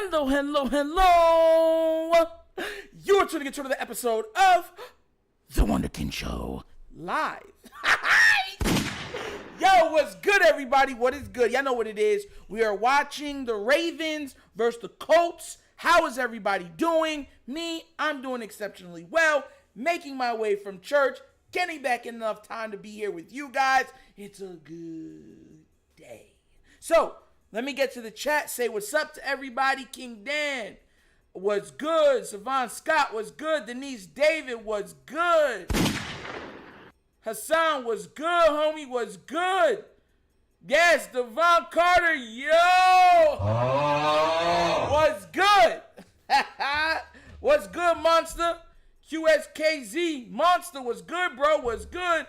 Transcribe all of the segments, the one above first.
Hello, hello, hello. You're tuning into another episode of The Wunderkind Show live. Yo, what's good, everybody? What is good? Y'all know what it is. We are watching the Ravens versus the Colts. How is everybody doing? Me, I'm doing exceptionally well. Making my way from church. Getting back enough time to be here with you guys. It's a good day. So, let me get to the chat. Say what's up to everybody. King Dan was good. Savon Scott was good. Denise David was good. Hassan was good. Homie was good. Yes, Devon Carter, yo. Oh. Was good. What's good, Monster? QSKZ, Monster was good, bro. Was good.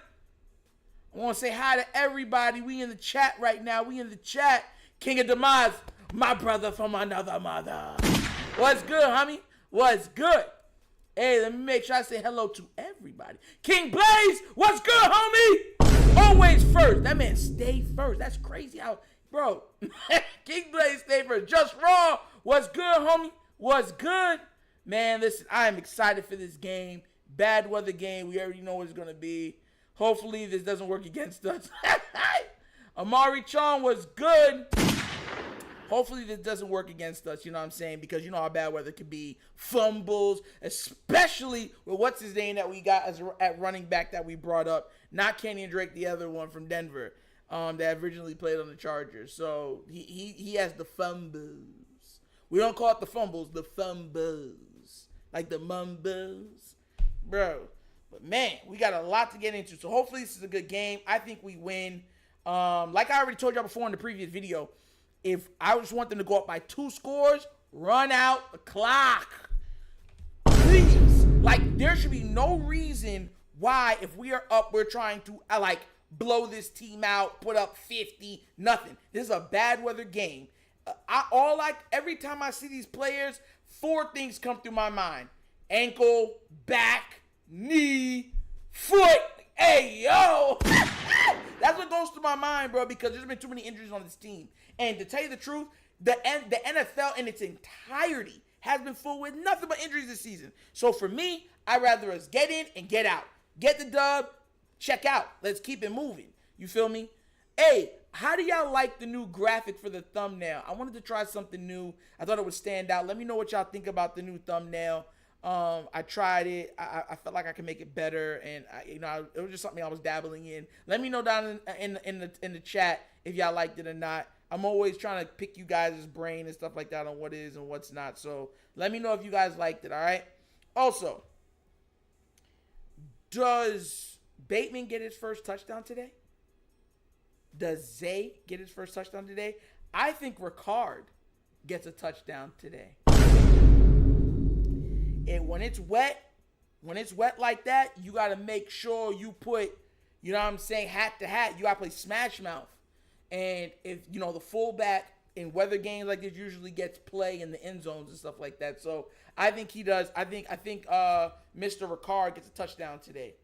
I want to say hi to everybody. We in the chat right now. We in the chat. King of Demise, my brother from another mother. What's good, homie? What's good? Hey, let me make sure I say hello to everybody. King Blaze, what's good, homie? Always first. That man stay first. That's crazy how, bro. King Blaze stay first. Just Raw, what's good, homie? What's good? Man, listen, I am excited for this game. Bad weather game. We already know what it's going to be. Hopefully, this doesn't work against us. Amari Chong was good. Hopefully this doesn't work against us, you know what I'm saying? Because you know how bad weather could be. Fumbles, especially with what's his name that we got as at running back that we brought up. Not Kenyon Drake, the other one from Denver that originally played on the Chargers. So he has the fumbles. We don't call it the fumbles, the fumbles. Like the mumbles. Bro. But man, we got a lot to get into. So hopefully this is a good game. I think we win. Like I already told y'all before in the previous video, if I just want them to go up by 2 scores, run out the clock. Please. Like, there should be no reason why, if we are up, we're trying to, blow this team out, put up 50, nothing. This is a bad weather game. Every time I see these players, 4 things come through my mind. Ankle, back, knee, foot. Hey, yo. That's what goes through my mind, bro, because there's been too many injuries on this team. And to tell you the truth, the NFL in its entirety has been full with nothing but injuries this season. So for me, I'd rather us get in and get out. Get the dub, check out. Let's keep it moving. You feel me? Hey, how do y'all like the new graphic for the thumbnail? I wanted to try something new. I thought it would stand out. Let me know what y'all think about the new thumbnail. I tried it. I felt like I could make it better, and it was just something I was dabbling in. Let me know down in the chat if y'all liked it or not. I'm always trying to pick you guys' brain and stuff like that on what is and what's not. So let me know if you guys liked it. All right. Also, does Bateman get his first touchdown today? Does Zay get his first touchdown today? I think Ricard gets a touchdown today. And when it's wet like that, you got to make sure you put, you know what I'm saying, hat to hat. You got to play smash mouth. And if, the fullback in weather games like this usually gets play in the end zones and stuff like that. So I think he does. I think Mr. Ricard gets a touchdown today.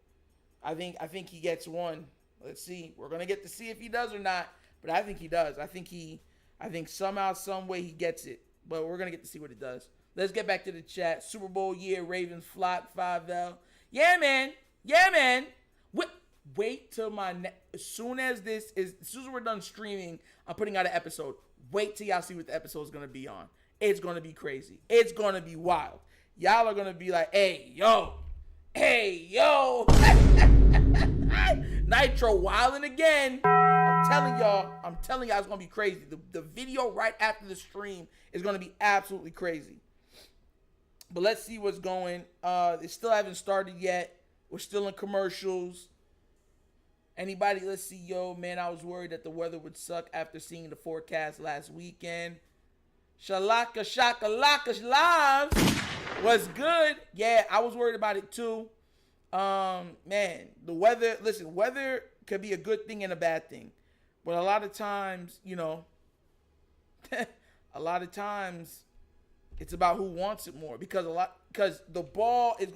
I think he gets one. Let's see. We're going to get to see if he does or not. But I think he does. I think somehow, some way he gets it. But we're going to get to see what it does. Let's get back to the chat. Super Bowl year, Ravens flock 5L. Yeah, man. Yeah, man. Wait till as soon as we're done streaming, I'm putting out an episode. Wait till y'all see what the episode is going to be on. It's going to be crazy. It's going to be wild. Y'all are going to be like, hey, yo. Nitro wilding again. I'm telling y'all it's going to be crazy. The video right after the stream is going to be absolutely crazy. But let's see what's going. They still haven't started yet. We're still in commercials. Anybody, let's see. Yo, man, I was worried that the weather would suck after seeing the forecast last weekend. Shalaka, shakalaka, live was good. Yeah, I was worried about it too. Man, the weather, listen, weather could be a good thing and a bad thing. But a lot of times, it's about who wants it more, because the ball is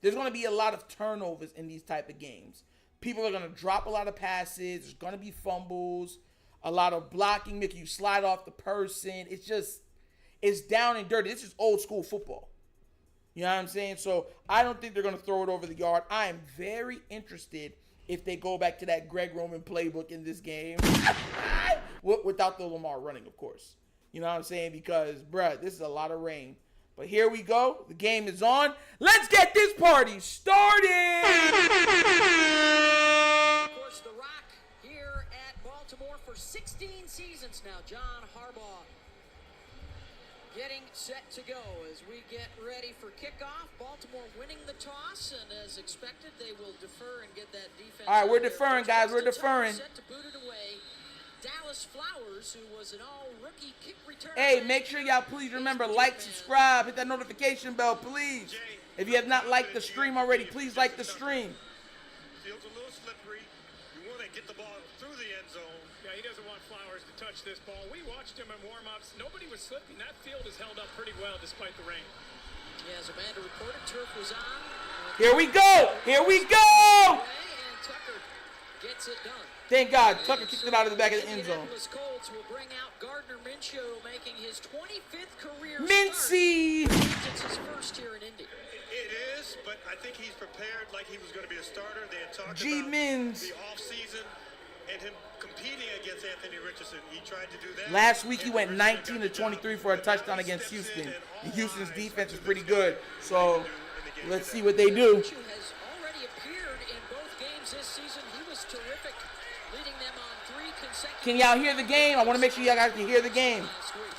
there's going to be a lot of turnovers in these type of games. People are going to drop a lot of passes. There's going to be fumbles, a lot of blocking, making you slide off the person. It's down and dirty. This is old school football. You know what I'm saying? So I don't think they're going to throw it over the yard. I am very interested if they go back to that Greg Roman playbook in this game. Without the Lamar running, of course. You know what I'm saying? Because, bruh, this is a lot of rain. But here we go. The game is on. Let's get this party started. Of course, The Rock here at Baltimore for 16 seasons now. John Harbaugh getting set to go as we get ready for kickoff. Baltimore winning the toss, and as expected, they will defer and get that defense. All right, we're deferring, guys. We're deferring. Set to boot it away. Dallas Flowers, who was an all-rookie kick returner. Hey, make sure y'all please remember, like, subscribe, hit that notification bell, please. If you have not liked the stream already, please like the stream. Field's a little slippery. You want to get the ball through the end zone. Yeah, he doesn't want Flowers to touch this ball. We watched him in warm-ups. Nobody was slipping. That field has held up pretty well despite the rain. Yeah, as Amanda reported, turf was on. Here we go. Here we go. And Tucker gets it done. Thank God, Tucker kicked it out of the back of the end zone. Indianapolis Colts will bring out Gardner Minshew, making his 25th career Mincy! It's his first here in Indy. It is, but I think he's prepared like he was going to be a starter. They had talked G. about Mins. the offseason and him competing against Anthony Richardson. He tried to do that. Last week he went 19 to 23 for a touchdown against Houston. And Houston's defense is pretty good. So let's see what they do. Minshew has already appeared in both games this season. He was terrific, leading them on 3 consecutive. Can y'all hear the game? I want to make sure y'all guys can hear the game. Last week.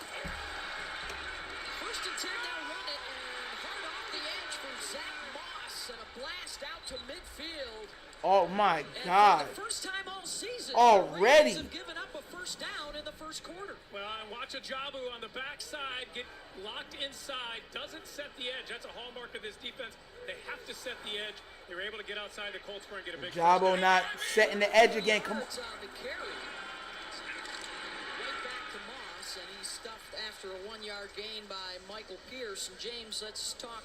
First and 10, they'll run it, and hard off the edge for Zach Moss, and a blast out to midfield. Oh my And God. for the first time all season, Already. the Ravens have given up a first down in the first quarter. Well, and watch Ajabu on the backside get locked inside, doesn't set the edge. That's a hallmark of this defense. They have to set the edge. They were able to get outside the Colts and get a big Jabo not setting the edge again. Come on. Yards on the carry. Right back to Moss, and he's stuffed after a 1-yard gain by Michael Pierce. And James, let's talk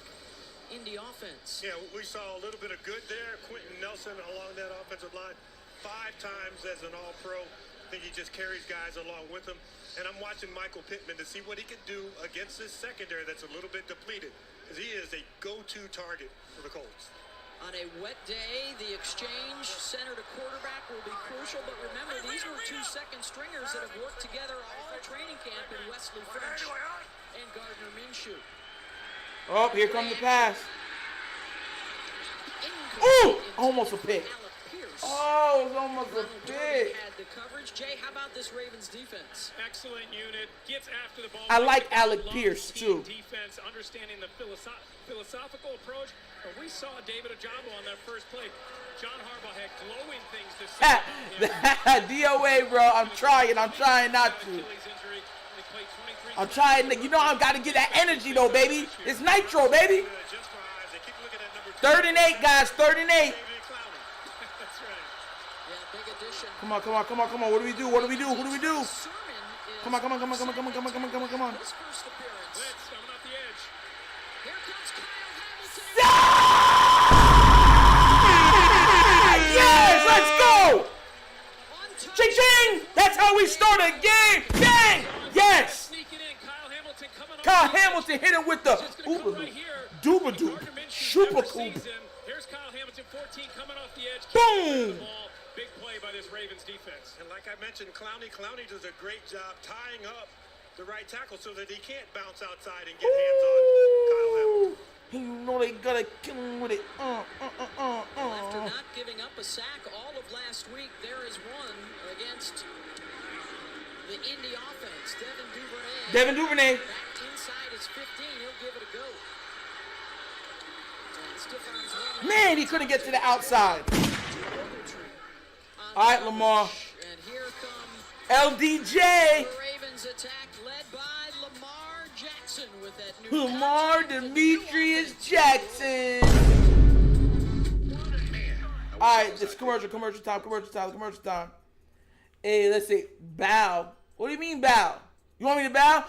Indy offense. Yeah, we saw a little bit of good there. Quentin Nelson along that offensive line 5 times as an all-pro. I think he just carries guys along with him. And I'm watching Michael Pittman to see what he can do against this secondary that's a little bit depleted, because he is a go-to target for the Colts. On a wet day, the exchange center to quarterback will be crucial. But remember, these were 2 second stringers that have worked together all training camp in Wesley French and Gardner Minshew. Oh, here comes the pass. Incomplete Ooh, almost a pick. Alec Pierce. Oh, it was almost a Ronald Darby pick. had the coverage. Jay, how about this Ravens defense? Excellent unit. Gets after the ball. I like Alec Long Pierce, scheme too. Defense, understanding the philosophical approach. But we saw David Ajabu on that first play. John Harbaugh had glowing things to say about him. DOA, bro. I'm trying not to. Achilles injury. They played 23 I'm trying to, you know, I've got to get that energy, though, baby. It's nitro, baby. Just for eyes, they keep looking at number 2. 3rd and 8, guys. 3rd and 8. David Clowney. That's right. Yeah, big addition. Come on. What do we do? Who do we do? Sermon is Come on. His first appearance. Blitz coming off the edge. Here comes Kyle Hamilton. Yes, let's go. Untouched. Ching, ching. That's how we start a game. Bang. Yes. Sneaking in. Kyle Hamilton coming off Kyle the edge. Hamilton hit him with the Just gonna come right here. dooba-doo, Gardner Minshew never shoopa-coop. sees him. Here's Kyle Hamilton, 14, coming off the edge. Boom. The ball. Big play by this Ravens defense. And like I mentioned, Clowney does a great job tying up the right tackle so that he can't bounce outside and get hands on Kyle Hamilton. You know they gotta kill him with it. After not giving up a sack all of last week, there is one against the Indy offense. Devin Duvernay. Back inside his 15. He'll give it a go. And Stefan's one Man, he couldn't get to the outside. All right, Lamar. And here comes LDJ. the Ravens attack led by Lamar Jackson with that new Lamar contract. Demetrius Jackson. All right, this commercial time. Hey, let's say bow. What do you mean bow? You want me to bow?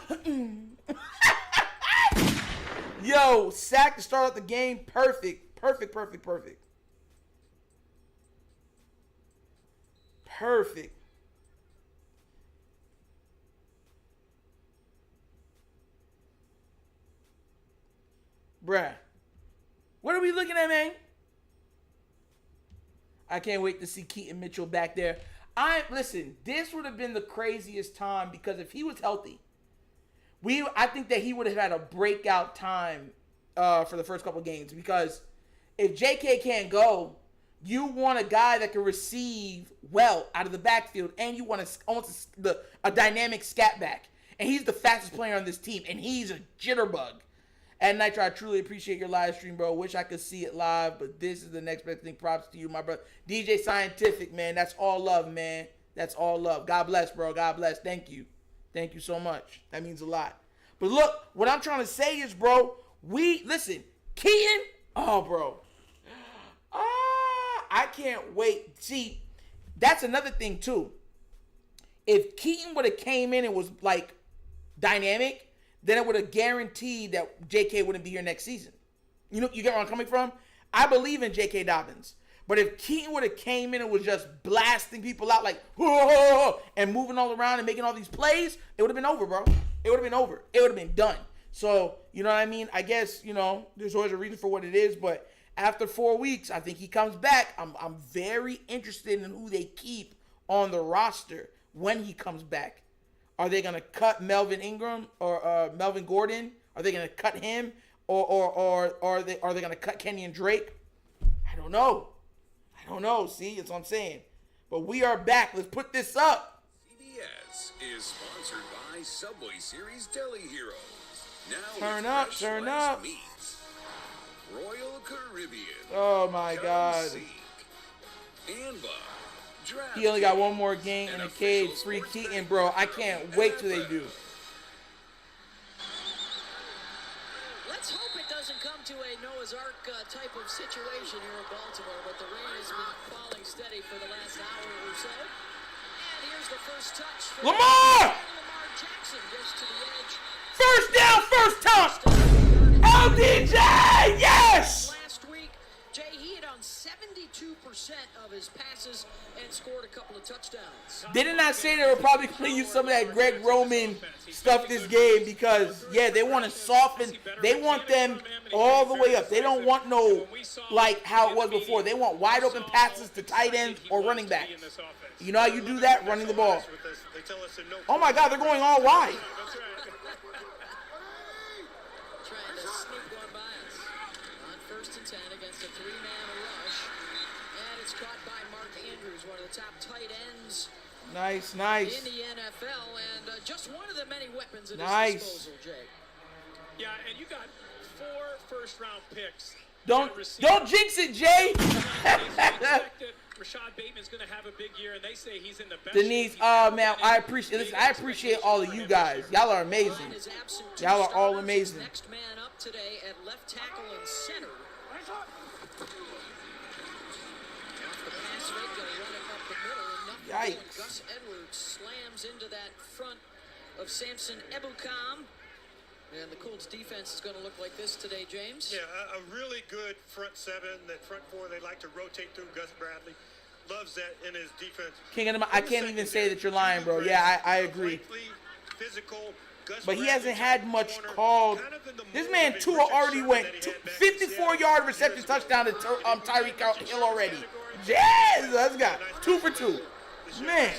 Yo, sack to start out the game. Perfect. Bruh. What are we looking at, man? I can't wait to see Keaton Mitchell back there. Listen, this would have been the craziest time because if he was healthy, I think that he would have had a breakout time for the first couple games, because if JK can't go, you want a guy that can receive well out of the backfield, and you want a dynamic scat back. And he's the fastest player on this team, and he's a jitterbug. And Nitro, I truly appreciate your live stream, bro. Wish I could see it live, but this is the next best thing. Props to you, my brother. DJ Scientific, man. That's all love, man. That's all love. God bless, bro. God bless. Thank you. Thank you so much. That means a lot. But look, what I'm trying to say is, bro, listen, Keaton, oh, bro. I can't wait. See, that's another thing, too. If Keaton would have came in and was, like, dynamic, then it would have guaranteed that JK wouldn't be here next season. You get where I'm coming from? I believe in JK Dobbins. But if Keaton would have came in and was just blasting people out like, whoa, and moving all around and making all these plays, it would have been over, bro. It would have been over. It would have been done. So, you know what I mean? I guess, there's always a reason for what it is. But after 4 weeks, I think he comes back. I'm very interested in who they keep on the roster when he comes back. Are they going to cut Melvin Ingram or Melvin Gordon? Are they going to cut him? Or are they going to cut Kenyon Drake? I don't know. See, that's what I'm saying. But we are back. Let's put this up. CBS is sponsored by Subway Series Deli Heroes. Now Turn up. Meats, Royal Caribbean. Oh my God. He only got one more game in the cage. Free Keaton, bro. I can't wait till they do. Let's hope it doesn't come to a Noah's Ark type of situation here in Baltimore, but the rain has been falling steady for the last hour or so. And here's the first touch. Lamar Jackson gets to the edge. First down, first touch. LDJ, yes! Last week, Jay, he hit on 72% of his passes and scored a couple of touchdowns. Didn't I say they were probably going to use some of that Greg Roman stuff this game because, yeah, they want to soften. They want them all the way up. They don't want no, like how it was before. They want wide open passes to tight ends or running backs. You know how you do that? Running the ball. Oh, my God, they're going all wide. Trying to sneak one by us on 1st and 10 against a 3-man rush. And it's caught by Mark Andrews, one of the top tight ends Nice. in the NFL, and just one of the many weapons at his disposal, Jay. Yeah, and you got 4 first-round picks. Don't jinx it, Jay. Rashad Bateman's going to have a big year, and they say he's in the best. Denise, oh man, I appreciate all of you guys. Y'all are amazing. Y'all are all amazing. Next man up today at left tackle and center. Yikes. Gus Edwards slams into that front of Samson Ebukam. And the Colts defense is going to look like this today, James. Yeah, a really good front 7. That front 4, they like to rotate through. Gus Bradley loves that in his defense. I can't even say that you're lying, bro. Yeah, I agree. Physical. But he hasn't had much called. This man Tua already went 54-yard reception touchdown to Tyreek Hill already. Yes, let's go. 2 for 2. Man.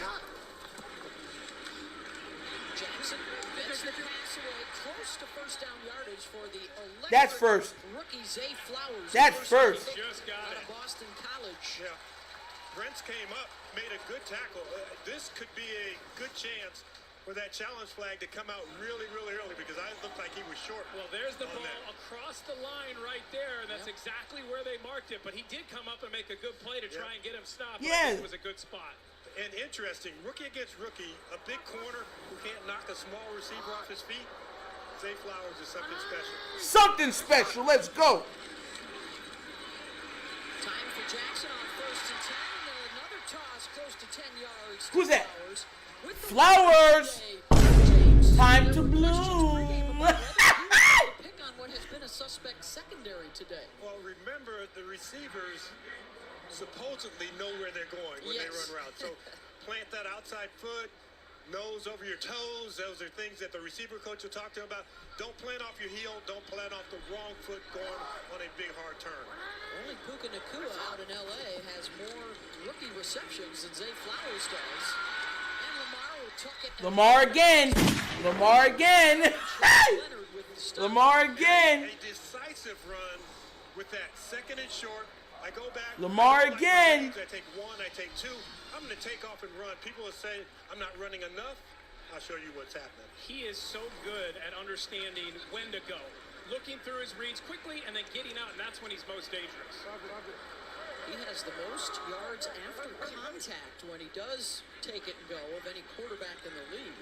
Jackson gets the pass away close to first down yardage for the electric That's first. rookie Zay Flowers. That's first. Just got Out it. of Boston College. Yeah. Brents came up, made a good tackle. This could be a good chance for that challenge flag to come out really, really early because I looked like he was short. Well, there's the on ball that. across the line right there. That's exactly where they marked it. But he did come up and make a good play to try and get him stopped. Yeah. I think it was a good spot. And interesting, rookie against rookie, a big corner who can't knock a small receiver off his feet. Zay Flowers is something special. Something special. Let's go. Time for Jackson on 1st and 10. And another toss close to 10 yards. Who's that? Flowers. With the Flowers. James. Time to bloom. Pick on what has been a suspect secondary today. Well, remember, the receivers supposedly know where they're going when they Yes. run routes. So plant that outside foot, nose over your toes. Those are things that the receiver coach will talk to him about. Don't plant off your heel. Don't plant off the wrong foot going on a big hard turn. Only Puka Nacua out in L.A. has more rookie receptions than Zay Flowers does. And Lamar will tuck it. Lamar again. Lamar again. Lamar again. A decisive run with that second and short. I go back. Lamar I again. I take one, I take two. I'm going to take off and run. People will say I'm not running enough. I'll show you what's happening. He is so good at understanding when to go. Looking through his reads quickly and then getting out, and that's when he's most dangerous. He has the most yards after contact when he does take it and go of any quarterback in the league.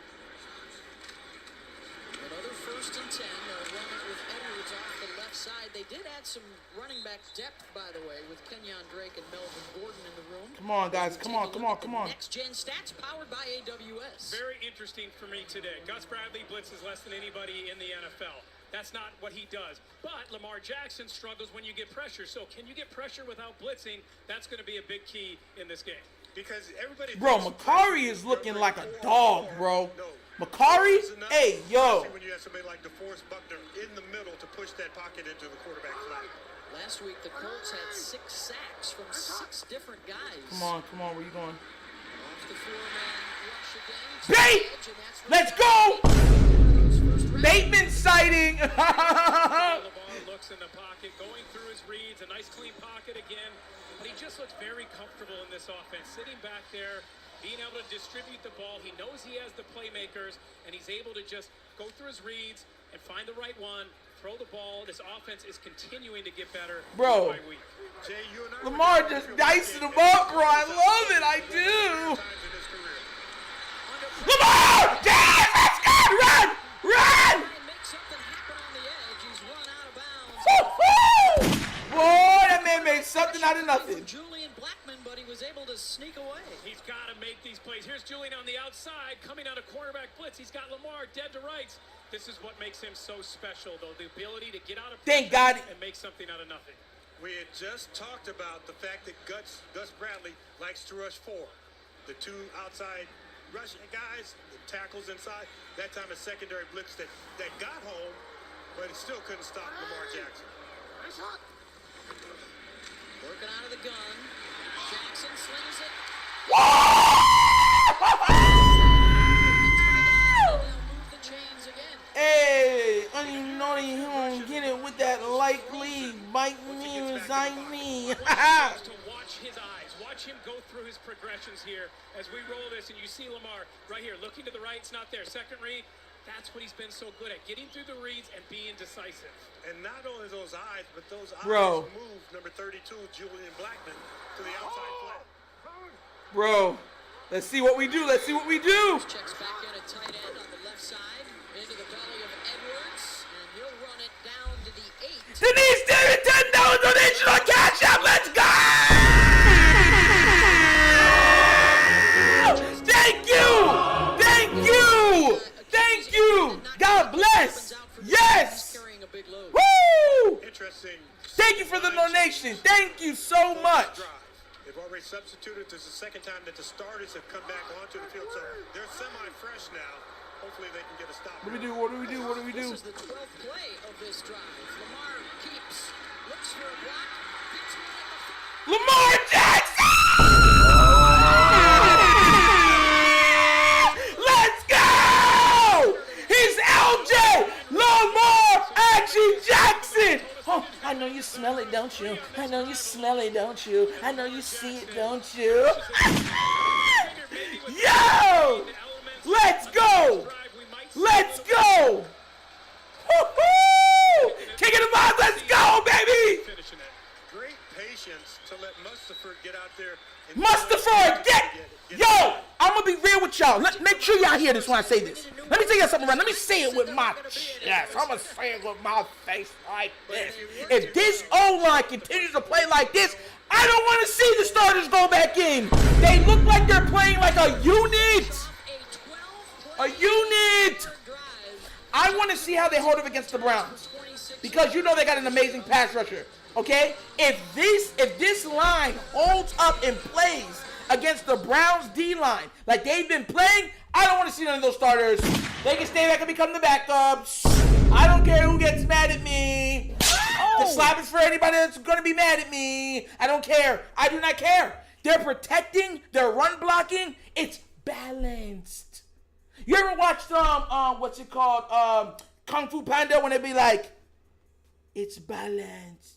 Another 1st and 10. They'll run it with Edwards off the left side. They did add some running back depth, by the way, with Kenyon Drake and Melvin Gordon in the room. Come on, guys. Come on, come on, come on. Next Gen Stats powered by AWS. Very interesting for me today. Gus Bradley blitzes less than anybody in the NFL. That's not what he does. But Lamar Jackson struggles when you get pressure. So can you get pressure without blitzing? That's going to be a big key in this game. Because everybody. Bro, Macari is looking like a dog, bro. Macari? Hey, yo. When you have somebody like DeForest Buckner in the middle to push that pocket into the quarterback flat. Last week, the Colts had 6 sacks from 6 different guys. Come on, come on. Where you going? Off the 4-man rush again. Bait! Let's go! Bateman sighting! Lamar looks in the pocket, going through his reads, a nice clean pocket again. But he just looks very comfortable in this offense, sitting back there, being able to distribute the ball. He knows he has the playmakers, and he's able to just go through his reads and find the right one, throw the ball. This offense is continuing to get better Bro, week by week. Jay, you and I Lamar just dicing him up, bro. I love it. I do. Lamar! Yes! Let's go! Run! Run! Make something happen on the edge. He's run out of bounds. Woo-hoo! Boy, that man made something out of nothing. Julian Blackman, but he was able to sneak away. He's got to make these plays. Here's Julian on the outside, coming out of quarterback blitz. He's got Lamar dead to rights. This is what makes him so special, though, the ability to get out of Thank God. and make something out of nothing. We had just talked about the fact that Gus Bradley likes to rush 4. The 2 outside rushing guys, the tackles inside. That time a secondary blitz that got home, but it still couldn't stop Lamar Jackson. Working out of the gun. Jackson slings it. They'll move the chains again. Hey, I don't even know he gonna get it with that likely bite me, resign me. To watch his eyes, watch him go through his progressions here as we roll this, and you see Lamar right here, looking to the right, it's not there. Second read, that's what he's been so good at, getting through the reads and being decisive. And not only those eyes, but those eyes Bro. moved number 32, Julian Blackman, to the outside flat. Bro, let's see what we do. Let's see what we do. Checks back in a tight end on the left side. Into the belly of Edwards. And he'll run it down to the 8. Denise David, $10 donation on CashApp. Let's go! Thank you! Thank you! Thank you! God bless! Yes! Carrying a big load. Woo! Interesting. Thank you for the donation. Thank you so much. They've already substituted. This is the second time that the starters have come back onto the field, so they're semi-fresh now. Hopefully they can get a stop. What do we do? What do we do? What do we do? This is the 12th play of this drive. Lamar keeps, looks for a block, gets one at the Lamar Jackson! Let's go! He's LJ Lamar Action Jackson! Oh, I know you smell it, don't you? I know you smell it, don't you? I know you see it, don't you? Yo! Let's go! Let's go! Woo-hoo! Kick it in the box, let's go, baby! Finishing it. Great patience to let Mustapha get out there. And Mustapha, yo! I'm gonna be real with y'all. Make sure y'all hear this when I say this. Let me tell you something, right? Let me say it with my chest. I'm gonna say it with my face like this. If this O-line continues to play like this, I don't want to see the starters go back in. They look like they're playing like a unit. A unit. I want to see how they hold up against the Browns, because you know they got an amazing pass rusher. Okay, if this line holds up and plays against the Browns D-line like they've been playing, I don't want to see none of those starters. They can stay back and become the backups. I don't care who gets mad at me. The slap is for anybody that's going to be mad at me. I don't care. I do not care. They're protecting. They're run blocking. It's balanced. You ever watched what's it called? Kung Fu Panda, when they be like, it's balanced.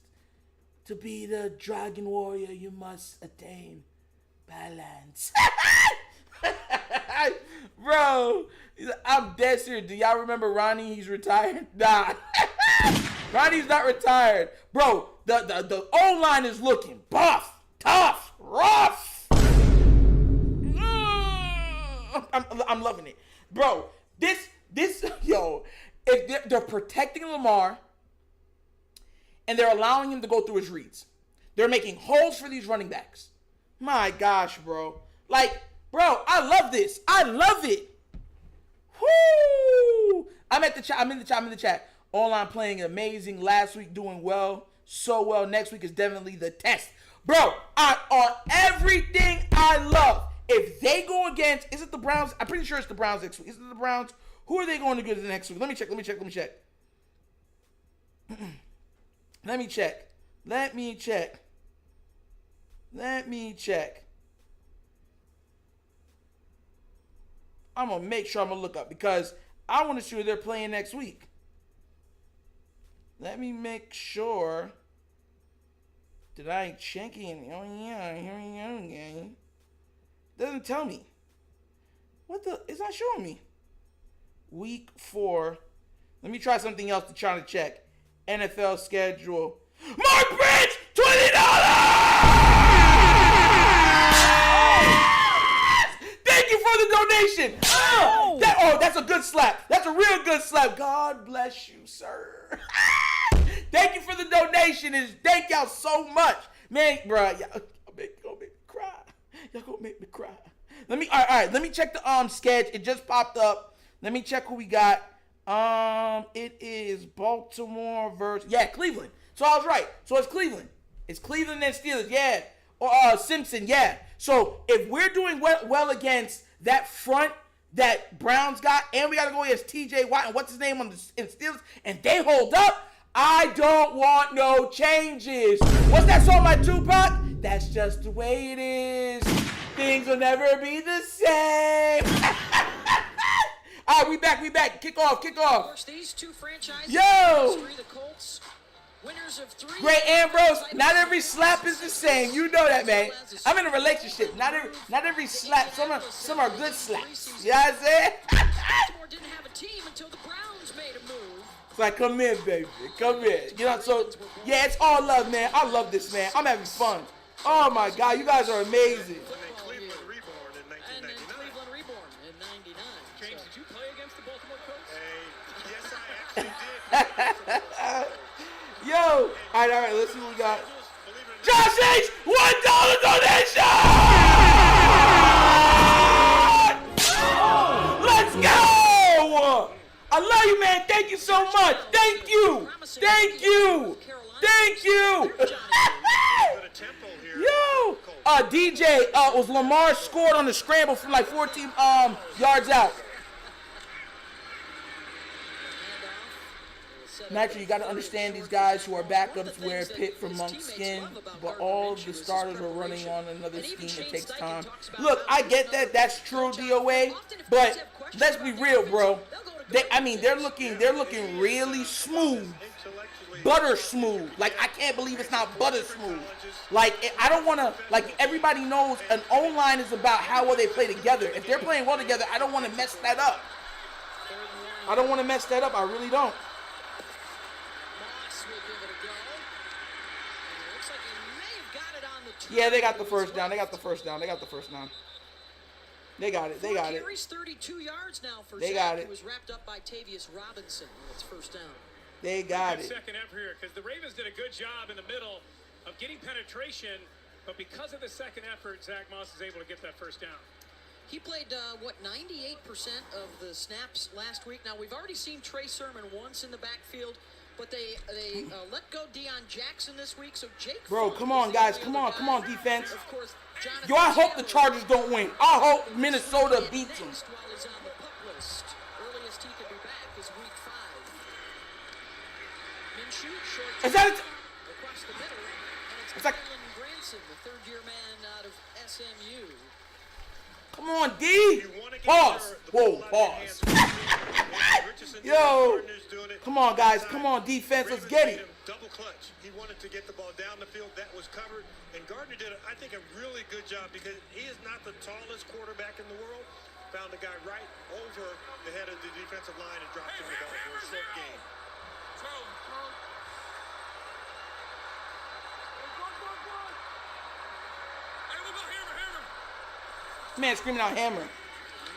To be the dragon warrior, you must attain balance. Bro, I'm dead serious. Do y'all remember Ronnie? He's retired? Nah. Ronnie's not retired. Bro, the O-line is looking buff, tough, rough. I'm loving it. Bro, this yo, if they're protecting Lamar and they're allowing him to go through his reads. They're making holes for these running backs. My gosh, bro. Like, bro, I love this. I love it. Whoo! I'm in the chat. O-line playing amazing. Last week doing well. So well. Next week is definitely the test. Bro, on everything I love. If they go against, is it the Browns? I'm pretty sure it's the Browns next week. Is it the Browns? Who are they going to go to the next week? Let me check. I'm going to make sure I'm going to look up because I want to see who they're playing next week. Let me make sure that I check in. Oh, yeah, here we go again. Doesn't tell me. What the? It's not showing me. Week 4. Let me try something else to try to check. NFL schedule. Mark Bridge, $20! Thank you for the donation. That's a good slap. That's a real good slap. God bless you, sir. Thank you for the donation. Thank y'all so much. Man, bro, y'all gonna make me cry. Y'all gonna make me cry. All right, let me check the sketch. It just popped up. Let me check who we got. It is Baltimore versus Cleveland. So I was right. So it's Cleveland. It's Cleveland and Steelers, yeah. Or Simpson, yeah. So if we're doing well against that front that Browns got, and we gotta go against T.J. Watt and what's his name in Steelers, and they hold up, I don't want no changes. What's that song by Tupac? That's just the way it is. Things will never be the same. All right, we back. Kick off. Of course, these two franchises, Yo! the Colts, winners of 3. Great Ambrose, not every slap is the same. You know that, man. I'm in a relationship. Not every slap. Some are good slaps. You know what I'm saying? Baltimore didn't have a team until the Browns made a move. It's like, come in, baby. Come in. You know, so, yeah, it's all love, man. I love this, man. I'm having fun. Oh, my God. You guys are amazing. Cleveland reborn in 1999. And then Cleveland reborn in 99. James, did you play against the Baltimore Colts? Yes, I actually did. Yo. All right. Let's see what we got. Josh H. $1 donation. Let's go. I love you, man. Thank you so much. Thank you. Yo. DJ was Lamar scored on the scramble from like 14 yards out. Naturally, you got to understand these guys who are backups wear pit for monk skin, but all of the starters are running on another scheme. It takes time. Look, I get that. That's true, DOA. But let's be real, bro. They're looking really smooth, butter smooth. Like, I can't believe it's not butter smooth. Like, I don't want to. Like, everybody knows an O-line is about how well they play together. If they're playing well together, I don't want to mess that up. I really don't. Yeah, they got the first down. They got it. Carries 32 yards now for They Zach, got it. who was wrapped up by Tavius Robinson. That's first down. They got Good it. second effort here because the Ravens did a good job in the middle of getting penetration, but because of the second effort, Zach Moss is able to get that first down. He played, 98% of the snaps last week. Now, we've already seen Trey Sermon once in the backfield, but they let go Deion Jackson this week, so Jake Bro, Funk come on, is the guys. only Come other on, guy. defense. Of course, Yo, I hope the Chargers don't win. I hope Minnesota beats them. While he's on the pup list. Earliest he could be back is week 5. Minshew, short Is that it? across the middle, and it's like- Kylan Granson, the third-year man out of SMU. Come on, D. Pause. Whoa, pause. Yo. Come on, guys. Come on, defense. Let's get it. Double clutch. He wanted to get the ball down the field. That was covered. And Gardner did, I think, a really good job because he is not the tallest quarterback in the world. Found the guy right over the head of the defensive line and dropped him the ball for a short gain. Man screaming out hammer. On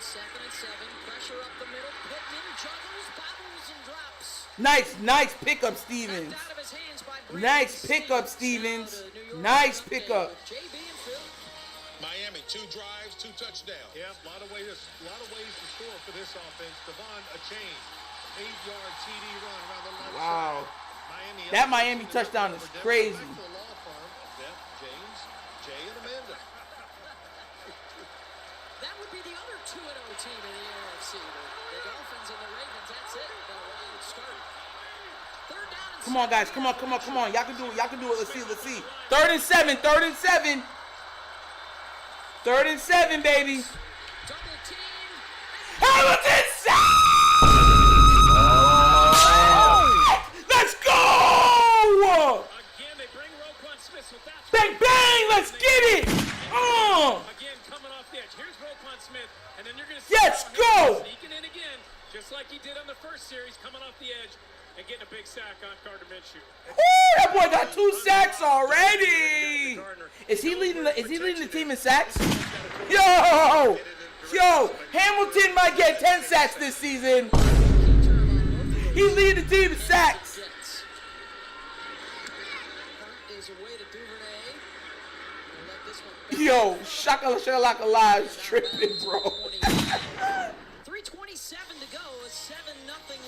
2nd and 7, pressure up the middle. Pittman juggles, bobbles, and drops. Nice pickup, Stevens. Knocked out of his hands by Brandon Nice pickup, Stevens. Stevens. Now to New York Nice Update pickup. with JB and Phil. Miami, 2 drives, 2 touchdowns. Yeah, a lot of ways to score for this offense. Devon, a chain. 8-yard TD run around the left Wow. side. That Miami touchdown is crazy. James, Jay, and Amanda. That would be the other 2-0 team in the AFC. The Dolphins and the Ravens, that's it. Got a wild start. Third down and Come on, guys. Come on. Y'all can do it. Let's see. 3rd and 7. 3rd and 7, baby. double team. Hamilton sack! Let's go! Again, they bring Roquan Smith with that. Bang, bang! Let's get it! Again, coming off the edge. Here's Roquan Smith, and then you're going to see Let's him go! sneaking in again, just like he did on the first series, coming off the edge and getting a big sack on Gardner Minshew. Woo, that boy got 2 sacks already. Is he leading the team in sacks? Yo, Hamilton might get 10 sacks this season. He leading the team in sacks. Jets. Hunt is away to Duvernay. We'll let this one Yo, Shakalaka Live's tripping, bro. 3:27 to go. A 7-0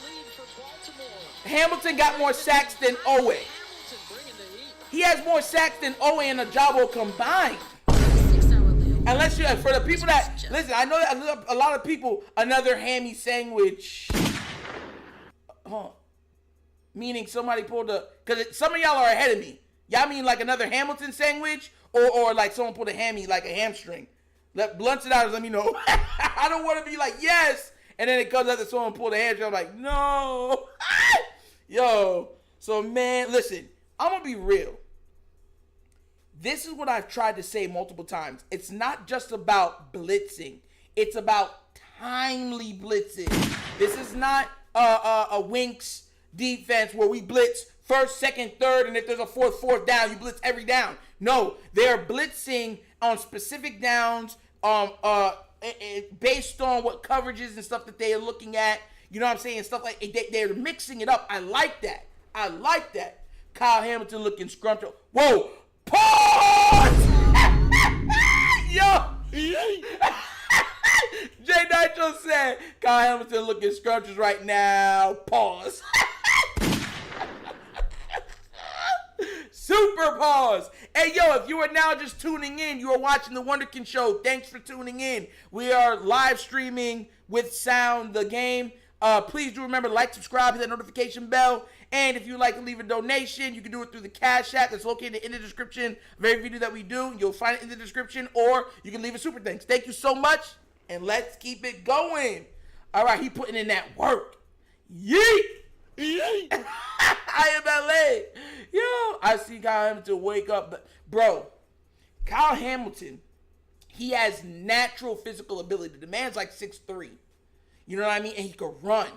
lead for Baltimore. Hamilton got more sacks than Owe. Hamilton bringing the heat. He has more sacks than Owe and Ajabo combined. 6-hour lead. Unless you, for the people that listen, I know that a lot of people, another hammy sandwich. Meaning somebody pulled because some of y'all are ahead of me. Y'all mean like another Hamilton sandwich, or like someone pulled a hammy, like a hamstring. Blunts it out and let me know. I don't want to be like, yes, and then it comes out that someone pulled a hamstring. I'm like, no. Yo, so man, listen, I'm going to be real. This is what I've tried to say multiple times. It's not just about blitzing. It's about timely blitzing. This is not a Winks defense where we blitz first, second, third, and if there's a fourth down, you blitz every down. No, they're blitzing on specific downs based on what coverages and stuff that they are looking at. You know what I'm saying? Stuff like they're mixing it up. I like that. Kyle Hamilton looking scrumptious. Whoa! Pause! Yo! Jay Nitro said, Kyle Hamilton looking scrumptious right now. Pause. Super pause. Hey, yo, if you are now just tuning in, you are watching The Wunderkind Show. Thanks for tuning in. We are live streaming with sound the game. Please do remember to like, subscribe, hit that notification bell. And if you'd like to leave a donation, you can do it through the CashApp that's located in the description of every video that we do. You'll find it in the description, or you can leave a super thanks. Thank you so much, and let's keep it going. All right, he putting in that work. Yeet! I am LA. Yo, I see Kyle Hamilton wake up. But bro, Kyle Hamilton, he has natural physical ability. The man's like 6'3". You know what I mean? And he could run.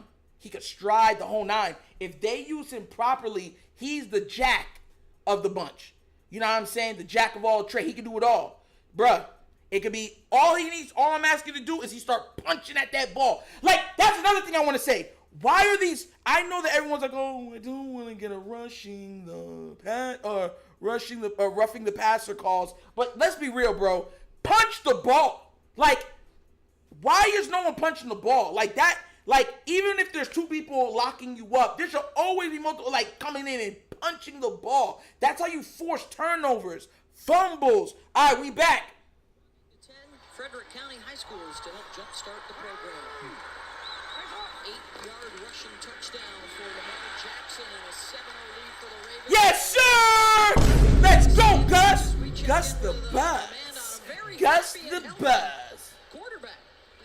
He could stride the whole 9. If they use him properly, he's the jack of the bunch. You know what I'm saying? The jack of all trades. He can do it all. Bruh, it could be all he needs. All I'm asking to do is he start punching at that ball. Like, that's another thing I want to say. Why are these? I know that everyone's like, oh, I don't want to get a roughing the passer calls. But let's be real, bro. Punch the ball. Like, why is no one punching the ball? Like that, like, even if there's 2 people locking you up, there should always be multiple, like, coming in and punching the ball. That's how you force turnovers, fumbles. All right, we back. Frederick County high schools to help jumpstart the program. 8-yard rushing touchdown for Lamar Jackson and a 7-0 lead for the Ravens. Yes, sir! Let's go, Gus! Gus the Buzz. Gus the Buzz. Quarterback.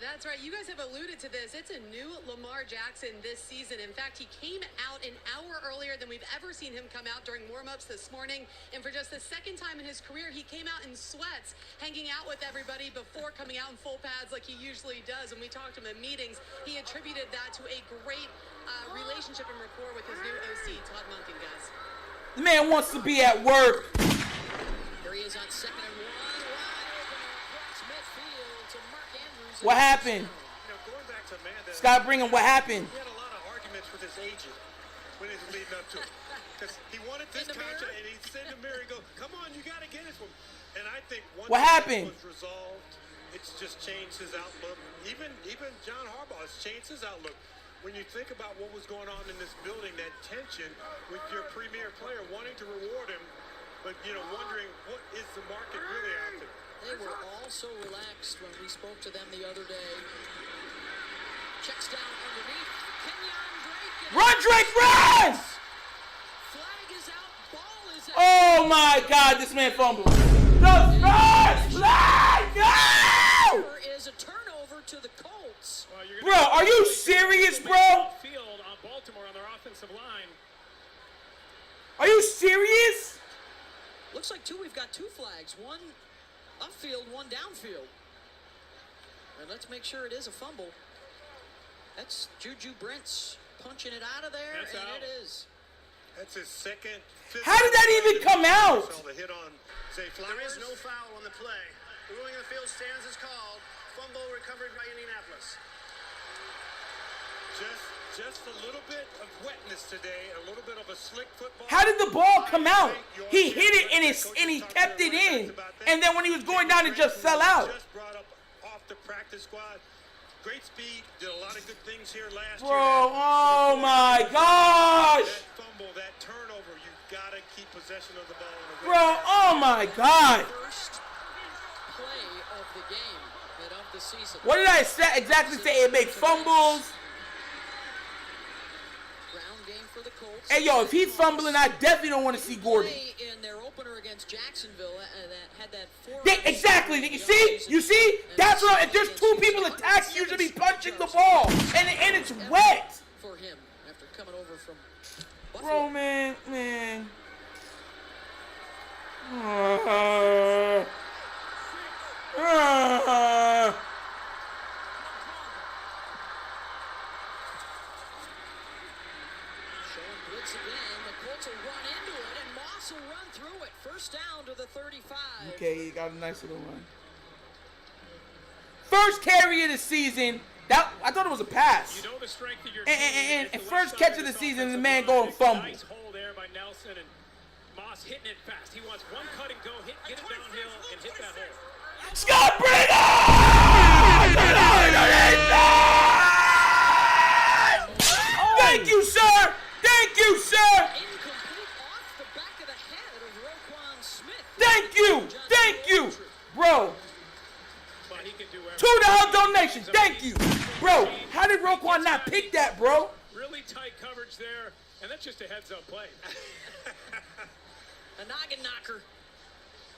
That's right. You guys have alluded to this. It's a new Lamar Jackson this season. In fact, he came out an hour earlier than we've ever seen him come out during warm-ups this morning. And for just the second time in his career, he came out in sweats, hanging out with everybody before coming out in full pads like he usually does. When we talked to him in meetings, he attributed that to a great relationship and rapport with his new OC, Todd Monken, guys. The man wants to be at work. Here he is on 2nd and 1. Across midfield to Mark Andrews. What happened? Going back to Amanda, Scott Brigham, what happened? he had a lot of arguments with his agent when he was leading up to it. Because he wanted this contract, and he'd send him here and go, come on, you got to get it from him. And I think once What happened? was resolved, it's just changed his outlook. Even John Harbaugh has changed his outlook. When you think about what was going on in this building, that tension with your premier player wanting to reward him, but, wondering what is the market really out there. They were all so relaxed when we spoke to them the other day. Checks down underneath. Kenyon Drake. Run, Drake, run! Flag is out. Ball is out. Oh, my God, this man fumbled. The first flag! No! There is a turnover to the Colts. Bro, are you serious, bro? Field on Baltimore on their offensive line. Are you serious? Looks like we've got two flags. One upfield, one downfield. And let's make sure it is a fumble. That's Juju Brents punching it out of there, That's and out. it is. That's his second. How did that even come out? Saw the hit on Zay Flowers. There is no foul on the play. The ruling of the field stands as called. Fumble recovered by Indianapolis. Just a little bit of wetness today, a little bit of a slick football. How did the ball come out? He hit it and he kept it in. And then when he was going down, it just fell out. Just brought up off the practice squad. Great speed, did a lot of good things here last Bro, year. oh my gosh. That fumble, that turnover, you gotta keep possession of the ball. In a Bro, oh my God. First play of the game and of the season. What did I exactly say? It makes fumbles. Ground game for the Colts. Hey, yo, if he's fumbling, I definitely don't want to see Gordon. In their opener against Jacksonville, that had that Exactly. You see? That's what. If there's two people attacking, you should be punching the ball, and it's wet. For him after coming over from Bro, Buffalo. man. Showing blitz again. The Colts will run into it, and Moss will run through it. First down to the 35. Okay, he got a nice little run. First carry of the season. I thought it was a pass. You know the strength of your And team. first catch of the season, the man going fumble. Nice hole there by Nelson, and Moss hitting it fast. He wants one cut and go, get it downhill, and hit that hole. Scott Brigham! Thank you, sir. Thank you, sir. Incomplete off the back of the head of Roquan Smith. Thank you. Thank you, bro. But he can do everything. $2 donation. Thank you, bro. How did Roquan not pick that, bro? Really tight coverage there, and that's just a heads-up play. A noggin knocker.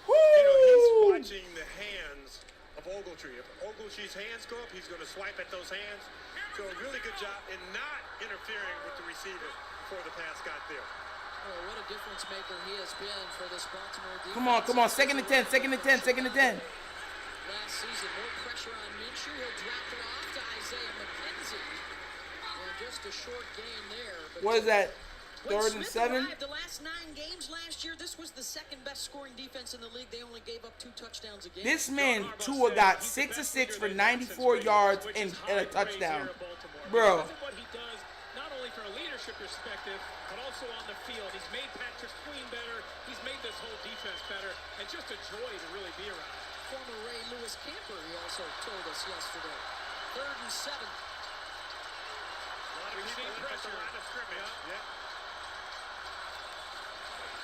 He's watching the hands of Ogletree. If Ogletree's hands go up, he's going to swipe at those hands. So a really good job in not interfering with the receiver before the pass got there. Oh, what a difference maker he has been for this Baltimore defense. Come on. Second and 10. Last season, more pressure on Minshew. He'll drop it off to Isaiah McKenzie. And just a short gain there. But What is that? when Third and Smith 7? arrived the last 9 games last year, this was the second best scoring defense in the league. They only gave up 2 touchdowns a game. This man, Tua, got 6 of 6 for 94 yards and a touchdown. Bro. What he does, not only from a leadership perspective, but also on the field. He's made Patrick Queen better. He's made this whole defense better, and just a joy to really be around. Former Ray Lewis camper, he also told us yesterday. 3rd and 7. A lot of We've people seen at the pressure. line of scrimmage. Yeah.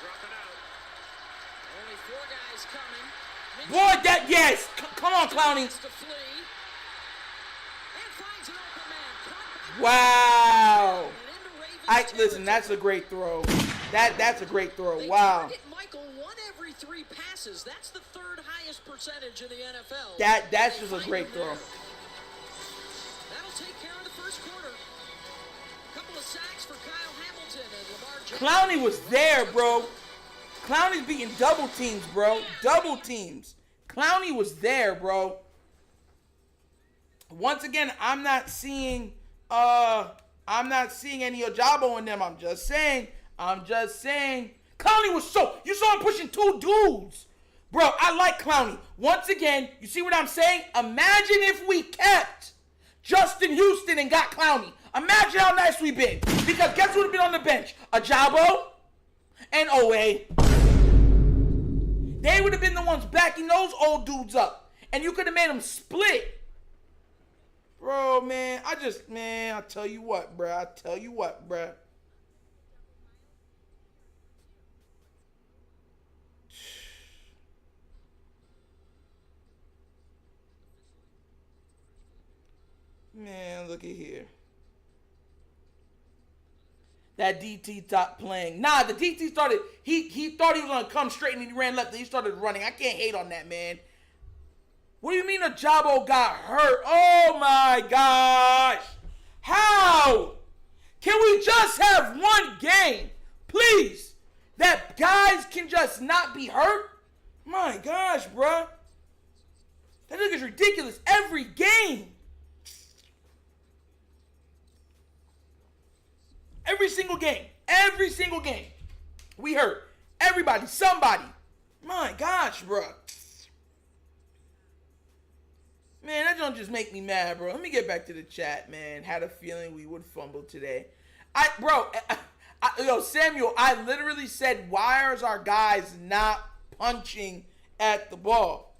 Dropping out. Only 4 guys coming. Boy, that, yes. Come on, Clowney. Wow. Listen, that's a great throw. That's a great throw. Wow. Michael 1 every 3 passes. That's the 3rd highest percentage in the NFL. That's just a great throw. That'll take care of the first quarter. A couple of sacks for Kyle Hamilton and Lamar Jackson. Clowney was there, bro. Clowney's beating double teams, bro. Double teams. Clowney was there, bro. Once again, I'm not seeing any Ojabo in them. I'm just saying. Clowney was you saw him pushing 2 dudes. Bro, I like Clowney. Once again, you see what I'm saying? Imagine if we kept Justin Houston and got Clowney. Imagine how nice we've been. Because guess who would have been on the bench? Ojabo and Owe. They would have been the ones backing those old dudes up. And you could have made them split. Bro, man, I tell you what, bruh. Man, look at here. That DT stopped playing. Nah, the DT started, he thought he was going to come straight and he ran left and he started running. I can't hate on that, man. What do you mean Ojabo got hurt? Oh my gosh. How? Can we just have one game, please? That guys can just not be hurt? My gosh, bruh. That nigga's ridiculous. Every game. Every single game. Every single game. We hurt. Everybody. Somebody. My gosh, bruh. Man, that don't just make me mad, bro. Let me get back to the chat, man. Had a feeling we would fumble today. Samuel, I literally said, why are our guys not punching at the ball?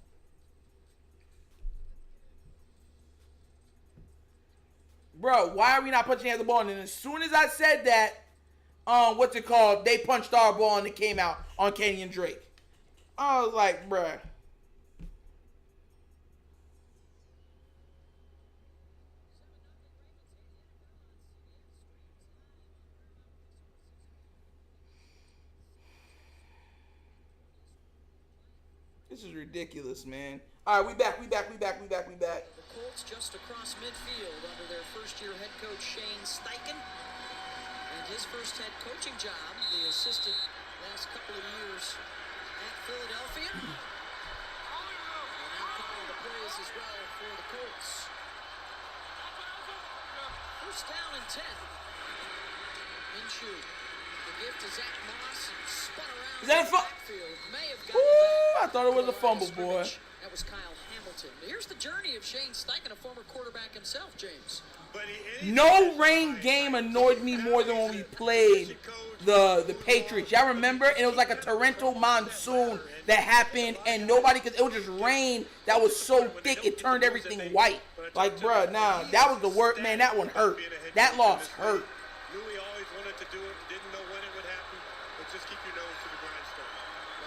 Bro, why are we not punching at the ball? And then as soon as I said that, they punched our ball and it came out on Kenyon Drake. I was like, bruh. This is ridiculous, man. All right, we back. The Colts just across midfield under their first-year head coach Shane Steichen. And his first head coaching job, the assistant last couple of years at Philadelphia. And now calling the plays as well for the Colts. First down and 10. Minshew. The gift to Zach Moss and spun around. Is that a fumble? I thought it was a fumble, boy. That was Kyle Hamilton. Here's the journey of Shane Steichen, a former quarterback himself, James. No rain game annoyed me more than when we played the Patriots. Y'all remember? And it was like a torrential monsoon that happened, and nobody could. It was just rain that was so thick it turned everything white. Like, bruh, nah, that was the worst. Man, that one hurt. That loss hurt. Knew he always wanted to do it, didn't know when it would happen, but just keep your nose to the grindstone.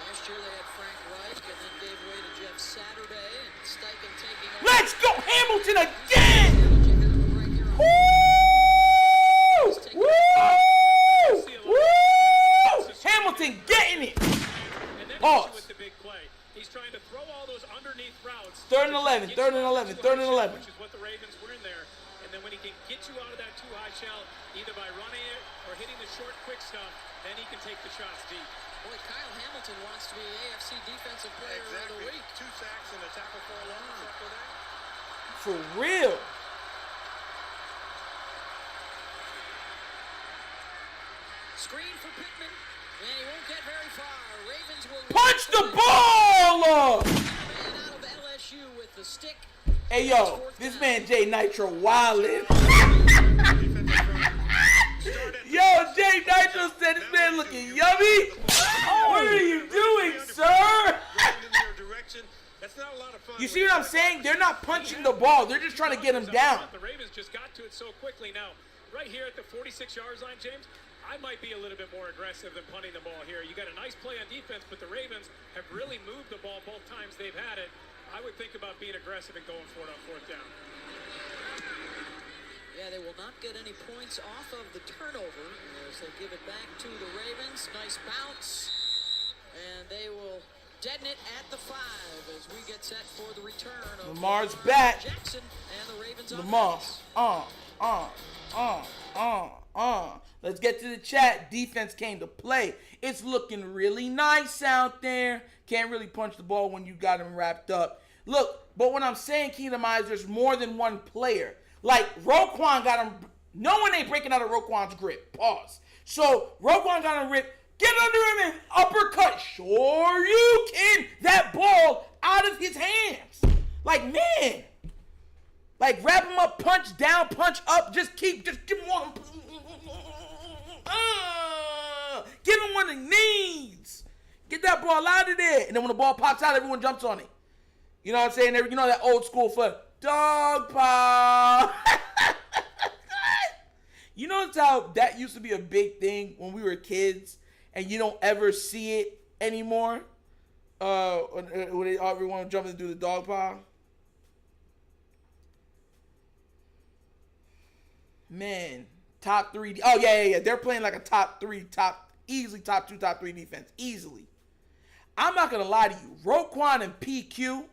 Last year they had Frank Reich and then gave way to Jeff Saturday and Steichen taking over. Let's go, Hamilton again! Woo! Woo! Woo! Hamilton getting it. Pause. With the big play. He's trying to throw all those underneath routes. Third and 11. Which is what the Ravens were in there. And then when he can get you out of that too high shell, either by running it or hitting the short, quick stuff, then he can take the shots deep. Boy, Kyle Hamilton wants to be AFC Defensive Player of the Week. 2 sacks and a tackle for a loss after that. For real. Screen for Pittman, and he won't get very far. Ravens will punch the ball! Man out of LSU with the stick. Hey, yo, this man Jay Nitro wildin'. Yo, Jay Nitro said this man looking yummy. What are you doing, sir? You see what I'm saying? They're not punching the ball. They're just trying to get him down. The Ravens just got to it so quickly. Now, right here at the 46-yard line, James, I might be a little bit more aggressive than punting the ball here. You got a nice play on defense, but the Ravens have really moved the ball both times they've had it. I would think about being aggressive and going for it on 4th down. Yeah, they will not get any points off of the turnover as they give it back to the Ravens. Nice bounce. And they will deaden it at the 5 as we get set for the return of Lamar's back. Jackson and the Ravens Lamar. offense. Let's get to the chat. Defense came to play. It's looking really nice out there. Can't really punch the ball when you got him wrapped up. Look, but what I'm saying, Kingdom Eyes, there's more than one player. Like, Roquan got him. No one ain't breaking out of Roquan's grip. Pause. So, Roquan got him ripped. Get under him and uppercut. Sure you can. That ball out of his hands. Like, man. Like, wrap him up, punch down, punch up. Just give him one. Give him what he needs. Get that ball out of there. And then when the ball pops out, everyone jumps on it. You know what I'm saying? You know that old school for dog pile. You know how that used to be a big thing when we were kids, and you don't ever see it anymore? When everyone jumping to do the dog pile. Man, top 3. Oh yeah. They're playing like a top 3, easily top 2, top 3 defense, easily. I'm not gonna lie to you. Roquan and PQ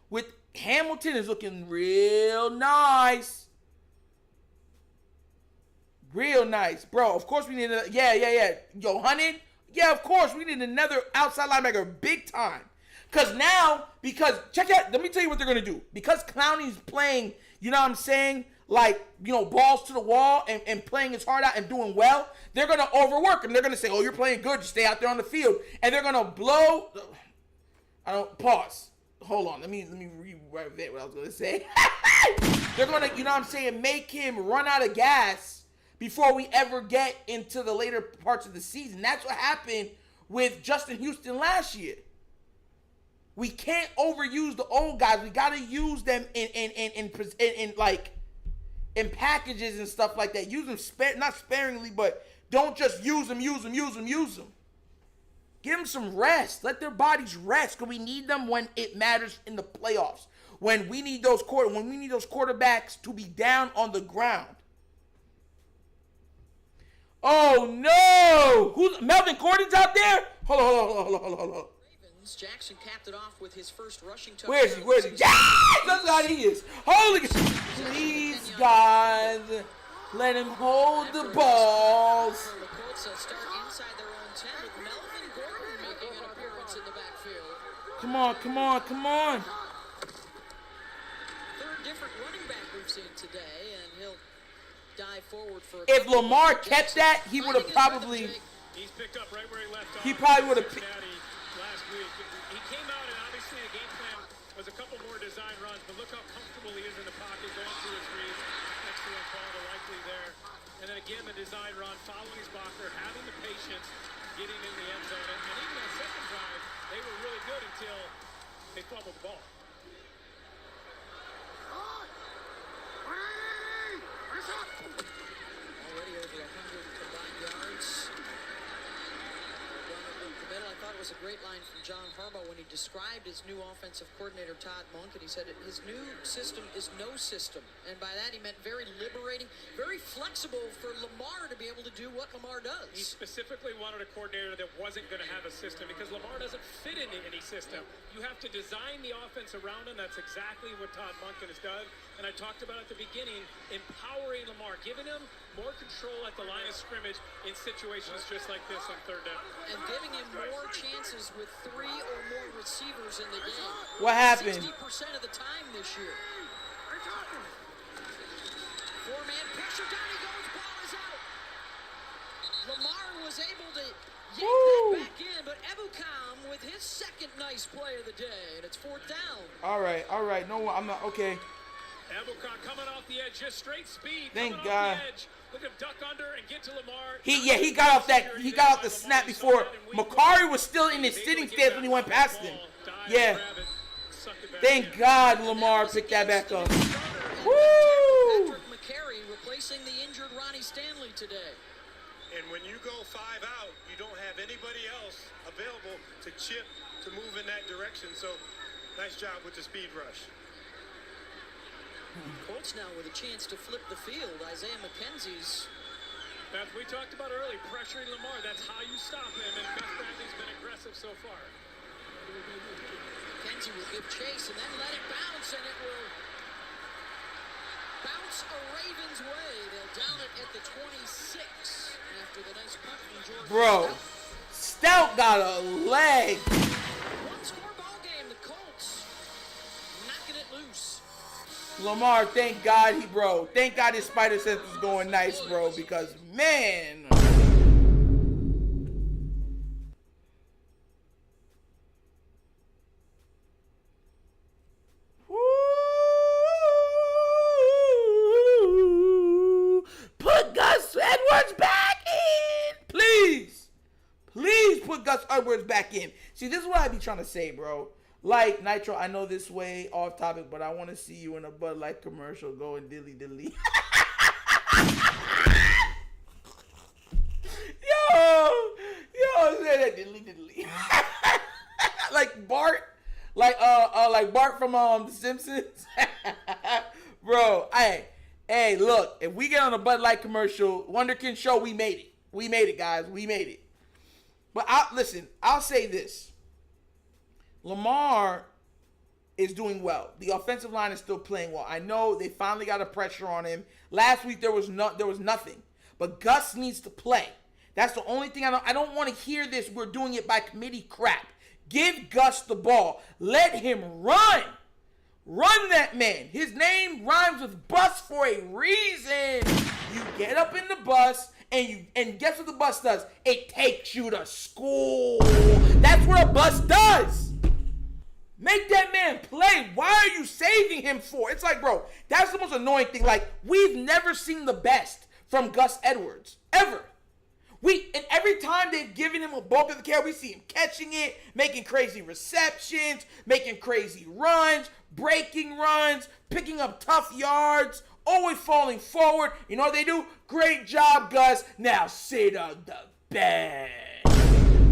with Hamilton is looking real nice. Real nice, bro. Of course we need a yeah. Yo, 100. Yeah, of course we need another outside linebacker, big time. Because check out. Let me tell you what they're gonna do. Because Clowney's playing, you know what I'm saying? Like, you know, balls to the wall and playing his heart out and doing well. They're gonna overwork him. They're gonna say, "Oh, you're playing good. Just stay out there on the field." And they're gonna blow. I don't pause. Hold on. Let me rewrite what I was gonna say. They're gonna, you know what I'm saying, make him run out of gas before we ever get into the later parts of the season. That's what happened with Justin Houston last year. We can't overuse the old guys. We gotta use them in packages and stuff like that. Use them not sparingly, but don't just use them. Give them some rest. Let their bodies rest, because we need them when it matters in the playoffs. When we need those quarterbacks to be down on the ground. Oh no! Who's Melvin Gordon's out there? Hold on. Jackson capped it off with his first rushing touchdown. Where's he? Yes! That's how he is. Holy, please, guys, let him hold the balls. The Colts start inside their own 10 with Melvin Gordon making an appearance in the backfield. Come on. Third different running back we've seen today, and he'll dive forward for. If Lamar kept that, he would have probably. He's picked up right where he left off. He probably would have. Last week. He came out, and obviously the game plan was a couple more design runs, but look how comfortable he is in the pocket, going through his reads. Excellent ball to Likely there. And then again, the design run, following his blocker, having the patience, getting in the end zone. And even that second drive, they were really good until they fumbled the ball. Already over 100 combined yards. I thought it was a great line from John Harbaugh when he described his new offensive coordinator, Todd Monk, and he said his new system is no system. And by that he meant very liberating, very flexible for Lamar to be able to do what Lamar does. He specifically wanted a coordinator that wasn't going to have a system, because Lamar doesn't fit into any system. You have to design the offense around him. That's exactly what Todd Monken has done. And I talked about at the beginning, empowering Lamar, giving him more control at the line of scrimmage in situations just like this on third down. And giving him more chances with 3 or more receivers in the game. What happened? 60% of the time this year. 4-man pressure, down he goes, ball is out. Lamar was able to yank that back in, but Ebukam with his second nice play of the day, and it's 4th down. All right. No, I'm not, okay. Ebukam coming off the edge, just straight speed. Thank coming God. off the edge. Look at him duck under and get to Lamar. He got off the snap before Makari was still in his sitting stance when he went past him. Yeah. Thank God Lamar picked that back up. Woo! Patrick McCary replacing the injured Ronnie Stanley today. And when you go 5 out, you don't have anybody else available to chip, to move in that direction. So nice job with the speed rush. Colts now with a chance to flip the field. Isaiah McKenzie's. Beth, we talked about early, pressuring Lamar. That's how you stop him, and Gus Bradley's been aggressive so far. McKenzie will give chase and then let it bounce, and it will bounce a Ravens way. They'll down it at the 26 after the nice punt from George. Bro, Stout got a leg. One score ball game. The Colts knocking it loose. Lamar, thank God thank God his spider sense was going nice, bro, because, man. Woo. Put Gus Edwards back in. Please. Please put Gus Edwards back in. See, this is what I be trying to say, bro. Like, Nitro, I know this way off topic, but I want to see you in a Bud Light commercial going dilly-dilly. Yo, say that dilly-dilly. Like Bart, like Bart from The Simpsons. Bro, hey, look, if we get on a Bud Light commercial, Wunderkind Show, we made it. We made it, guys. We made it. But I'll say this. Lamar is doing well. The offensive line is still playing well. I know they finally got a pressure on him. Last week there was nothing. But Gus needs to play. That's the only thing I don't want to hear this. We're doing it by committee crap. Give Gus the ball. Let him run. Run that man. His name rhymes with bus for a reason. You get up in the bus and guess what the bus does? It takes you to school. That's what a bus does. Make that man play. Why are you saving him for? It's like, bro, that's the most annoying thing. Like, we've never seen the best from Gus Edwards. Ever. And every time they've given him a bulk of the carry, we see him catching it, making crazy receptions, making crazy runs, breaking runs, picking up tough yards, always falling forward. You know what they do? Great job, Gus. Now sit on the bench.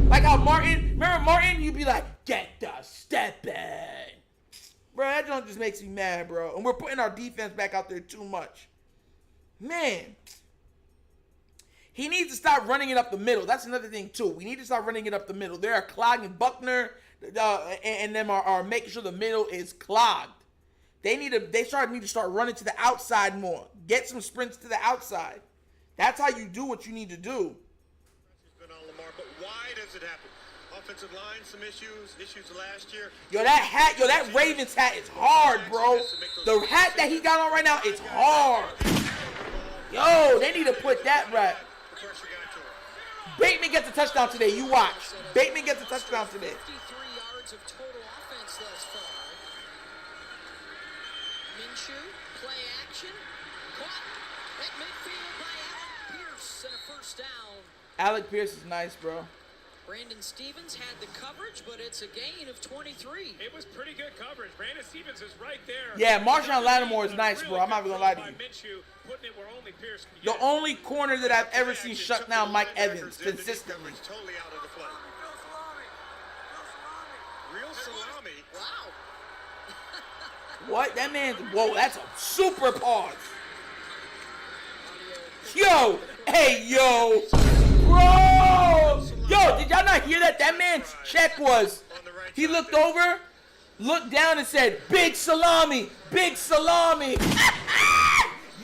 Like how remember Martin? You'd be like, get the step in. Bro, that joint just makes me mad, bro. And we're putting our defense back out there too much. Man. He needs to stop running it up the middle. That's another thing, too. We need to start running it up the middle. They are clogging Buckner and them are making sure the middle is clogged. They need to start running to the outside more. Get some sprints to the outside. That's how you do what you need to do. Been on Lamar, but why does it happen? Offensive line, some issues last year. That Ravens hat is hard, bro. The hat that he got on right now is hard. Yo, they need to put that right. Bateman gets a touchdown today. You watch. Bateman gets a touchdown today. 53 yards of total offense thus far. Minshew, play action. Caught at midfield by Alec Pierce and a first down. Alec Pierce is nice, bro. Brandon Stevens had the coverage, but it's a gain of 23. It was pretty good coverage. Brandon Stevens is right there. Yeah, Marshawn Lattimore is nice, bro. I'm not even going to lie to you. Minshew, putting it where only Pierce can The get. only corner that I've ever seen shut down Mike Evans consistently. Totally out of the play. Real salami. Wow. What? That man, whoa, that's a super pause. Yo, hey, yo. Bro! Yo, did y'all not hear that? That man's check was, he looked over, looked down and said, big salami, big salami.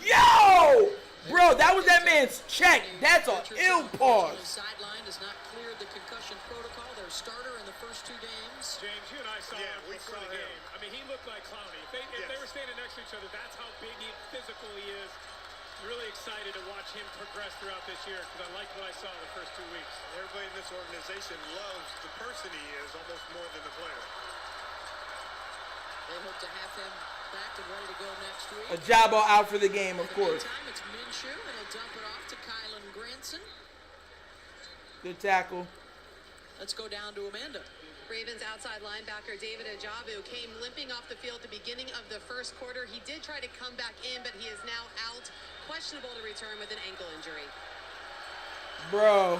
Yo! Bro, that was that man's check. That's an ill pause. The sideline has not cleared the concussion protocol. Their starter in the first two games. James, you and I saw him we before saw the him. game. I mean, he looked like Clowney. If they were standing next to each other, that's how big physical he is. Really excited to watch him progress throughout this year because I liked what I saw the first 2 weeks. Everybody in this organization loves the person he is almost more than the player. They hope to have him back and ready to go next week. Ajabo out for the game, of course. Meantime, it's Minshew, and he'll dump it off to Kylan Granson. Good tackle. Let's go down to Amanda. Ravens outside linebacker David Ajabu came limping off the field at the beginning of the first quarter. He did try to come back in, but he is now out. Questionable to return with an ankle injury. Bro.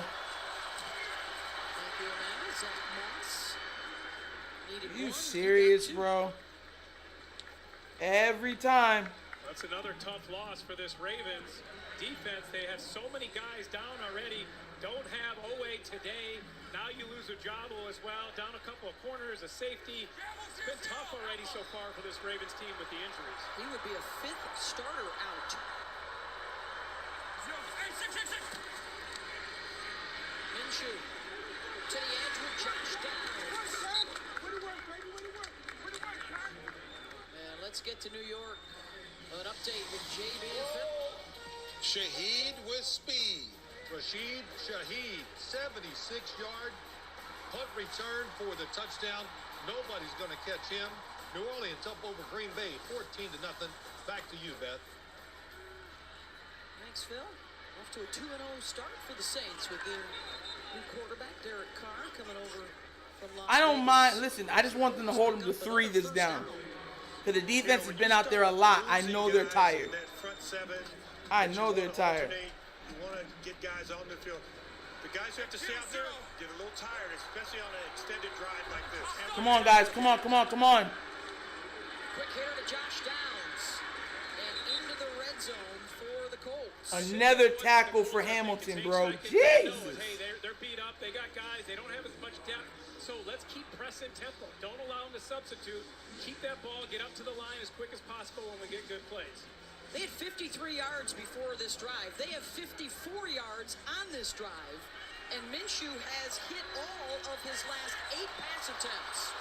Thank you, Amanda. Zach Moss. Needed Are you one, serious, he got two. bro? Every time. That's another tough loss for this Ravens defense. They have so many guys down already. Don't have Owe today. Now you lose Ojabo as well. Down a couple of corners, a safety. It's been tough already so far for this Ravens team with the injuries. He would be a fifth starter out. Minshew to the edge with Josh Downs. And let's get to New York. An update with JB and Phil. Shaheed with speed. Rashid Shaheed, 76-yard punt return for the touchdown. Nobody's going to catch him. New Orleans up over Green Bay, 14-0. Back to you, Beth. Thanks, Phil. Off to a 2-0 start for the Saints with the new quarterback, Derek Carr, coming over from Las I don't Vegas. mind. Listen, I just want them to hold them to 3 this down. Because the defense has been out there a lot. I know they're tired. I know they're tired. You want to get guys on the field. The guys who have to stay out there get a little tired, especially on an extended drive like this. Come on, guys. Come on, come on, come on. Quick hitter to Josh Downs. And into the red zone for the Colts. Another tackle for Hamilton, bro. Jesus. Hey, they're beat up. They got guys. They don't have as much depth. So let's keep pressing tempo. Don't allow them to substitute. Keep that ball. Get up to the line as quick as possible when we get good plays. They had 53 yards before this drive. They have 54 yards on this drive. And Minshew has hit all of his last 8 pass attempts.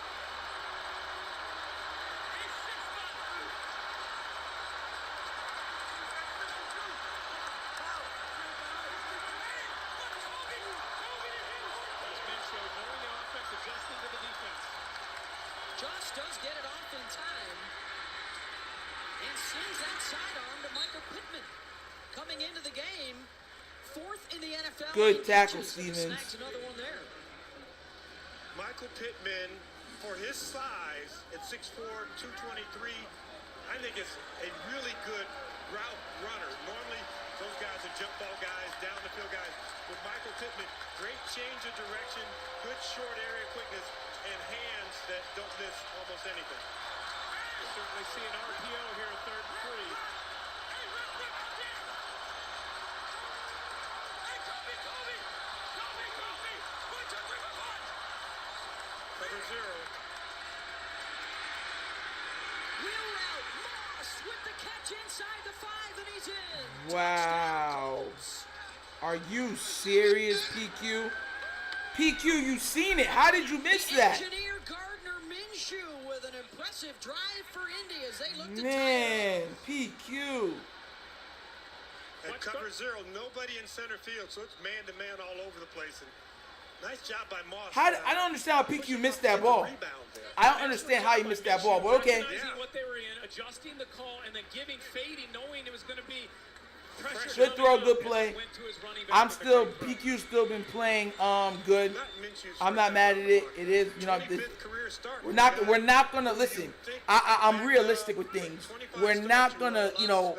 Josh does get it off in time and sends that sidearm to Michael Pittman. Coming into the game, 4th in the NFL. Good tackle, Stevens. Stevens. Snags another one there. Michael Pittman, for his size at 6'4", 223, I think is a really good route runner. Normally, those guys are jump ball guys, down the field guys. With Michael Pittman, great change of direction, good short area quickness, and hands that don't miss almost anything. We'll certainly see an RPO here at 3rd and 3. Cover 0. Wheel route, Moss with the catch inside the 5, and he's in. Wow. Are you serious, PQ? PQ, you seen it. How did you miss that? Engineer Gardner Minshew with an impressive drive for Indy as they look to Man, PQ. At cover 0, nobody in center field, so it's man-to-man all over the place. And nice job by Moss. I don't understand how PQ missed that ball. I don't understand how he missed that ball, but okay. Recognizing what they were in, adjusting the call, and then giving Fady, knowing it was going to be pressure. Good throw, good play. I'm still, PQ's still been playing good. I'm not mad at it. It is, you know, we're not gonna listen. I'm realistic with things. We're not gonna, you know,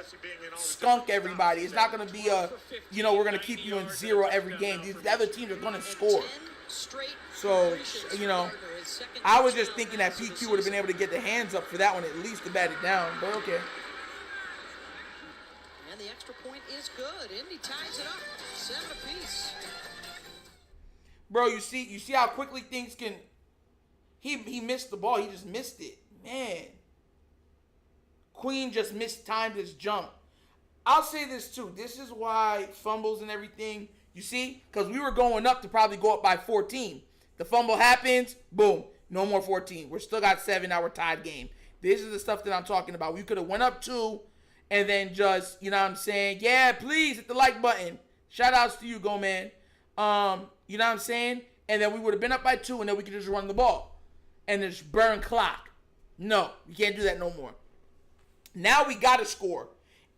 skunk everybody. It's not gonna be a, you know, we're gonna keep you in 0 every game. The other teams are gonna score. So, you know, I was just thinking that PQ would have been able to get the hands up for that one at least to bat it down. But okay. And the extra point is good. Indy ties it up, 7 apiece. Bro, you see how quickly things can. He missed the ball. He just missed it, man. Queen just mistimed his jump. I'll say this too. This is why fumbles and everything. You see, because we were going up to probably go up by 14. The fumble happens, boom, no more 14. We're still got 7. Now we're tied game. This is the stuff that I'm talking about. We could have went up 2. And then just, you know what I'm saying? Yeah, please hit the like button. Shout outs to you, Go Man. You know what I'm saying? And then we would have been up by 2, and then we could just run the ball. And just burn clock. No, you can't do that no more. Now we got to score.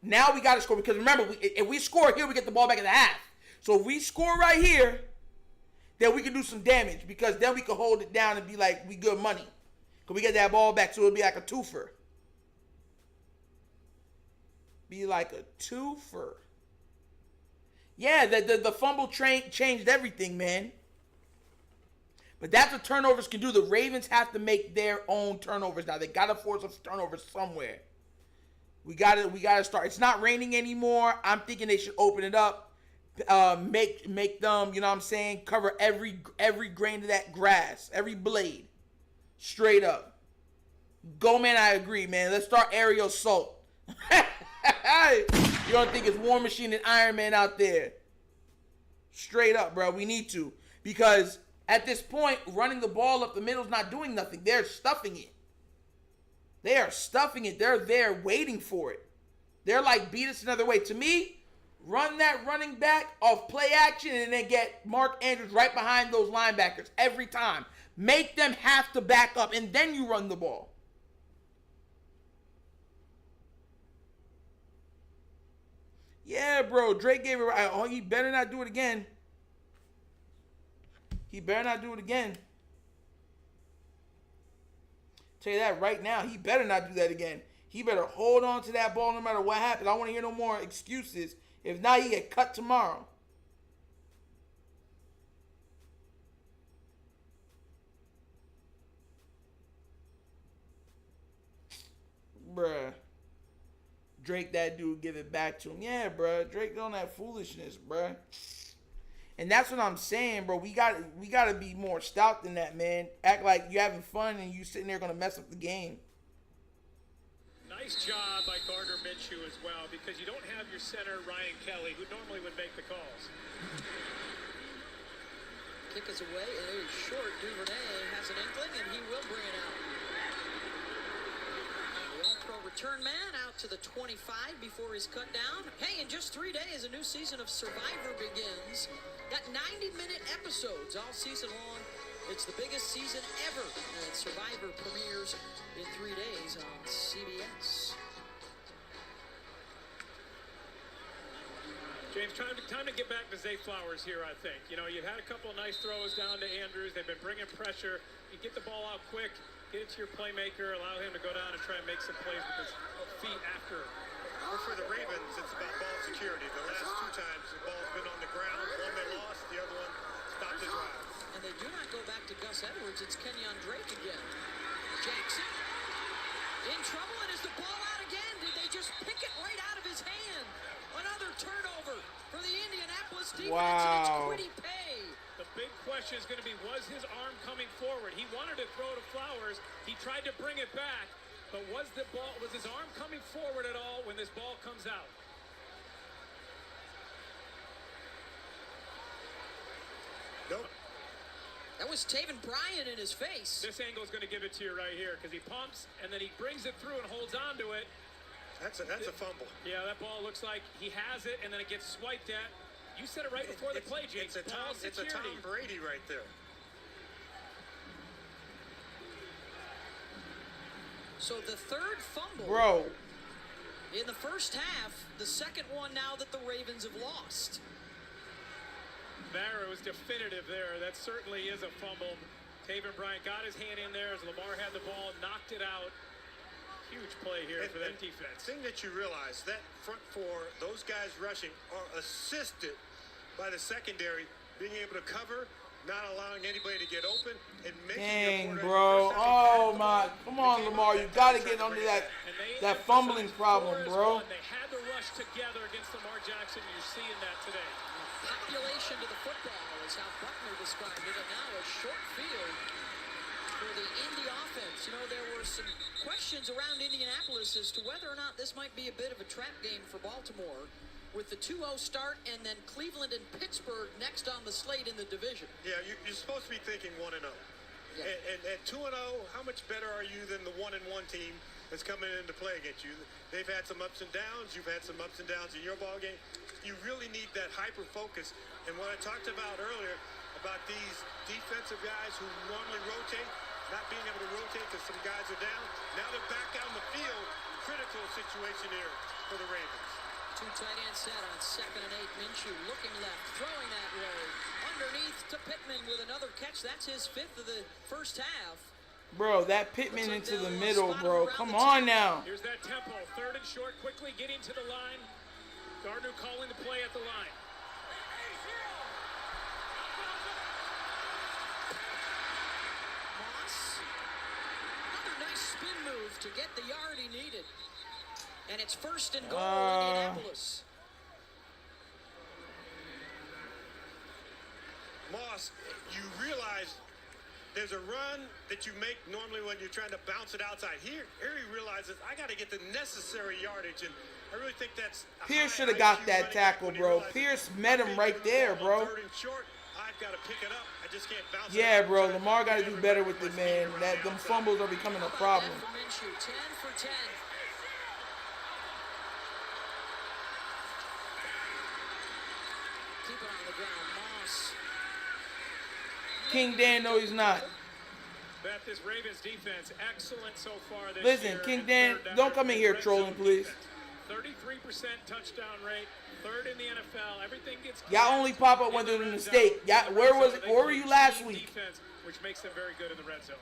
Because remember, if we score here, we get the ball back in the half. So if we score right here, then we can do some damage. Because then we can hold it down and be like, we good money. Because we get that ball back, so it'll be like a twofer. Be like a twofer. Yeah, the fumble train changed everything, man. But that's what turnovers can do. The Ravens have to make their own turnovers now. They gotta force us turnovers somewhere. We gotta start. It's not raining anymore. I'm thinking they should open it up. Make them, you know what I'm saying, cover every grain of that grass, every blade. Straight up. Go, man, I agree, man. Let's start aerial assault. You don't think it's War Machine and Iron Man out there? Straight up, bro. We need to. Because at this point, running the ball up the middle is not doing nothing. They're stuffing it. They are stuffing it. They're there waiting for it. They're like, beat us another way. To me, run that running back off play action and then get Mark Andrews right behind those linebackers every time. Make them have to back up, and then you run the ball. Yeah, bro. Drake gave it right. Oh, he better not do it again. He better not do it again. Tell you that right now. He better not do that again. He better hold on to that ball no matter what happens. I don't want to hear no more excuses. If not, he get cut tomorrow. Bruh. Drake, that dude, give it back to him. Yeah, bruh. Drake on that foolishness, bruh. And that's what I'm saying, bro. We gotta be more stout than that, man. Act like you having fun and you sitting there gonna mess up the game. Nice job by Gardner Minshew as well, because you don't have your center, Ryan Kelly, who normally would make the calls. Kick is away, and short. Duvernay has an inkling, and he will bring it out. The all-pro return man out to the 25 before he's cut down. Hey, in just 3 days, a new season of Survivor begins. Got 90-minute episodes all season long. It's the biggest season ever, and Survivor premieres in 3 days on CBS. James, time to get back to Zay Flowers here, I think. You know, you've had a couple of nice throws down to Andrews. They've been bringing pressure. You get the ball out quick, get it to your playmaker, allow him to go down and try and make some plays with his feet after. Well, for the Ravens, it's about ball security. The last two times the ball's been on the ground. One they lost, the other one stopped the drive. And they do not go back to Gus Edwards. It's Kenyon Drake again. Jackson in trouble, and is the ball out again? Did they just pick it right out of his hand? Another turnover for the Indianapolis defense. Wow. And it's Kwity Paye. The big question is going to be, was his arm coming forward? He wanted to throw to Flowers. He tried to bring it back, but was his arm coming forward at all when this ball comes out? Nope. That was Taven Bryan in his face. This angle is going to give it to you right here, because he pumps and then he brings it through and holds on to it. That's a fumble. Yeah, that ball looks like he has it and then it gets swiped at. You said it right before the play, James. It's a Tom Brady right there. So the third fumble. Bro. In the first half, the second one now that the Ravens have lost. There, it was definitive there. That certainly is a fumble. Taven Bryan got his hand in there as Lamar had the ball, knocked it out. Huge play here for that defense. The thing that you realize, that front four, those guys rushing, are assisted by the secondary being able to cover, not allowing anybody to get open, and making Dang, bro. Oh, my. Come on, Lamar. You got to get under that fumbling problem, bro. They had to rush together against Lamar Jackson. You're seeing that today. Population to the football is how Buckner described it, and now a short field for the Indy offense. You know, there were some questions around Indianapolis as to whether or not this might be a bit of a trap game for Baltimore with the 2-0 start and then Cleveland and Pittsburgh next on the slate in the division. Yeah, you're supposed to be thinking 1-0. Yeah. And at 2-0, how much better are you than the 1-1 team that's coming into play against you? They've had some ups and downs. You've had some ups and downs in your ball game. You really need that hyper focus. And what I talked about earlier about these defensive guys who normally rotate, not being able to rotate because some guys are down. Now they're back out in the field. Critical situation here for the Ravens. Two tight end set on 2nd and 8. Minshew looking left, throwing that way. Underneath to Pittman with another catch. That's his 5th of the first half. Bro, that Pittman into the middle, bro. Come on now. Here's that tempo. 3rd and short, quickly getting to the line. Gardner calling the play at the line. to get the yard he needed. And it's 1st and goal, Indianapolis. Moss, you realize there's a run that you make normally when you're trying to bounce it outside. Here he realizes I got to get the necessary yardage, and I really think that's. Pierce should have got that tackle, bro. Pierce met him right there, bro. Short, I've got to pick it up. I just can't bounce Yeah, it out. bro. Lamar got to do better with it, man. Them fumbles are becoming a problem. 10 for 10. Keep it on the ground, Moss. King Dan, no, he's not. Beth, this Ravens defense, excellent so far this Listen, year. King Dan, don't come in here trolling, please. 33% touchdown rate, 3rd in the NFL. Everything gets. Y'all only pop up when there's a mistake. Y'all, where were you last week? Defense, which makes them very good in the red zone.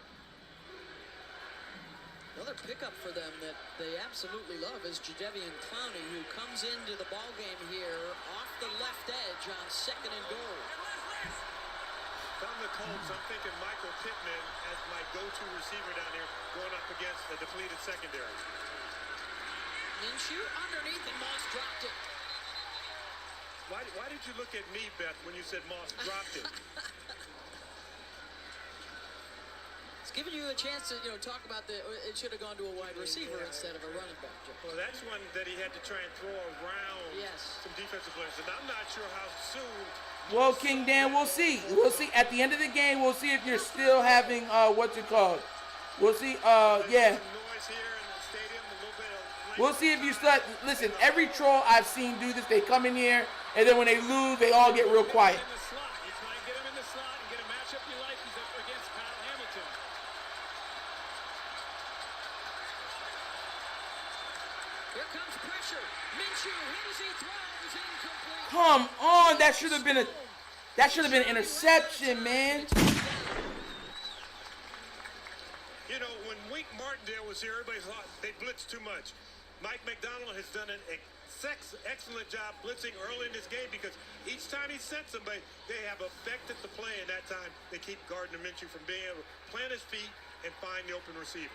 Another pickup for them that they absolutely love is Jadeveon Clowney, who comes into the ball game here off the left edge on 2nd and goal. If I'm the Colts, I'm thinking Michael Pittman as my go-to receiver down here going up against a depleted secondary. Minshew underneath, and Moss dropped it. Why did you look at me, Beth, when you said Moss dropped it? It's giving you a chance to, talk about it should have gone to a wide receiver instead of a running back. Well, that's one that he had to try and throw around some defensive players, and I'm not sure how soon. Well, King Dan, we'll see. We'll see. At the end of the game, we'll see if you're still having, what's it called? We'll see, yeah. We'll see if you start. Listen, every troll I've seen do this, they come in here, and then when they lose, they all get real quiet. You try and get him in the slot and get a matchup you like. He's up against Kyle Hamilton. Here comes pressure. Minshew hits, he throws, incomplete. Come on, that should have been an interception, man. You know, when Wink Martindale was here, everybody thought they blitzed too much. Mike McDonald has done an excellent job blitzing early in this game because each time he sets somebody, they have affected the play, and that time they keep Gardner Minshew from being able to plant his feet and find the open receiver.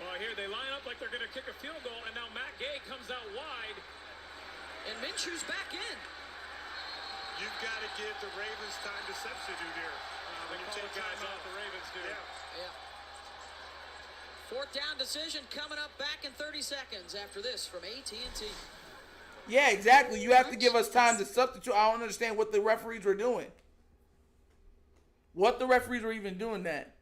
Well, here they line up like they're going to kick a field goal, and now Matt Gay comes out wide. And Minshew's back in. You've got to give the Ravens time to substitute here. When you take guys off, the Ravens do. Yeah. 4th down decision coming up back in 30 seconds after this from AT&T. Yeah, exactly. You have to give us time to substitute. I don't understand what the referees were doing. What the referees were even doing that.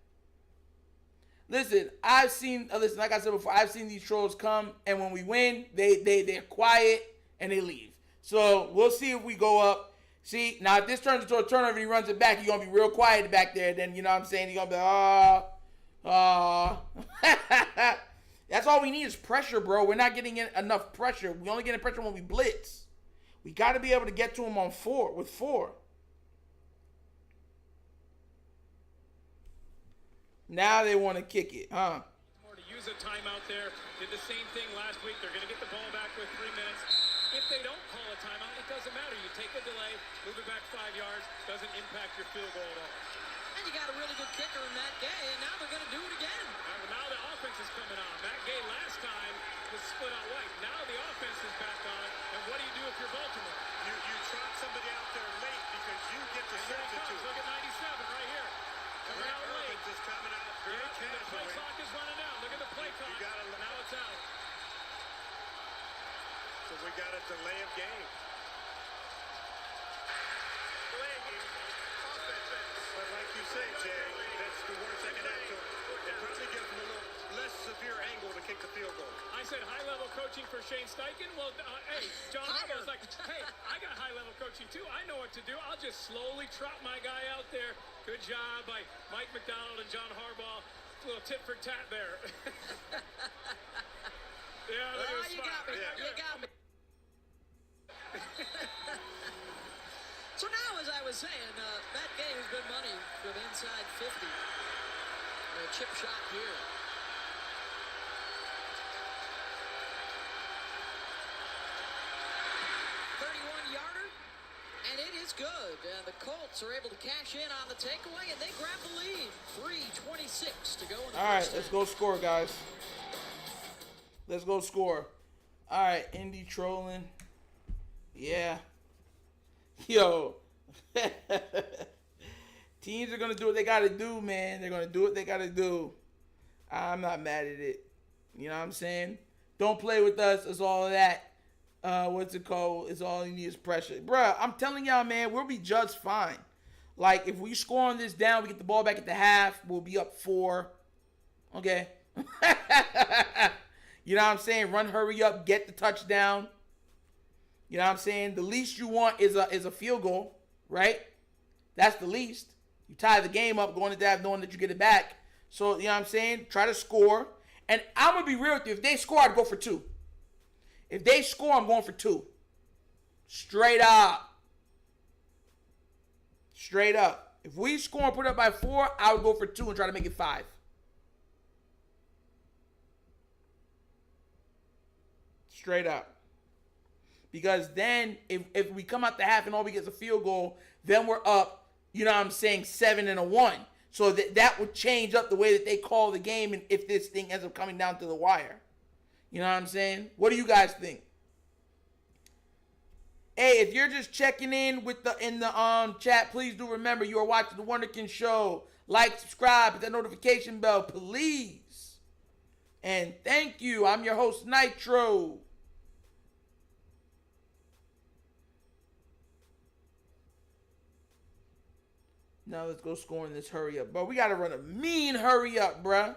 Listen, like I said before, I've seen these trolls come, and when we win, they're quiet and they leave. So we'll see if we go up. See, now if this turns into a turnover and he runs it back, you're going to be real quiet back there. Then, you know what I'm saying? You're going to be That's all we need is pressure, bro. We're not getting enough pressure. We only get pressure when we blitz. We got to be able to get to him with 4. Now they want to kick it, huh? More to use a timeout there. Did the same thing last week. They're going to get the ball back with 3 minutes. If they don't call a timeout, it doesn't matter. You take a delay, move it back 5 yards. Doesn't impact your field goal at all. And you got a really good kicker in Matt Gay, and now they're going to do it again. Now the offense is coming on. Matt Gay last time was split out wide. Now the offense is back on. And what do you do if you're Baltimore? You trot somebody out there late because you get to substitute. Look at 97 right here. Coming out late. Just coming out very The play casually. clock is running out. Look at the play clock. Now it's out. So we got a delay of game. But like you say, Jay, that's the worst they can have to. It probably gives them a little less severe angle to kick the field goal. I said high-level coaching for Shane Steichen. Well, hey, John Harbaugh's like, hey, I got high-level coaching too. I know what to do. I'll just slowly trot my guy out there. Good job by Mike McDonald and John Harbaugh. A little tit for tat there. Yeah, look at the You smile. got me. You got me. So now, as I was saying, Matt Gay has good money from inside 50. A chip shot here. '31-yarder, and it is good, and the Colts are able to cash in on the takeaway, and they grab the lead. 3:26 to go in the All right, first let's half. go score, guys. Let's go score. All right, Indy trolling. Yeah. Yo. Teams are going to do what they got to do, man. They're going to do what they got to do. I'm not mad at it. You know what I'm saying? Don't play with us. It's all of that. What's it called? It's all you need is pressure. Bruh, I'm telling y'all, man, we'll be just fine. Like, if we score on this down, we get the ball back at the half, we'll be up 4. Okay? You know what I'm saying? Run, hurry up, get the touchdown. You know what I'm saying? The least you want is a field goal, right? That's the least. You tie the game up going into that knowing that you get it back. So, you know what I'm saying? Try to score. And I'm going to be real with you. If they score, I'd go for 2. If they score, I'm going for 2. Straight up. Straight up. If we score and put up by 4, I would go for 2 and try to make it 5. Straight up. Because then, if we come out the half and all we get is a field goal, then we're up, you know what I'm saying, 7-1. So that would change up the way that they call the game and if this thing ends up coming down to the wire. You know what I'm saying? What do you guys think? Hey, if you're just checking in in the chat, please do remember you are watching The Wunderkind Show. Like, subscribe, hit that notification bell, please. And thank you. I'm your host, Nitro. Now let's go score in this hurry up. Bro, we got to run a mean hurry up, bruh.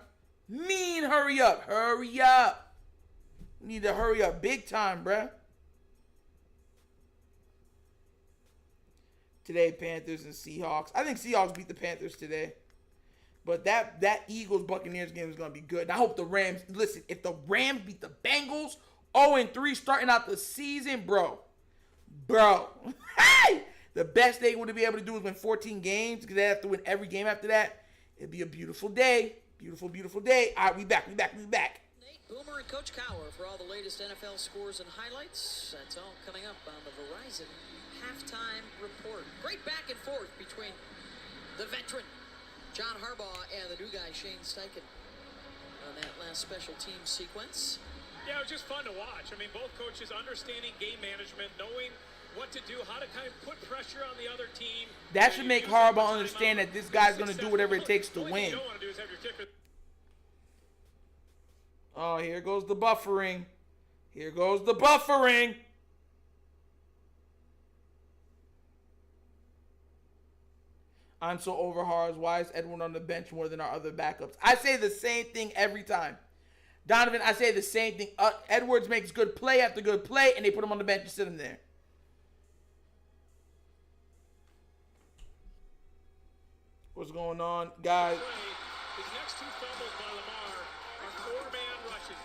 Mean hurry up. Hurry up. We need to hurry up big time, bruh. Today, Panthers and Seahawks. I think Seahawks beat the Panthers today. But that Eagles-Buccaneers game is going to be good. And I hope the Rams, listen, if the Rams beat the Bengals 0-3 starting out the season, bro. Hey! The best they would be able to do is win 14 games because they have to win every game after that. It'd be a beautiful day. Beautiful, beautiful day. All right, we back. Nate Boomer and Coach Cowher for all the latest NFL scores and highlights. That's all coming up on the Verizon Halftime Report. Great back and forth between the veteran John Harbaugh and the new guy Shane Steichen on that last special team sequence. Yeah, it was just fun to watch. I mean, both coaches understanding game management, knowing what to do, how to kind of put pressure on the other team. That should make Harbaugh understand that this guy's going to do whatever it takes to win. Oh, here goes the buffering. Here goes the buffering. I'm so over Harbaugh. Why is Edwin on the bench more than our other backups? I say the same thing every time. Donovan, I say the same thing. Edwards makes good play after good play, and they put him on the bench and sit him there. What's going on, guys? His next 2 fumbles by Lamar are 4-man rushes.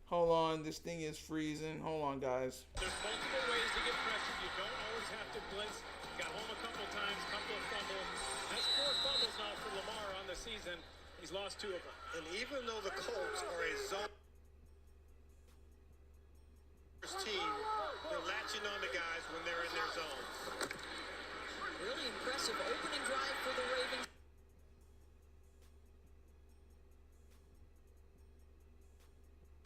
Hold on, this thing is freezing. Hold on, guys. There's multiple ways to get pressure. You don't always have to blitz. Got home a couple times, couple of fumbles. That's 4 fumbles now for Lamar on the season. He's lost 2 of them. And even though the Colts are a zone team, they're latching on to guys when they're in their zone. Really impressive opening drive for the Ravens.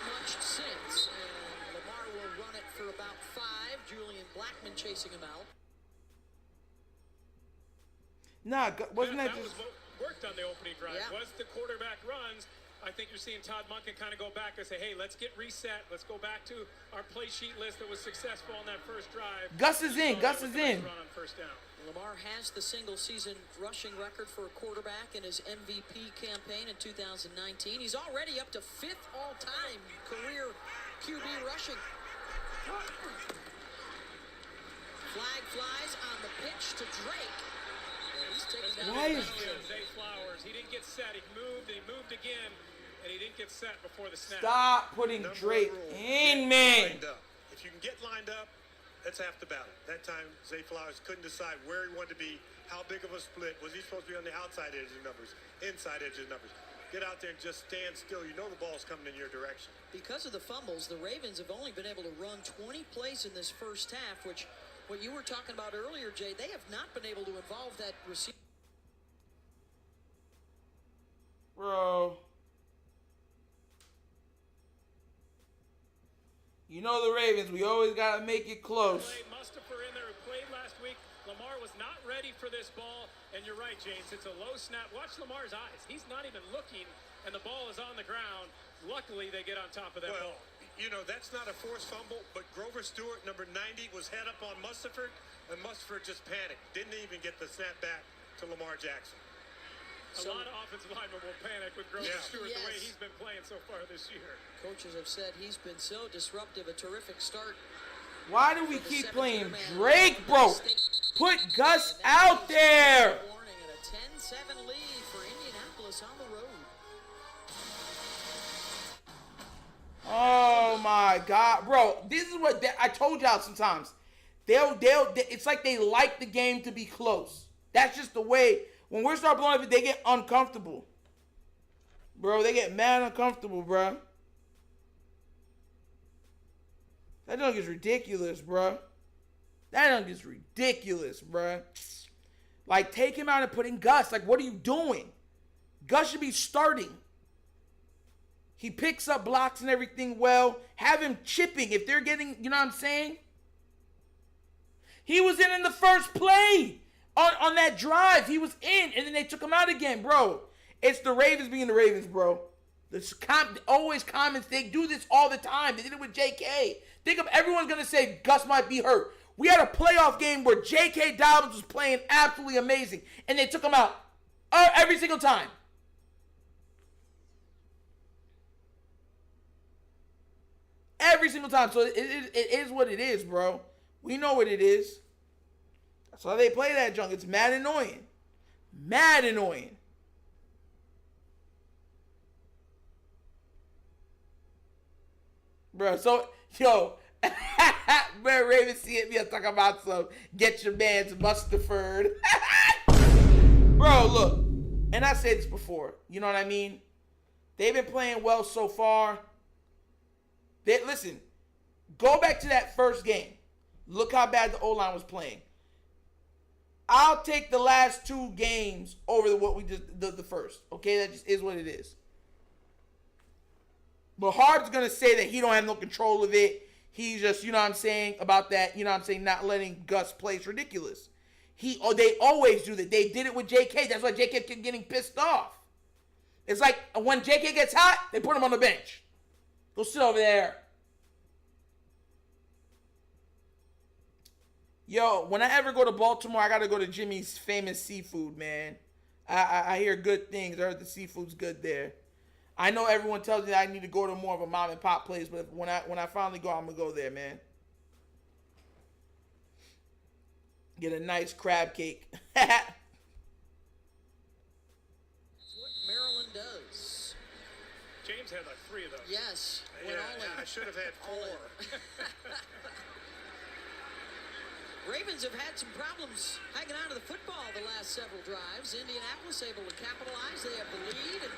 Much since, and Lamar will run it for about 5. Julian Blackman chasing him out. Nah, wasn't that was just... worked on the opening drive. Yeah. Once the quarterback runs, I think you're seeing Todd Monken kind of go back and say, hey, let's get reset. Let's go back to our play sheet list that was successful on that first drive. Gus is in. Gus is in. Run on first down. Lamar has the single-season rushing record for a quarterback in his MVP campaign in 2019. He's already up to 5th all-time career QB rushing. Flag flies on the pitch to Drake. He's taking down Why is Zay Flowers? He didn't get set. He moved again, and he didn't get set before the snap. Stop putting Drake in, man. If you can get lined up, that's half the battle. That time, Zay Flowers couldn't decide where he wanted to be, how big of a split. Was he supposed to be on the outside edge of numbers, inside edge of numbers? get out there and just stand still. You know the ball's coming in your direction. Because of the fumbles, the Ravens have only been able to run 20 plays in this first half, which what you were talking about earlier, Jay, they have not been able to involve that receiver. Bro. You know the Ravens, we always got to make it close. Mustafa in there who played last week. Lamar was not ready for this ball, and you're right, James. It's a low snap. Watch Lamar's eyes. He's not even looking, and the ball is on the ground. Luckily, they get on top of that ball. You know, that's not a forced fumble, but Grover Stewart, number 90, was head up on Mustafa, and Mustafa just panicked. Didn't even get the snap back to Lamar Jackson. A lot of offensive linemen will panic with Grover Stewart the way he's been playing so far this year. Coaches have said he's been so disruptive, a terrific start. Why do we keep playing Drake, bro? Put Gus out there. Warning and a 10-7 lead for Indianapolis on the road. Oh my God, bro! This is what I told y'all. Sometimes it's like they like the game to be close. That's just the way. When we start blowing up, they get uncomfortable, bro. They get mad uncomfortable, bro. That junk is ridiculous, bro. That junk is ridiculous, bro. Like, take him out and put in Gus. Like, what are you doing? Gus should be starting. He picks up blocks and everything well. Have him chipping if they're getting, you know what I'm saying? He was in the first play on that drive. He was in, and then they took him out again, bro. It's the Ravens being the Ravens, bro. Always comments. They do this all the time. They did it with J.K. Think of everyone's going to say Gus might be hurt. We had a playoff game where J.K. Dobbins was playing absolutely amazing, and they took him out every single time. Every single time. So it is what it is, bro. We know what it is. That's why they play that junk. It's mad annoying. Mad annoying. Bro, so, yo, man, Ravens see it, me talking about some get your man's Mustaford. Bro, look, and I said this before, you know what I mean? They've been playing well so far. Listen, go back to that first game. Look how bad the O-line was playing. I'll take the last two games over what we just the first. Okay, that just is what it is. But Harb's going to say that he don't have no control of it. He's just, you know what I'm saying, about that, you know what I'm saying, not letting Gus play is ridiculous. They always do that. They did it with JK. That's why JK kept getting pissed off. It's like when JK gets hot, they put him on the bench. Go sit over there. Yo, when I ever go to Baltimore, I got to go to Jimmy's famous seafood, man. I hear good things. I heard the seafood's good there. I know everyone tells me that I need to go to more of a mom and pop place, but when I finally go, I'm going to go there, man. Get a nice crab cake. That's what Maryland does. James had like 3 of those. Yes. I should have had 4. Ravens have had some problems hanging on to the football the last several drives. Indianapolis able to capitalize. They have the lead and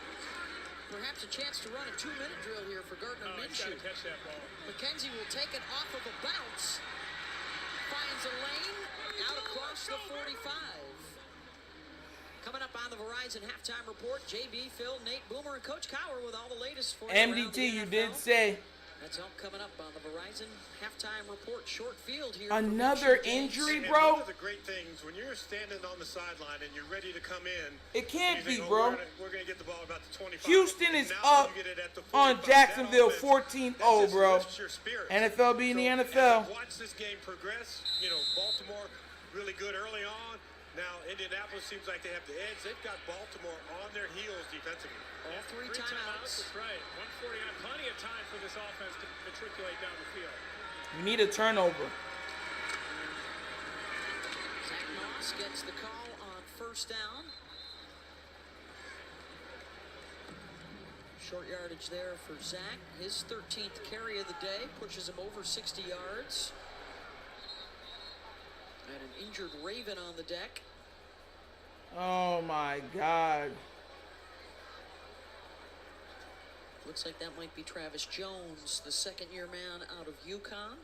perhaps a chance to run a 2-minute drill here for Gardner Minshew. He's got to catch that ball. McKenzie will take it off of a bounce. Finds a lane out across the 45. Coming up on the Verizon halftime report, JB, Phil, Nate, Boomer, and Coach Cower with all the latest for you. MDT, you did say. That's all coming up on the Verizon halftime report. Short field here. Another injury, bro? One of the great things, when you're standing on the sideline and you're ready to come in. It can't be, think, bro. We're going to get the ball about the 25. Houston is up on Jacksonville 14-0, bro. NFL being the NFL. Watch this game progress. You know, Baltimore really good early on. Now, Indianapolis seems like they have the edge. They've got Baltimore on their heels defensively. All 3 timeouts. timeouts. That's right. 149. Plenty of time for this offense to matriculate down the field. We need a turnover. Zach Moss gets the call on first down. Short yardage there for Zach. His 13th carry of the day pushes him over 60 yards. And an injured Raven on the deck. Oh, my God. Looks like that might be Travis Jones, the second-year man out of UConn.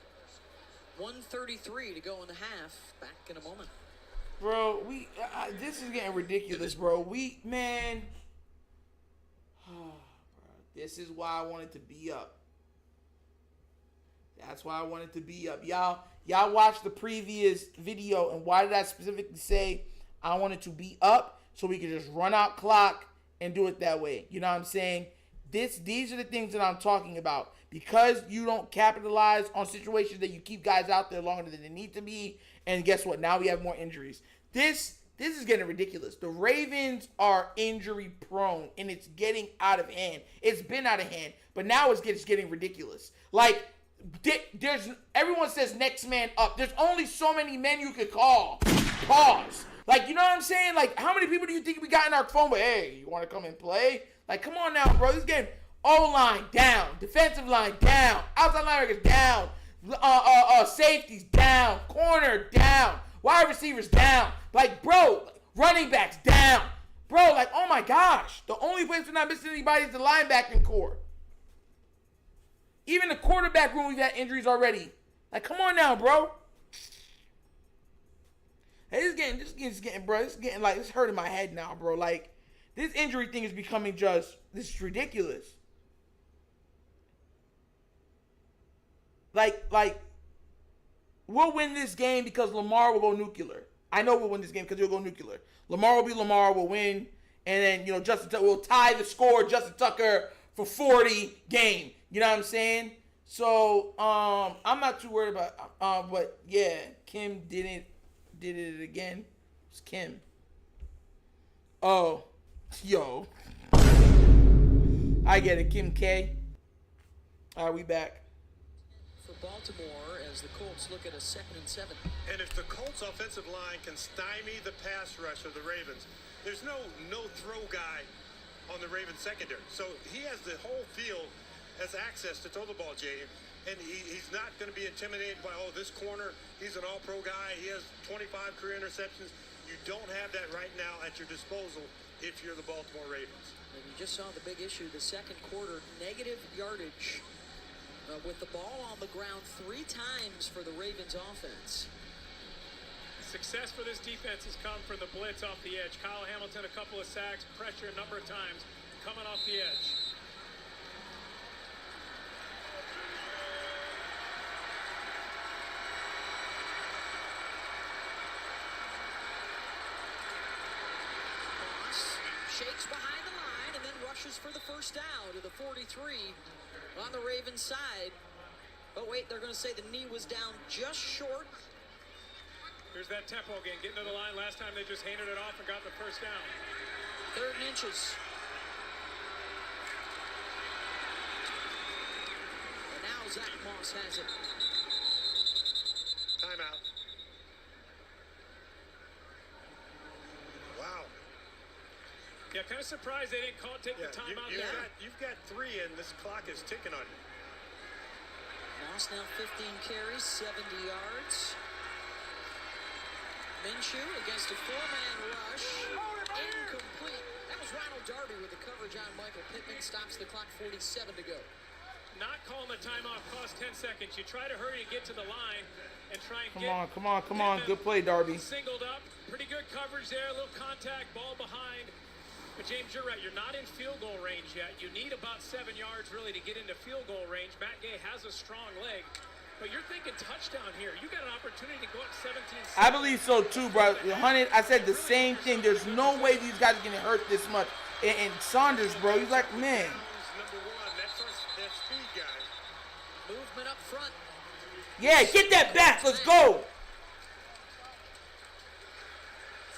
1:33 to go in the half. Back in a moment. Bro, this is getting ridiculous, bro. Man. This is why I wanted to be up. That's why I wanted to be up. Y'all watched the previous video, and why did I specifically say I wanted to be up? So we could just run out clock and do it that way. You know what I'm saying? These are the things that I'm talking about. Because you don't capitalize on situations that you keep guys out there longer than they need to be. And guess what? Now we have more injuries. This is getting ridiculous. The Ravens are injury prone, and it's getting out of hand. It's been out of hand, but now it's getting ridiculous. Like, everyone says next man up. There's only so many men you could call. Pause. Like, you know what I'm saying? Like, how many people do you think we got in our phone? But hey, you want to come and play? Like, come on now, bro. This game, O-line down, defensive line down, outside linebackers down, safeties down, corner down, wide receivers down. Like, bro, running backs down. Bro, like, oh my gosh. The only place we're not missing anybody is the linebacking core. Even the quarterback room, we've had injuries already. Like, come on now, bro. Hey, this is getting like, it's hurting my head now, bro. Like, this injury thing is becoming this is ridiculous. Like, we'll win this game because Lamar will go nuclear. I know we'll win this game because he'll go nuclear. Lamar will be Lamar, we'll win. And then, you know, Justin Tucker will tie the score, Justin Tucker for 40 game. You know what I'm saying? So, I'm not too worried about, but yeah, Kim did it again. It's Kim. Oh, yo. I get it, Kim K. All right, we back. For Baltimore, as the Colts look at a 2nd and 7. And if the Colts offensive line can stymie the pass rush of the Ravens, there's no throw guy on the Ravens secondary. So he has the whole field as access to throw the ball, Jaden. And he's not going to be intimidated by, this corner, he's an all-pro guy. He has 25 career interceptions. You don't have that right now at your disposal if you're the Baltimore Ravens. And you just saw the big issue, the second quarter, negative yardage with the ball on the ground 3 times for the Ravens offense. Success for this defense has come from the blitz off the edge. Kyle Hamilton, a couple of sacks, pressure a number of times, coming off the edge. Shakes behind the line and then rushes for the first down to the 43 on the Ravens side. But wait, they're going to say the knee was down just short. Here's that tempo again, getting to the line. Last time they just handed it off and got the first down. 3rd and inches. And now Zach Moss has it. Timeout. Wow. Yeah, kind of surprised they didn't take the timeout. You've got 3 and this clock is ticking on you. Moss now 15 carries, 70 yards. Minshew against a 4-man rush. Incomplete. That was Ronald Darby with the coverage on Michael Pittman. Stops the clock, 47 to go. Not calling the timeout, cost 10 seconds. You try to hurry and get to the line and try and Come on. Good play, Darby. Singled up. Pretty good coverage there. A little contact, ball behind. But James, you're right. You're not in field goal range yet. You need about 7 yards really to get into field goal range. Matt Gay has a strong leg. But you're thinking touchdown here. You got an opportunity to go up 17. I believe so too, bro. 100. I said the same thing. There's no way these guys are getting hurt this much. And Saunders, bro, he's like, man. Number 1, that's speed guy. Movement up front. Yeah, get that back. Let's go.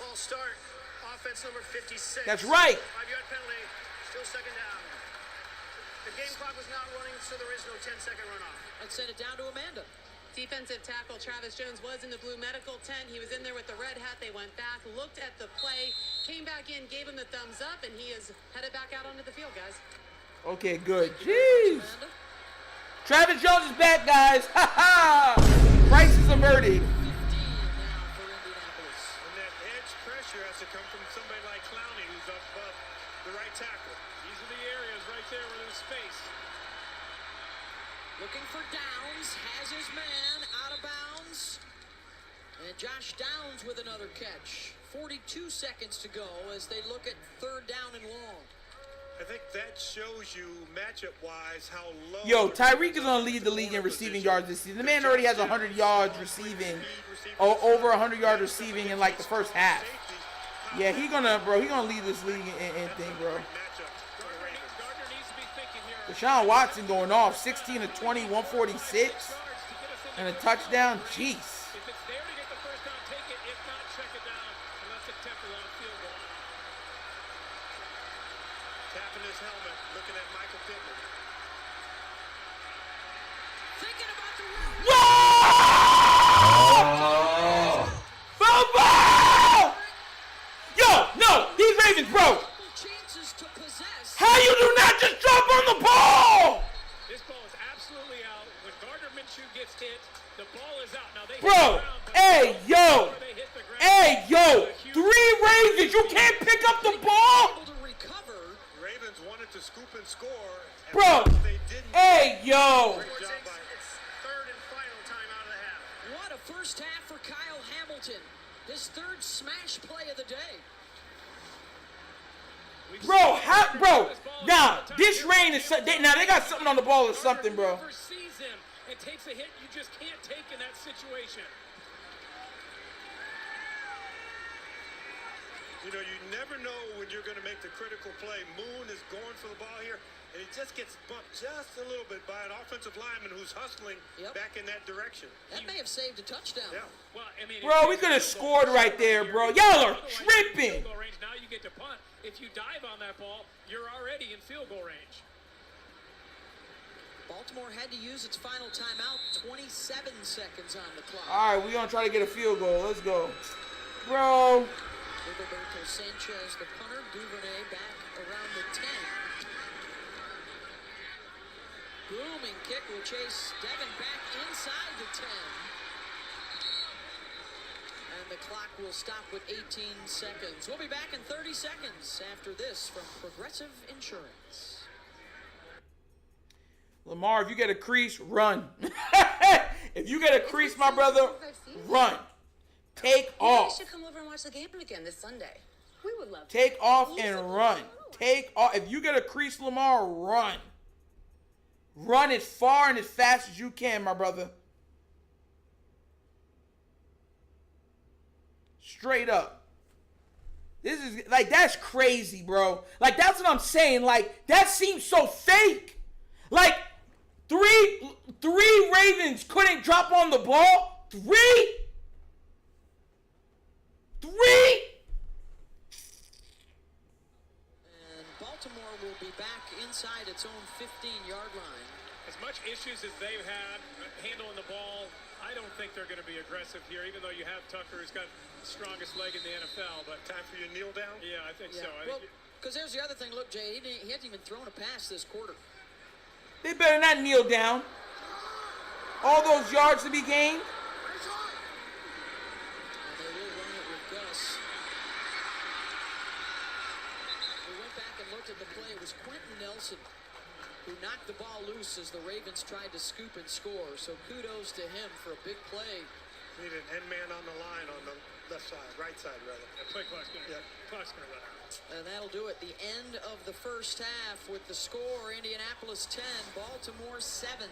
False start. Offense number 56. That's right. 5-yard penalty. Still 2nd down. The game clock was not running, so there is no 10-second runoff. Let's send it down to Amanda. Defensive tackle Travis Jones was in the blue medical tent. He was in there with the red hat. They went back, looked at the play, came back in, gave him the thumbs up, and he is headed back out onto the field, guys. Okay, good. Jeez. Travis Jones is back, guys. Ha ha. Crisis averted. 15 now for Indianapolis. And that edge pressure has to come from somebody like Clowney, who's up above the right tackle. These are the areas right there where there's space. Looking for Downs, has his man out of bounds. And Josh Downs with another catch. 42 seconds to go as they look at third down and long. I think that shows you matchup-wise how low. Yo, Tyreek is going to lead the league in receiving yards this season. The man already has 100 yards receiving, over 100 yards receiving in like the first half. Yeah, he gonna lead this league in thing, bro. Deshaun Watson going off, 16 of 20, 146, and a touchdown. Jeez. If it's there to get the first down, take it. If not, check it down and let's attempt a long field goal. Tapping his helmet, looking at Michael Pittman. Thinking about the run. Whoa! Football! Yo, no, these Ravens, bro. Chances to possess. How you do not just drop on the ball? This ball is absolutely out. When Gardner Minshew gets hit, the ball is out. Now they hit Bro, the ground, but hey, yo. before they hit the ground, Hey, yo. a huge- 3 Ravens, you can't pick up the ball? Able to recover. Ravens wanted to scoop and score. And Bro, once they didn't. hey, yo. Great job by It's third and final time out of the half. What a first half for Kyle Hamilton. His third smash play of the day. Bro, now, this rain is, now they got something on the ball or something, bro. Whoever sees him and takes a hit, you just can't take in that situation. You know, you never know when you're going to make the critical play. Moon is going for the ball here, and he just gets bumped just a little bit by an offensive lineman who's hustling back in that direction. That may have saved a touchdown. Yeah. Well, I mean, Bro, we could have scored right there, bro. Y'all are tripping. Now you get to punt. If you dive on that ball, you're already in field goal range. Baltimore had to use its final timeout. 27 seconds on the clock. All right, we're going to try to get a field goal. Let's go. Bro. Rigoberto Sanchez, the punter. Duvernay back around the 10. Booming kick will chase Devin back inside the 10. And the clock will stop with 18 seconds. We'll be back in 30 seconds after this from Progressive Insurance. Lamar, if you get a crease, run. If you get a crease, my brother, run. Take off. You should come over and watch the game again this Sunday. We would love to. Take off and run. Take off. If you get a crease, Lamar, run. Run as far and as fast as you can, my brother. Straight up. This is, like, that's crazy, bro. Like, that's what I'm saying. Like, that seems so fake. Like, three Ravens couldn't drop on the ball. Three? And Baltimore will be back inside its own 15-yard line. As much issues as they've had handling the ball, I don't think they're going to be aggressive here, even though you have Tucker, who's got the strongest leg in the NFL. But Time for you to kneel down? yeah, I think so. Well, because there's the other thing. Look, Jay, he hasn't even thrown a pass this quarter. They better not kneel down. All those yards to be gained. And they will run it with Gus. We went back and looked at the play. It was Quentin Nelson who knocked the ball loose as the Ravens tried to scoop and score. So kudos to him for a big play. Need an end man on the line on the left side, right side rather. play clock's going to run out. And that'll do it. The end of the first half with the score, Indianapolis 10, Baltimore 7.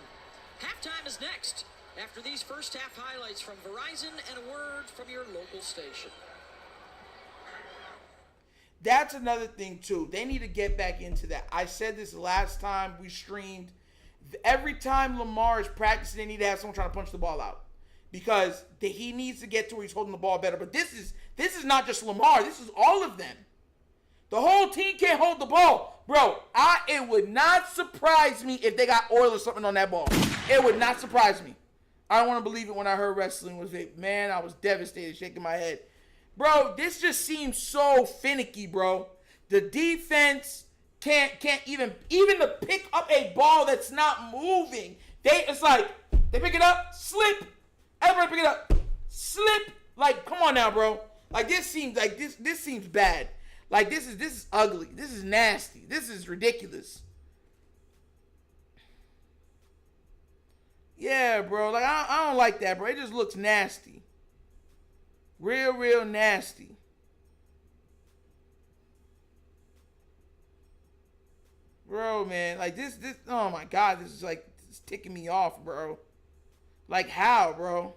Halftime is next after these first half highlights from Verizon and a word from your local station. That's another thing, too. They need to get back into that. I said this last time we streamed. Every time Lamar is practicing, they need to have someone trying to punch the ball out. Because he needs to get to where he's holding the ball better. But this is not just Lamar. This is all of them. The whole team can't hold the ball. Bro, it would not surprise me if they got oil or something on that ball. It would not surprise me. I don't want to believe it when I heard wrestling was it. Man, I was devastated, shaking my head. Bro, this just seems so finicky, bro. The defense can't even to pick up a ball that's not moving. It's like they pick it up, slip. Everybody pick it up, slip. Like, come on now, bro. Like this seems bad. Like, this is ugly. This is nasty. This is ridiculous. Yeah, bro. Like, I don't like that, bro. It just looks nasty. Real nasty. Bro, man. Like, this, oh my God. This is like, it's ticking me off, bro. Like, how, bro?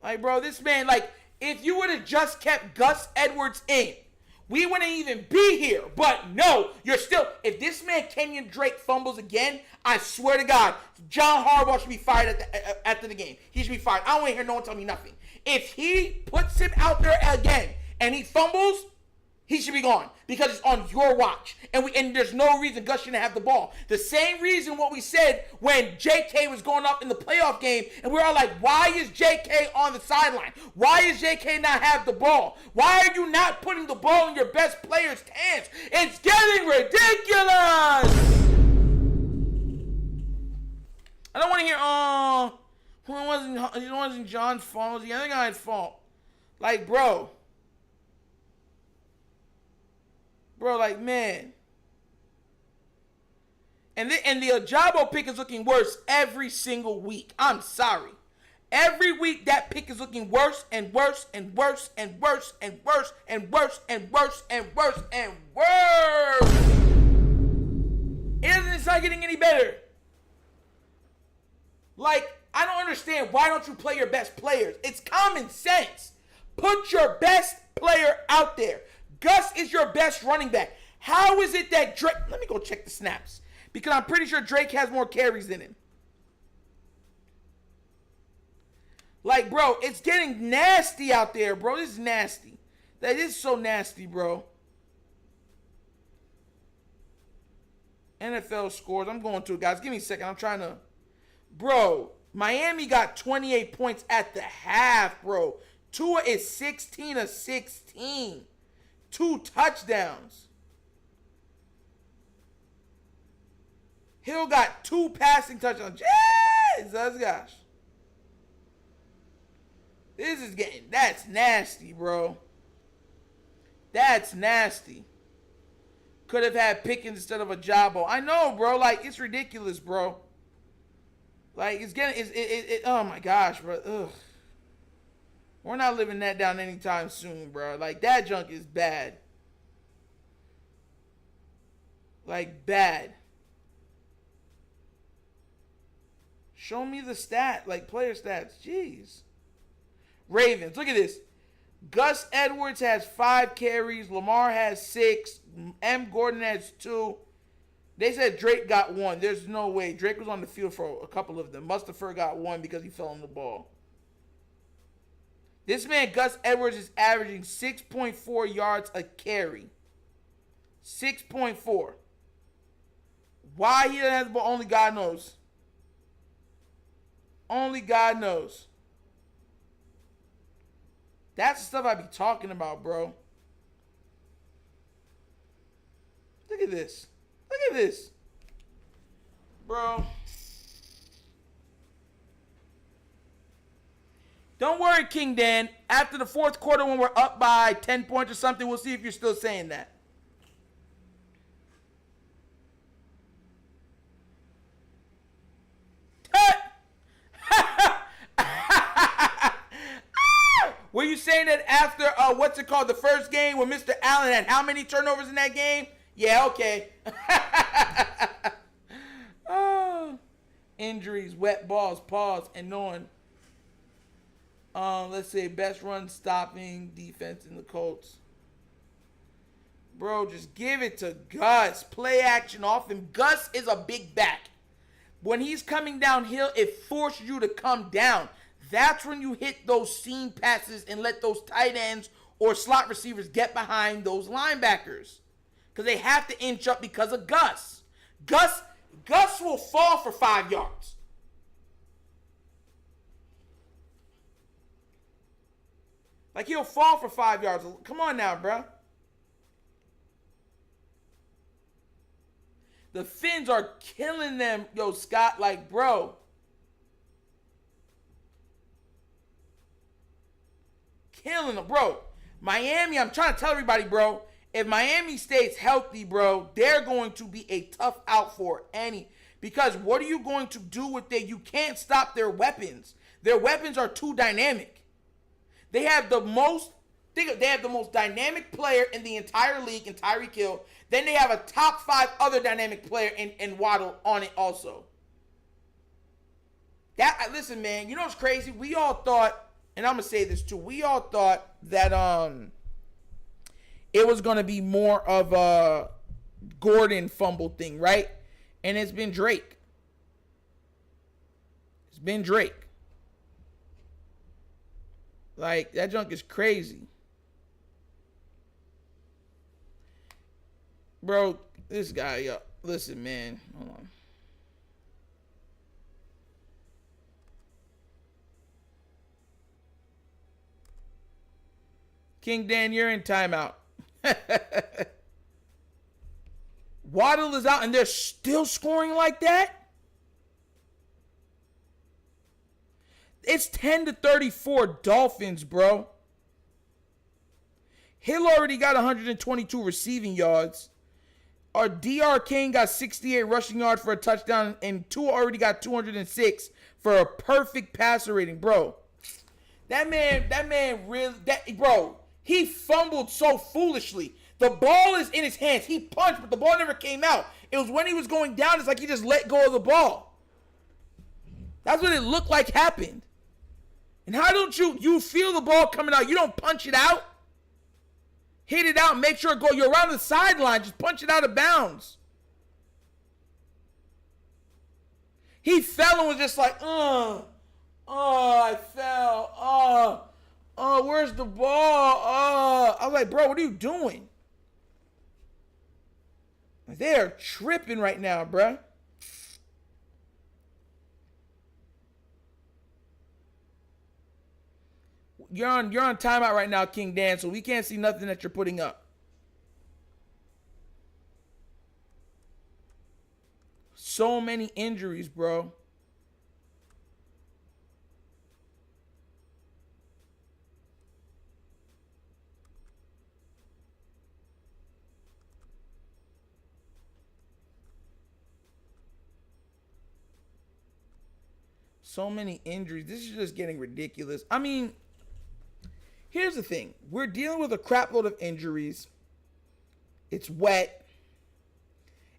Like, bro, this man, like, if you would have just kept Gus Edwards in, we wouldn't even be here. But no, you're still, if this man Kenyon Drake fumbles again, I swear to God, John Harbaugh should be fired after the game. He should be fired. I don't want to hear no one tell me nothing. If he puts him out there again and he fumbles, he should be gone because it's on your watch. And there's no reason Gus shouldn't have the ball. The same reason what we said when JK was going up in the playoff game, and we were all like, why is JK on the sideline? Why is JK not have the ball? Why are you not putting the ball in your best player's hands? It's getting ridiculous! I don't want to hear, it wasn't John's fault. It was the other guy's fault. Like, bro, like, man. And the Ajabo pick is looking worse every single week. I'm sorry. Every week that pick is looking worse and worse and worse and worse and worse and worse and worse and worse and worse. It's not getting any better. Like, I don't understand. Why don't you play your best players? It's common sense. Put your best player out there. Gus is your best running back. How is it that Drake... Let me go check the snaps. Because I'm pretty sure Drake has more carries than him. Like, bro, it's getting nasty out there, bro. This is nasty. That is so nasty, bro. NFL scores. I'm going to it, guys. Give me a second. I'm trying to... Bro, Miami got 28 points at the half, bro. Tua is 16 of 16. 2 touchdowns. Hill got 2 passing touchdowns. Jesus gosh. This is getting, that's nasty, bro. That's nasty. Could have had Pickens instead of Ajabo. I know, bro. Like, it's ridiculous, bro. Like, it's getting, oh my gosh, bro. Ugh. We're not living that down anytime soon, bro. Like, that junk is bad. Like, bad. Show me the stat, like, player stats. Jeez. Ravens, look at this. Gus Edwards has 5 carries. Lamar has 6. M. Gordon has 2. They said Drake got 1. There's no way. Drake was on the field for a couple of them. Mustapher got 1 because he fell on the ball. This man, Gus Edwards, is averaging 6.4 yards a carry. 6.4. Why he doesn't have the ball, only God knows. Only God knows. That's the stuff I be talking about, bro. Look at this. Look at this. Bro. Don't worry, King Dan. After the fourth quarter, when we're up by 10 points or something, we'll see if you're still saying that. Were you saying that after, the first game when Mr. Allen had how many turnovers in that game? Yeah, okay. Oh. Injuries, wet balls, pause, and knowing. Let's say best run stopping defense in the Colts. Bro, just give it to Gus. Play action off him. Gus is a big back. When he's coming downhill, it forces you to come down. That's when you hit those seam passes and let those tight ends or slot receivers get behind those linebackers. Because they have to inch up because of Gus. Gus will fall for 5 yards. Like, he'll fall for 5 yards. Come on now, bro. The Finns are killing them. Yo, Scott, like, bro. Killing them, bro. Miami, I'm trying to tell everybody, bro, if Miami stays healthy, bro, they're going to be a tough out for any. Because what are you going to do with it? You can't stop their weapons. Their weapons are too dynamic. They have the most dynamic player in the entire league in Tyreek Hill. Then they have a top 5 other dynamic player in Waddle on it also. Listen, man, you know what's crazy? We all thought, and I'm going to say this too, we all thought that it was going to be more of a Gordon fumble thing, right? And it's been Drake. It's been Drake. Like, that junk is crazy. Bro, this guy, listen, man. Hold on. King Dan, you're in timeout. Waddle is out and they're still scoring like that? It's 10-34 Dolphins, bro. Hill already got 122 receiving yards. Our DR King got 68 rushing yards for a touchdown, and Tua already got 206 for a perfect passer rating, bro. That man really, bro, he fumbled so foolishly. The ball is in his hands. He punched, but the ball never came out. It was when he was going down, it's like he just let go of the ball. That's what it looked like happened. And how don't you feel the ball coming out? You don't punch it out. Hit it out, make sure it go. You're around the sideline, just punch it out of bounds. He fell and was just like, I fell. Where's the ball? I was like, bro, what are you doing? They're tripping right now, bro. You're on timeout right now, King Dan, so we can't see nothing that you're putting up. So many injuries, bro. So many injuries. This is just getting ridiculous. I mean, here's the thing. We're dealing with a crap load of injuries. It's wet.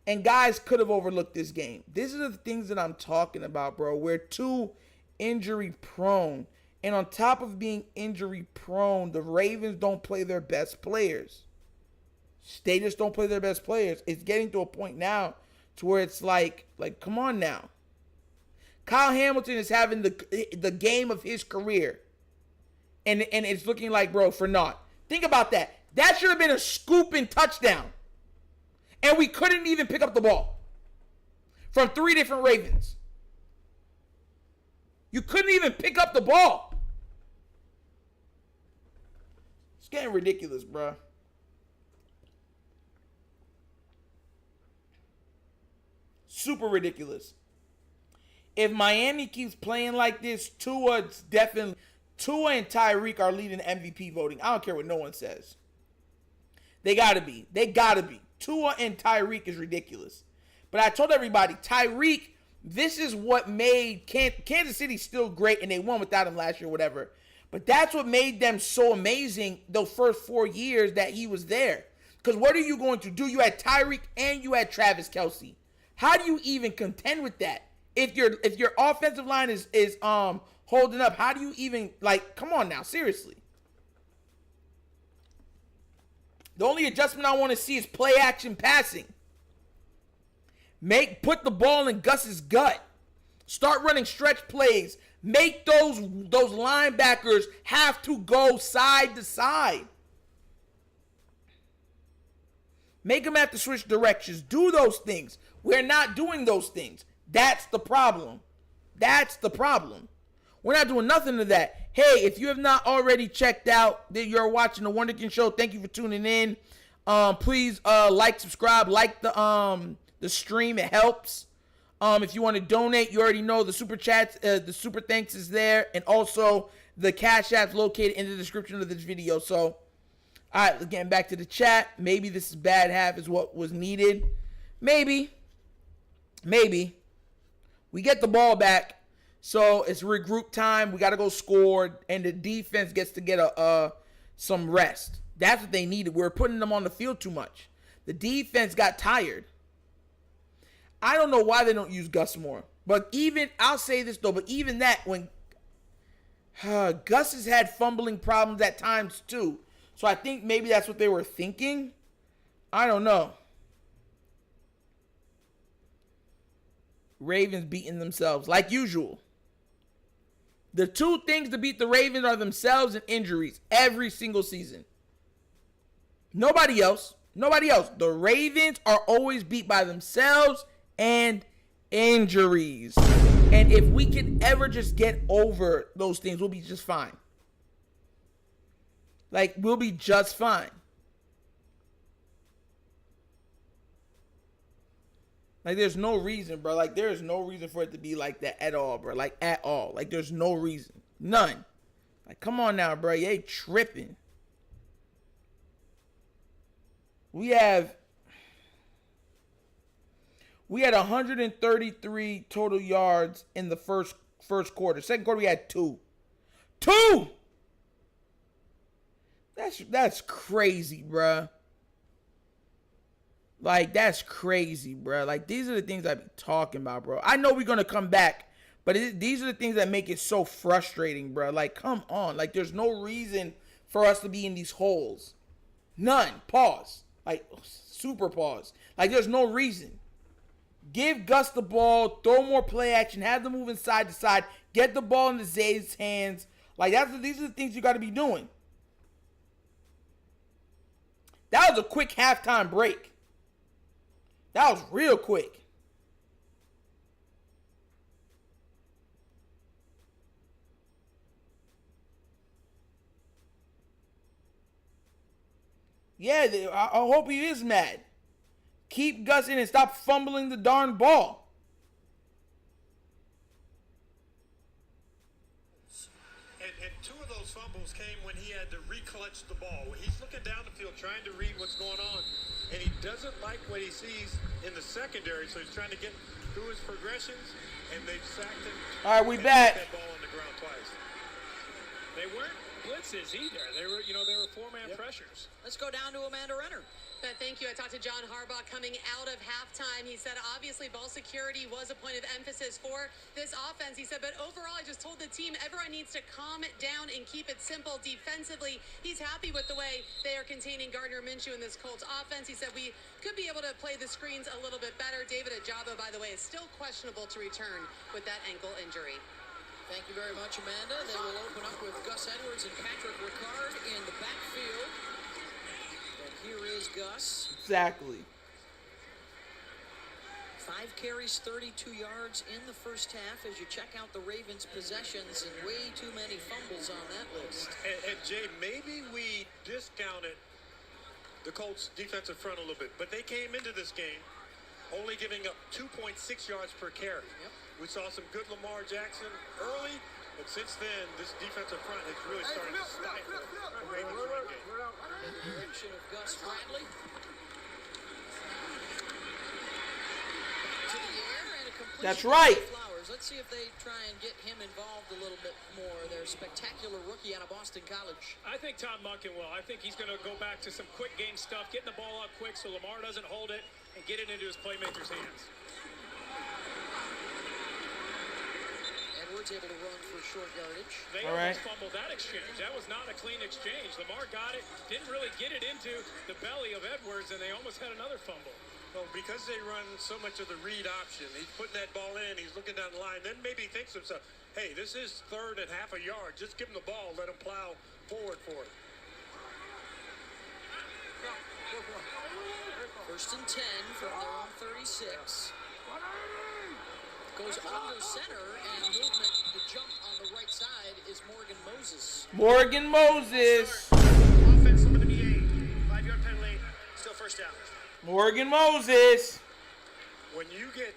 And guys could have overlooked this game. These are the things that I'm talking about, bro. We're too injury prone. And on top of being injury prone, the Ravens don't play their best players. They just don't play their best players. It's getting to a point now to where it's like come on now. Kyle Hamilton is having the game of his career. And it's looking like, bro, for naught. Think about that. That should have been a scooping touchdown. And we couldn't even pick up the ball. From 3 different Ravens. You couldn't even pick up the ball. It's getting ridiculous, bro. Super ridiculous. If Miami keeps playing like this, Tua and Tyreek are leading MVP voting. I don't care what no one says. They gotta be. Tua and Tyreek is ridiculous. But I told everybody, Tyreek, this is what made Kansas City still great, and they won without him last year, whatever. But that's what made them so amazing those first 4 years that he was there. Because what are you going to do? You had Tyreek and you had Travis Kelce. How do you even contend with that? If your offensive line is holding up, how do you even, come on now, seriously. The only adjustment I want to see is play action passing. Put the ball in Gus's gut. Start running stretch plays. Make those linebackers have to go side to side. Make them have to switch directions. Do those things. We're not doing those things. That's the problem. We're not doing nothing to that. Hey, if you have not already checked out that you're watching the Wunderkind Show, thank you for tuning in. Please like, subscribe, like the stream. It helps. If you want to donate, you already know the super chats, the super thanks is there, and also the Cash App's located in the description of this video. So All right, getting back to the chat. Maybe this is bad half is what was needed. Maybe. We get the ball back, so it's regroup time. We got to go score, and the defense gets to get some rest. That's what they needed. We were putting them on the field too much. The defense got tired. I don't know why they don't use Gus more. But I'll say this though, but even that, when Gus has had fumbling problems at times too. So I think maybe that's what they were thinking. I don't know. Ravens beating themselves like usual. The two things to beat the Ravens are themselves and injuries every single season. Nobody else. The Ravens are always beat by themselves and injuries. And if we can ever just get over those things, we'll be just fine. Like, we'll be just fine. Like, there's no reason, bro. Like, there is no reason for it to be like that at all, bro. Like, at all. Like, there's no reason. None. Like, come on now, bro. You ain't tripping. We had 133 total yards in the first quarter. Second quarter, we had 2. 2! That's crazy, bro. Like, that's crazy, bro. Like, these are the things I be talking about, bro. I know we're going to come back, but these are the things that make it so frustrating, bro. Like, come on. Like, there's no reason for us to be in these holes. None. Pause. Like, super pause. Like, there's no reason. Give Gus the ball. Throw more play action. Have them moving side to side. Get the ball into Zay's hands. Like, these are the things you got to be doing. That was a quick halftime break. That was real quick. Yeah, I hope he is mad. Keep Gus in and stop fumbling the darn ball. And 2 of those fumbles came when he had to re-clutch the ball. He's looking down the field trying to read what's going on, and he doesn't like what he sees in the secondary, so he's trying to get through his progressions, and they've sacked him. All right, we back. That ball on the ground twice. They weren't blitzes either. They were 4-man pressures. Let's go down to Amanda Renner. Thank you. I talked to John Harbaugh coming out of halftime. He said, obviously, ball security was a point of emphasis for this offense. He said, but overall, I just told the team everyone needs to calm it down and keep it simple defensively. He's happy with the way they are containing Gardner Minshew in this Colts offense. He said, we could be able to play the screens a little bit better. David Ajabo, by the way, is still questionable to return with that ankle injury. Thank you very much, Amanda. They will open up with Gus Edwards and Patrick Ricard in the backfield. And here is Gus. Exactly. 5 carries, 32 yards in the first half as you check out the Ravens' possessions, and way too many fumbles on that list. And Jay, maybe we discounted the Colts' defensive front a little bit, but they came into this game only giving up 2.6 yards per carry. Yep. We saw some good Lamar Jackson early, but since then, this defensive front has really started to stifle the Ravens' run game. In the direction of Gus Bradley. To the air and a completion. That's right. Flowers. Let's see if they try and get him involved a little bit more. Their spectacular rookie out of Boston College. I think Tom Monken will. I think he's going to go back to some quick game stuff, getting the ball up quick so Lamar doesn't hold it, and get it into his playmakers' hands. Edwards able to run for short yardage. They almost fumbled that exchange. That was not a clean exchange. Lamar got it, didn't really get it into the belly of Edwards, and they almost had another fumble. Well, because they run so much of the read option, he's putting that ball in, he's looking down the line, then maybe he thinks to himself, hey, this is 3rd and half a yard. Just give him the ball, let him plow forward for it. 1st and 10 from their own 36. Goes under center, and movement, the jump on the right side is Morgan Moses. Morgan Moses. Offense over the DA. 5-yard penalty. Still first down. Morgan Moses. When you get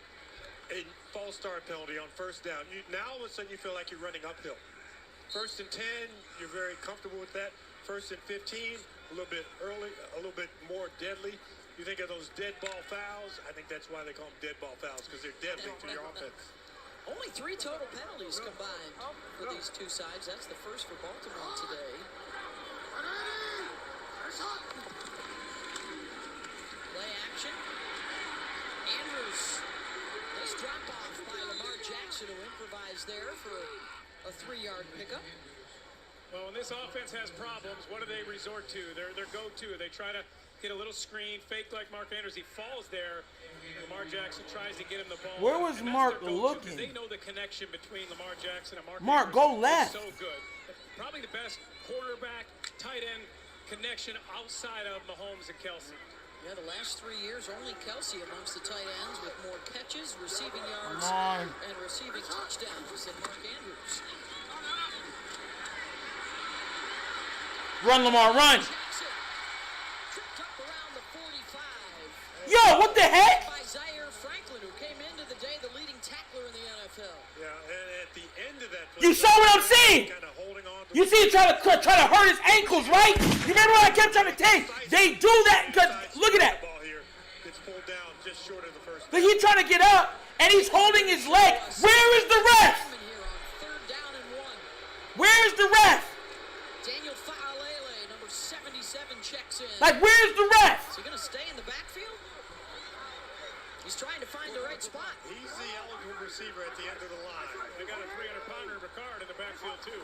a false start penalty on first down, now all of a sudden you feel like you're running uphill. 1st and 10, you're very comfortable with that. 1st and 15, a little bit early, a little bit more deadly. You think of those dead ball fouls. I think that's why they call them dead ball fouls, because they're deadly to your offense. Only 3 total penalties combined for these two sides. That's the first for Baltimore today. Play action. Andrews. Nice drop off by Lamar Jackson, who improvised there for a 3-yard pickup. Well, when this offense has problems, what do they resort to? Their go-to. They try to get a little screen, fake like Mark Andrews. He falls there. Lamar Jackson tries to get him the ball. Where was Mark looking? They know the connection between Lamar Jackson and Mark Andrews go left. So good. Probably the best quarterback, tight end connection outside of Mahomes and Kelsey. Yeah, the last 3 years, only Kelsey amongst the tight ends with more catches, receiving yards, and receiving touchdowns than Mark Andrews. Run, Lamar, run. Yo, what the heck? By Zaire Franklin, who came into the day the leading tackler in the NFL. Yeah, and at the end of that play, you saw what I'm saying? Kind of holding on to you see him try to hurt his ankles, right? You remember what I kept trying to take? They do that because look at that. The ball here gets pulled down just short of the first. But he's trying to get up and he's holding his leg. Where is the ref? Where is the ref? Daniel Faalele, number 77, checks in. Like, where's the ref? Is he going to stay in the backfield? He's trying to find the right spot. He's the eligible receiver at the end of the line. They got a 300-pounder Ricard in the backfield, too.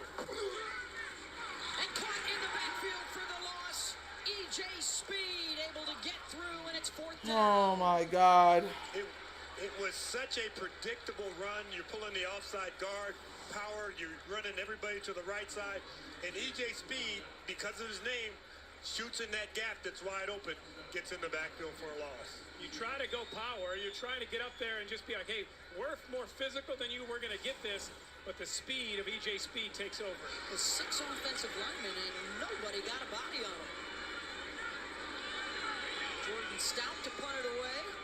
And caught in the backfield for the loss. E.J. Speed able to get through, and it's 4th down. Oh, my God. It was such a predictable run. You're pulling the offside guard. Power, you're running everybody to the right side, and E.J. Speed, because of his name, shoots in that gap that's wide open, gets in the backfield for a loss. You try to go power, you're trying to get up there and just be like, hey, we're more physical than you, we're going to get this, but the speed of E.J. Speed takes over. The 6 offensive linemen, and nobody got a body on him. Jordan Stout to punt it away.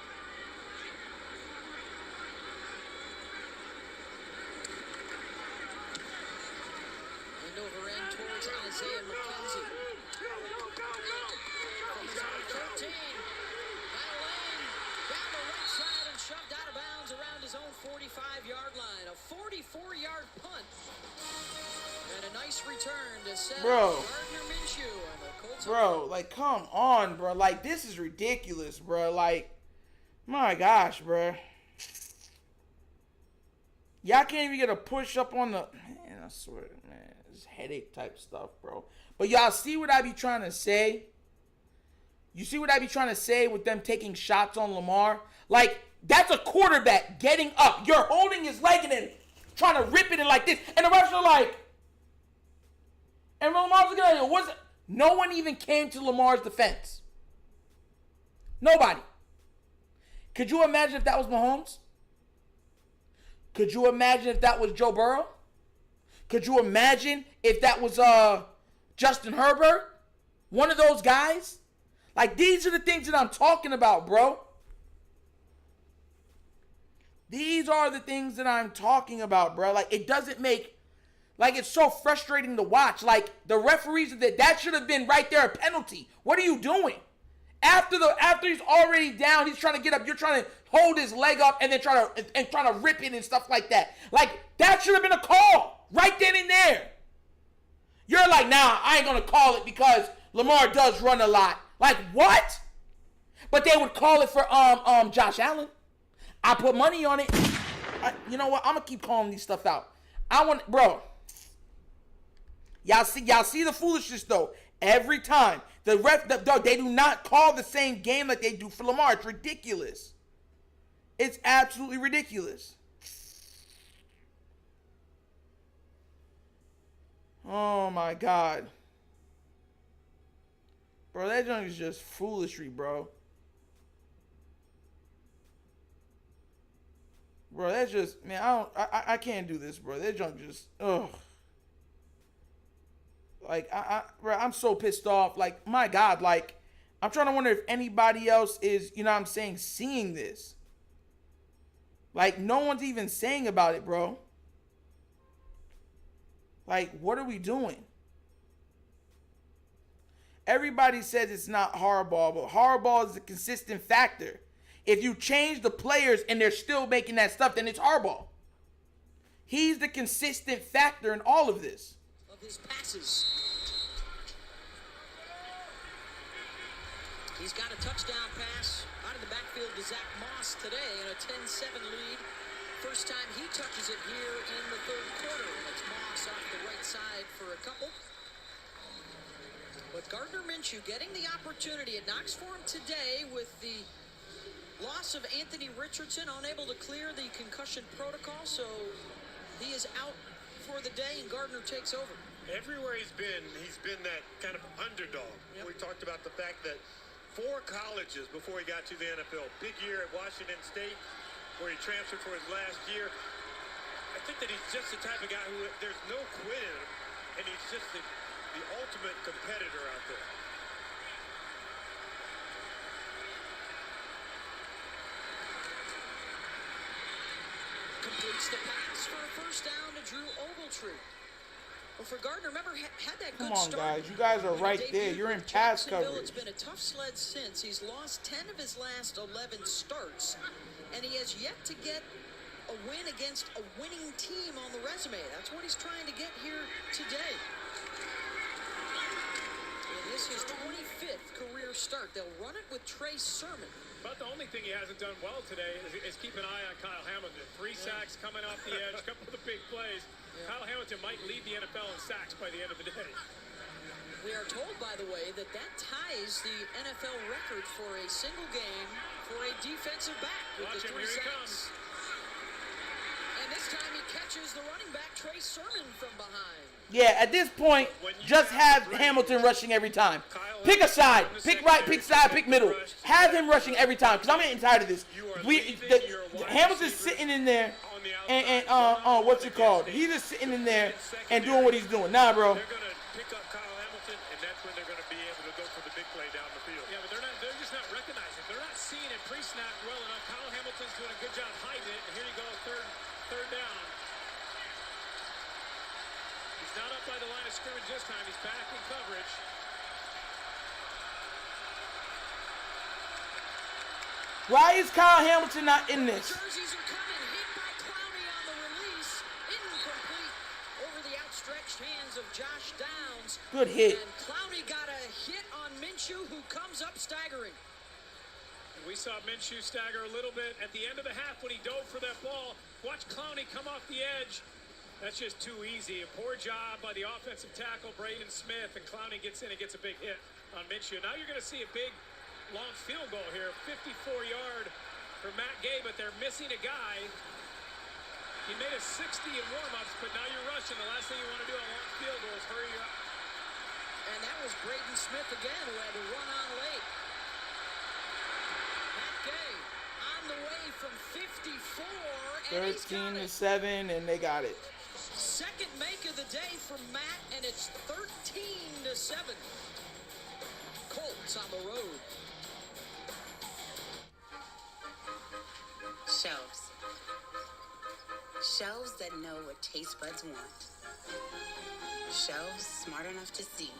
Over end towards Isaiah McKenzie. From his own 13. Battling down the right side and shoved out of bounds around his own 45-yard line. A 44-yard punt. And a nice return to set Gardner Minshew and the Colts. Bro, like, come on, bro. Like, this is ridiculous, bro. Like, my gosh, bro. Y'all can't even get a push up on the... Man, I swear, man. Headache type stuff, bro. But y'all see what I be trying to say? You see what I be trying to say with them taking shots on Lamar? Like, that's a quarterback getting up. You're holding his leg and then trying to rip it in like this. And the refs are like... And Lamar's looking at it. No one even came to Lamar's defense. Nobody. Could you imagine if that was Mahomes? Could you imagine if that was Joe Burrow? Could you imagine if that was Justin Herbert? One of those guys? Like, these are the things that I'm talking about, bro. These are the things that I'm talking about, bro. Like, it doesn't make... Like, it's so frustrating to watch. Like, the referees, that should have been right there a penalty. What are you doing? After he's already down, he's trying to get up. You're trying to hold his leg up and then trying to rip it and stuff like that. Like, that should have been a call. Right then and there. You're like, nah, I ain't going to call it because Lamar does run a lot. Like, what? But they would call it for Josh Allen. I put money on it. You know what? I'm going to keep calling these stuff out. Bro. Y'all see the foolishness, though. Every time. The ref, they do not call the same game like they do for Lamar. It's ridiculous. It's absolutely ridiculous. Oh, my God. Bro, that junk is just foolishry, bro. Bro, that's just... Man, I can't do this, bro. That junk just... Ugh. Like, bro, I'm so pissed off. Like, my God, like... I'm trying to wonder if anybody else is, you know what I'm saying, seeing this. Like, no one's even saying about it, bro. Like, what are we doing? everybody says it's not Harbaugh, but Harbaugh is a consistent factor. If you change the players and they're still making that stuff, then it's Harbaugh. He's the consistent factor in all of this. Of his passes. He's got a touchdown pass out of the backfield to Zach Moss today in a 10-7 lead. First time he touches it here in the third quarter. It's Moss off the right side for a couple. With Gardner Minshew getting the opportunity, it knocks for him today with the loss of Anthony Richardson, unable to clear the concussion protocol, so he is out for the day and Gardner takes over. Everywhere he's been that kind of underdog. Yep. We talked about the fact that 4 colleges before he got to the NFL. Big year at Washington State, where he transferred for his last year. I think that he's just the type of guy who there's no quit in him, and he's just the ultimate competitor out there. Completes the pass for a first down to Drew Ogletree. Well, for Gardner, remember, had that good start. Come on, guys. You guys are right there. You're in pass coverage. It's been a tough sled since. He's lost 10 of his last 11 starts, and he has yet to get a win against a winning team on the resume. That's what he's trying to get here today. It is his 25th career start. They'll run it with Trey Sermon. But the only thing he hasn't done well today is keep an eye on Kyle Hamilton. 3 sacks coming off the edge, a couple of the big plays. Yeah. Kyle Hamilton might lead the NFL in sacks by the end of the day. We are told, by the way, that ties the NFL record for a single game for a defensive back with the 3 sacks. And this time he catches the running back, Trey Sermon, from behind. Yeah, at this point, just have Hamilton rushing every time. Pick a side. Pick right, pick side, pick middle. Have him rushing every time, because I'm getting tired of this. Hamilton's sitting in there, and what's it called? He's just sitting in there and doing what he's doing. Nah, bro. They're going to pick up Kyle Hamilton, and that's when they're going to be able to go for the big play down the field. Yeah, but they're just not recognizing. They're not seeing it pre-snap well enough. Kyle Hamilton's doing a good job hiding it, and here you go, third down. He's not up by the line of scrimmage this time. He's back in coverage. Why is Kyle Hamilton not in this? Jerseys are coming. Hit by Clowney on the release. Incomplete over the outstretched hands of Josh Downs. Good hit. And Clowney got a hit on Minshew, who comes up staggering. We saw Minshew stagger a little bit at the end of the half when he dove for that ball. Watch Clowney come off the edge. That's just too easy. A poor job by the offensive tackle, Braden Smith, and Clowney gets in and gets a big hit on Minshew. Now you're going to see a big, long field goal here, 54-yard for Matt Gay, but they're missing a guy. He made a 60 in warm-ups, but now you're rushing. The last thing you want to do on long field goal is hurry up. And that was Braden Smith again, who had to run on late. Matt Gay on the way from 54, and 13-7, and they got it. Second make of the day for Matt, and it's 13-7. Colts on the road. Shelves. Shelves that know what taste buds want. Shelves smart enough to see.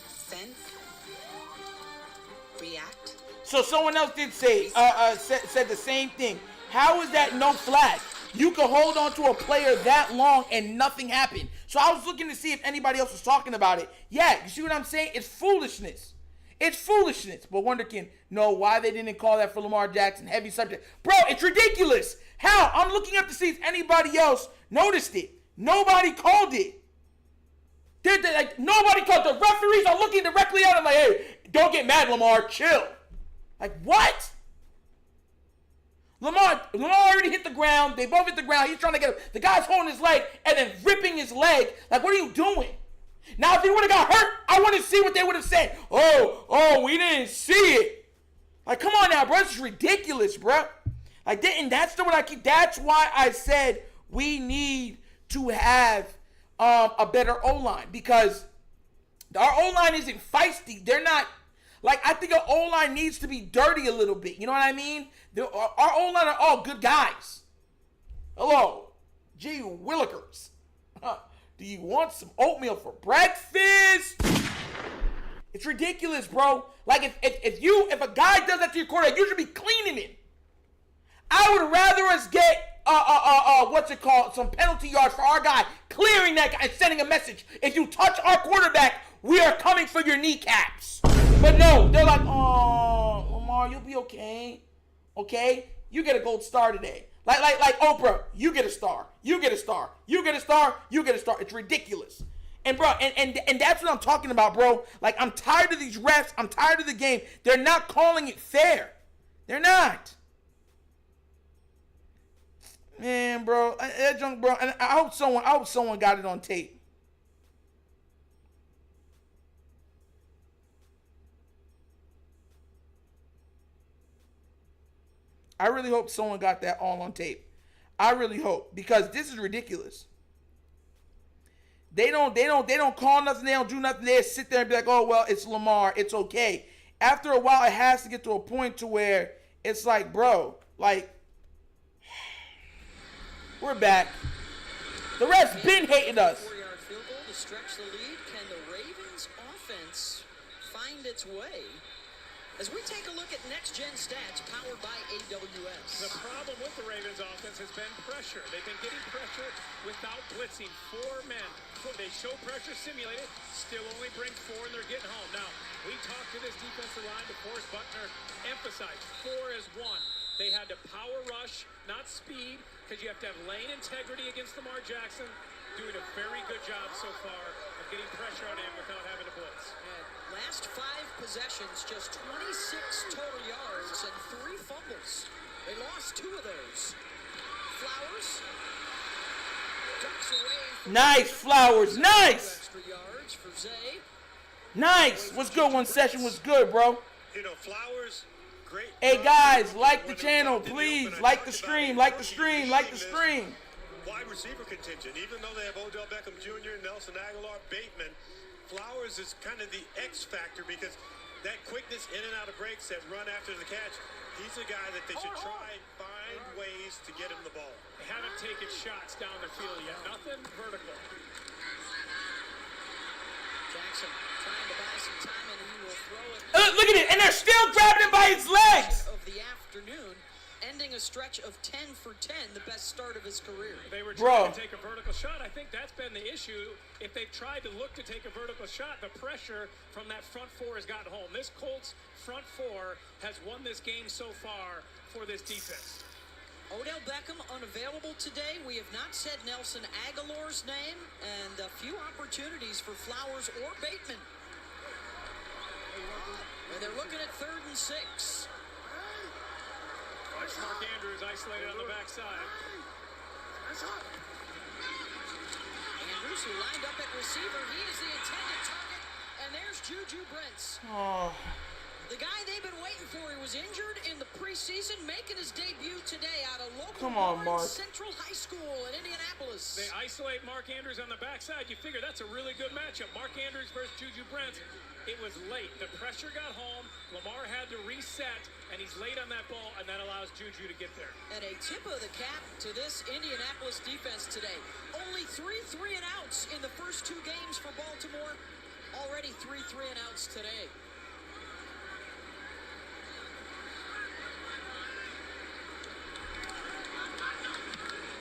Sense. React. So someone else did say, said the same thing. How is that no flag? You can hold on to a player that long and nothing happened. So I was looking to see if anybody else was talking about it. Yeah, you see what I'm saying? It's foolishness. It's foolishness. But Wunderkind, no, why they didn't call that for Lamar Jackson? Heavy subject. Bro, it's ridiculous. How? I'm looking up to see if anybody else noticed it. Nobody called it. Nobody called. The referees are looking directly at him like, hey, don't get mad, Lamar. Chill. Like, what? Lamar already hit the ground. They both hit the ground. He's trying to get him. The guy's holding his leg and then ripping his leg. Like, what are you doing? Now, if he would have got hurt, I want to see what they would have said. Oh, we didn't see it. Like, come on now, bro. This is ridiculous, bro. Like, that's why I said we need to have a better O-line, because our O-line isn't feisty. They're not. Like, I think our O-line needs to be dirty a little bit. You know what I mean? Our O-line are all good guys. Hello, gee willikers. Do you want some oatmeal for breakfast? It's ridiculous, bro. Like, if a guy does that to your quarterback, you should be cleaning it. I would rather us get, what's it called, some penalty yards for our guy, clearing that guy and sending a message. If you touch our quarterback, we are coming for your kneecaps. But no, they're like, oh, Lamar, you'll be okay. Okay? You get a gold star today. Like Oprah, you get a star. You get a star. You get a star. You get a star. It's ridiculous. And bro, and that's what I'm talking about, bro. Like, I'm tired of these refs. I'm tired of the game. They're not calling it fair. They're not. Man, bro, that junk, bro. And I hope someone got it on tape. I really hope someone got that all on tape. I really hope, because this is ridiculous. They don't call nothing. They don't do nothing. They sit there and be like, oh, well, it's Lamar. It's okay. After a while, it has to get to a point to where it's like, bro, like, we're back. The refs been hating us. 4-yard field goal to stretch the lead. Can the Ravens offense find its way? As we take a look at next-gen stats powered by AWS. The problem with the Ravens offense has been pressure. They've been getting pressure without blitzing. 4 men. They show pressure simulated, still only bring 4 and they're getting home. Now, we talked to this defensive line before Buckner emphasized 4 is 1. They had to power rush, not speed, because you have to have lane integrity against Lamar Jackson. Doing a very good job so far of getting pressure on him without having to blitz. Last 5 possessions, just 26 total yards and 3 fumbles. They lost 2 of those. Flowers ducks away. Nice, Flowers. Nice. Extra yards for Zay. Nice. What's good? One session was good, bro. You know, Flowers, great. Hey, guys, like the channel, please. Like the stream. Like the stream. Like the stream. Wide receiver contingent, even though they have Odell Beckham Jr., Nelson Aguilar, Bateman, Flowers is kind of the X factor because that quickness in and out of breaks, that run after the catch, he's a guy that they should try and find ways to get him the ball. They haven't taken shots down the field yet. Nothing vertical. Jackson trying to buy some time and he will throw it. Look at it, and they're still grabbing him by his legs. Of the afternoon, ending a stretch of 10 for 10, the best start of his career. They were trying to take a vertical shot. I think that's been the issue. If they've tried to look to take a vertical shot, the pressure from that front 4 has gotten home. This Colts front 4 has won this game so far for this defense. Odell Beckham unavailable today. We have not said Nelson Aguilar's name, and a few opportunities for Flowers or Bateman. And they're looking at 3rd and 6. Watch Mark Andrews isolated on the backside. Andrews, who lined up at receiver, he is the intended target, and there's Juju Brents. Oh. The guy they've been waiting for, he was injured in the preseason, making his debut today out of local Central High School in Indianapolis. They isolate Mark Andrews on the backside. You figure that's a really good matchup. Mark Andrews versus Juju Brents. It was late. The pressure got home. Lamar had to reset, and he's late on that ball, and that allows Juju to get there. And a tip of the cap to this Indianapolis defense today. Only 3 3-and-outs in the first 2 games for Baltimore. Already 3 3-and-outs today.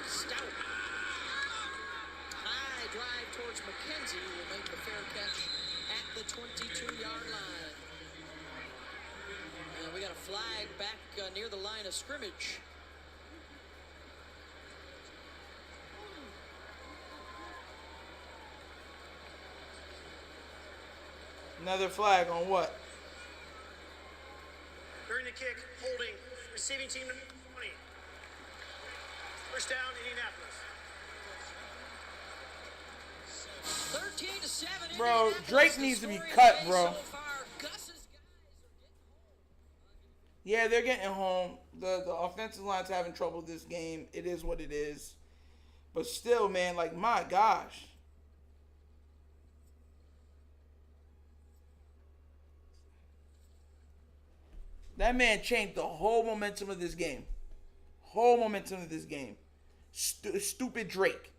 Stout. High drive towards McKenzie will make the fair catch at the 22-yard line. And we got a flag back near the line of scrimmage. Another flag on what? During the kick, holding, receiving team 20. First down, Indianapolis. 13-7. Bro, Drake needs to be cut, bro. Yeah, they're getting home. The offensive line's having trouble this game. It is what it is. But still, man, like, my gosh. That man changed the whole momentum of this game. Whole momentum of this game. Stupid Drake.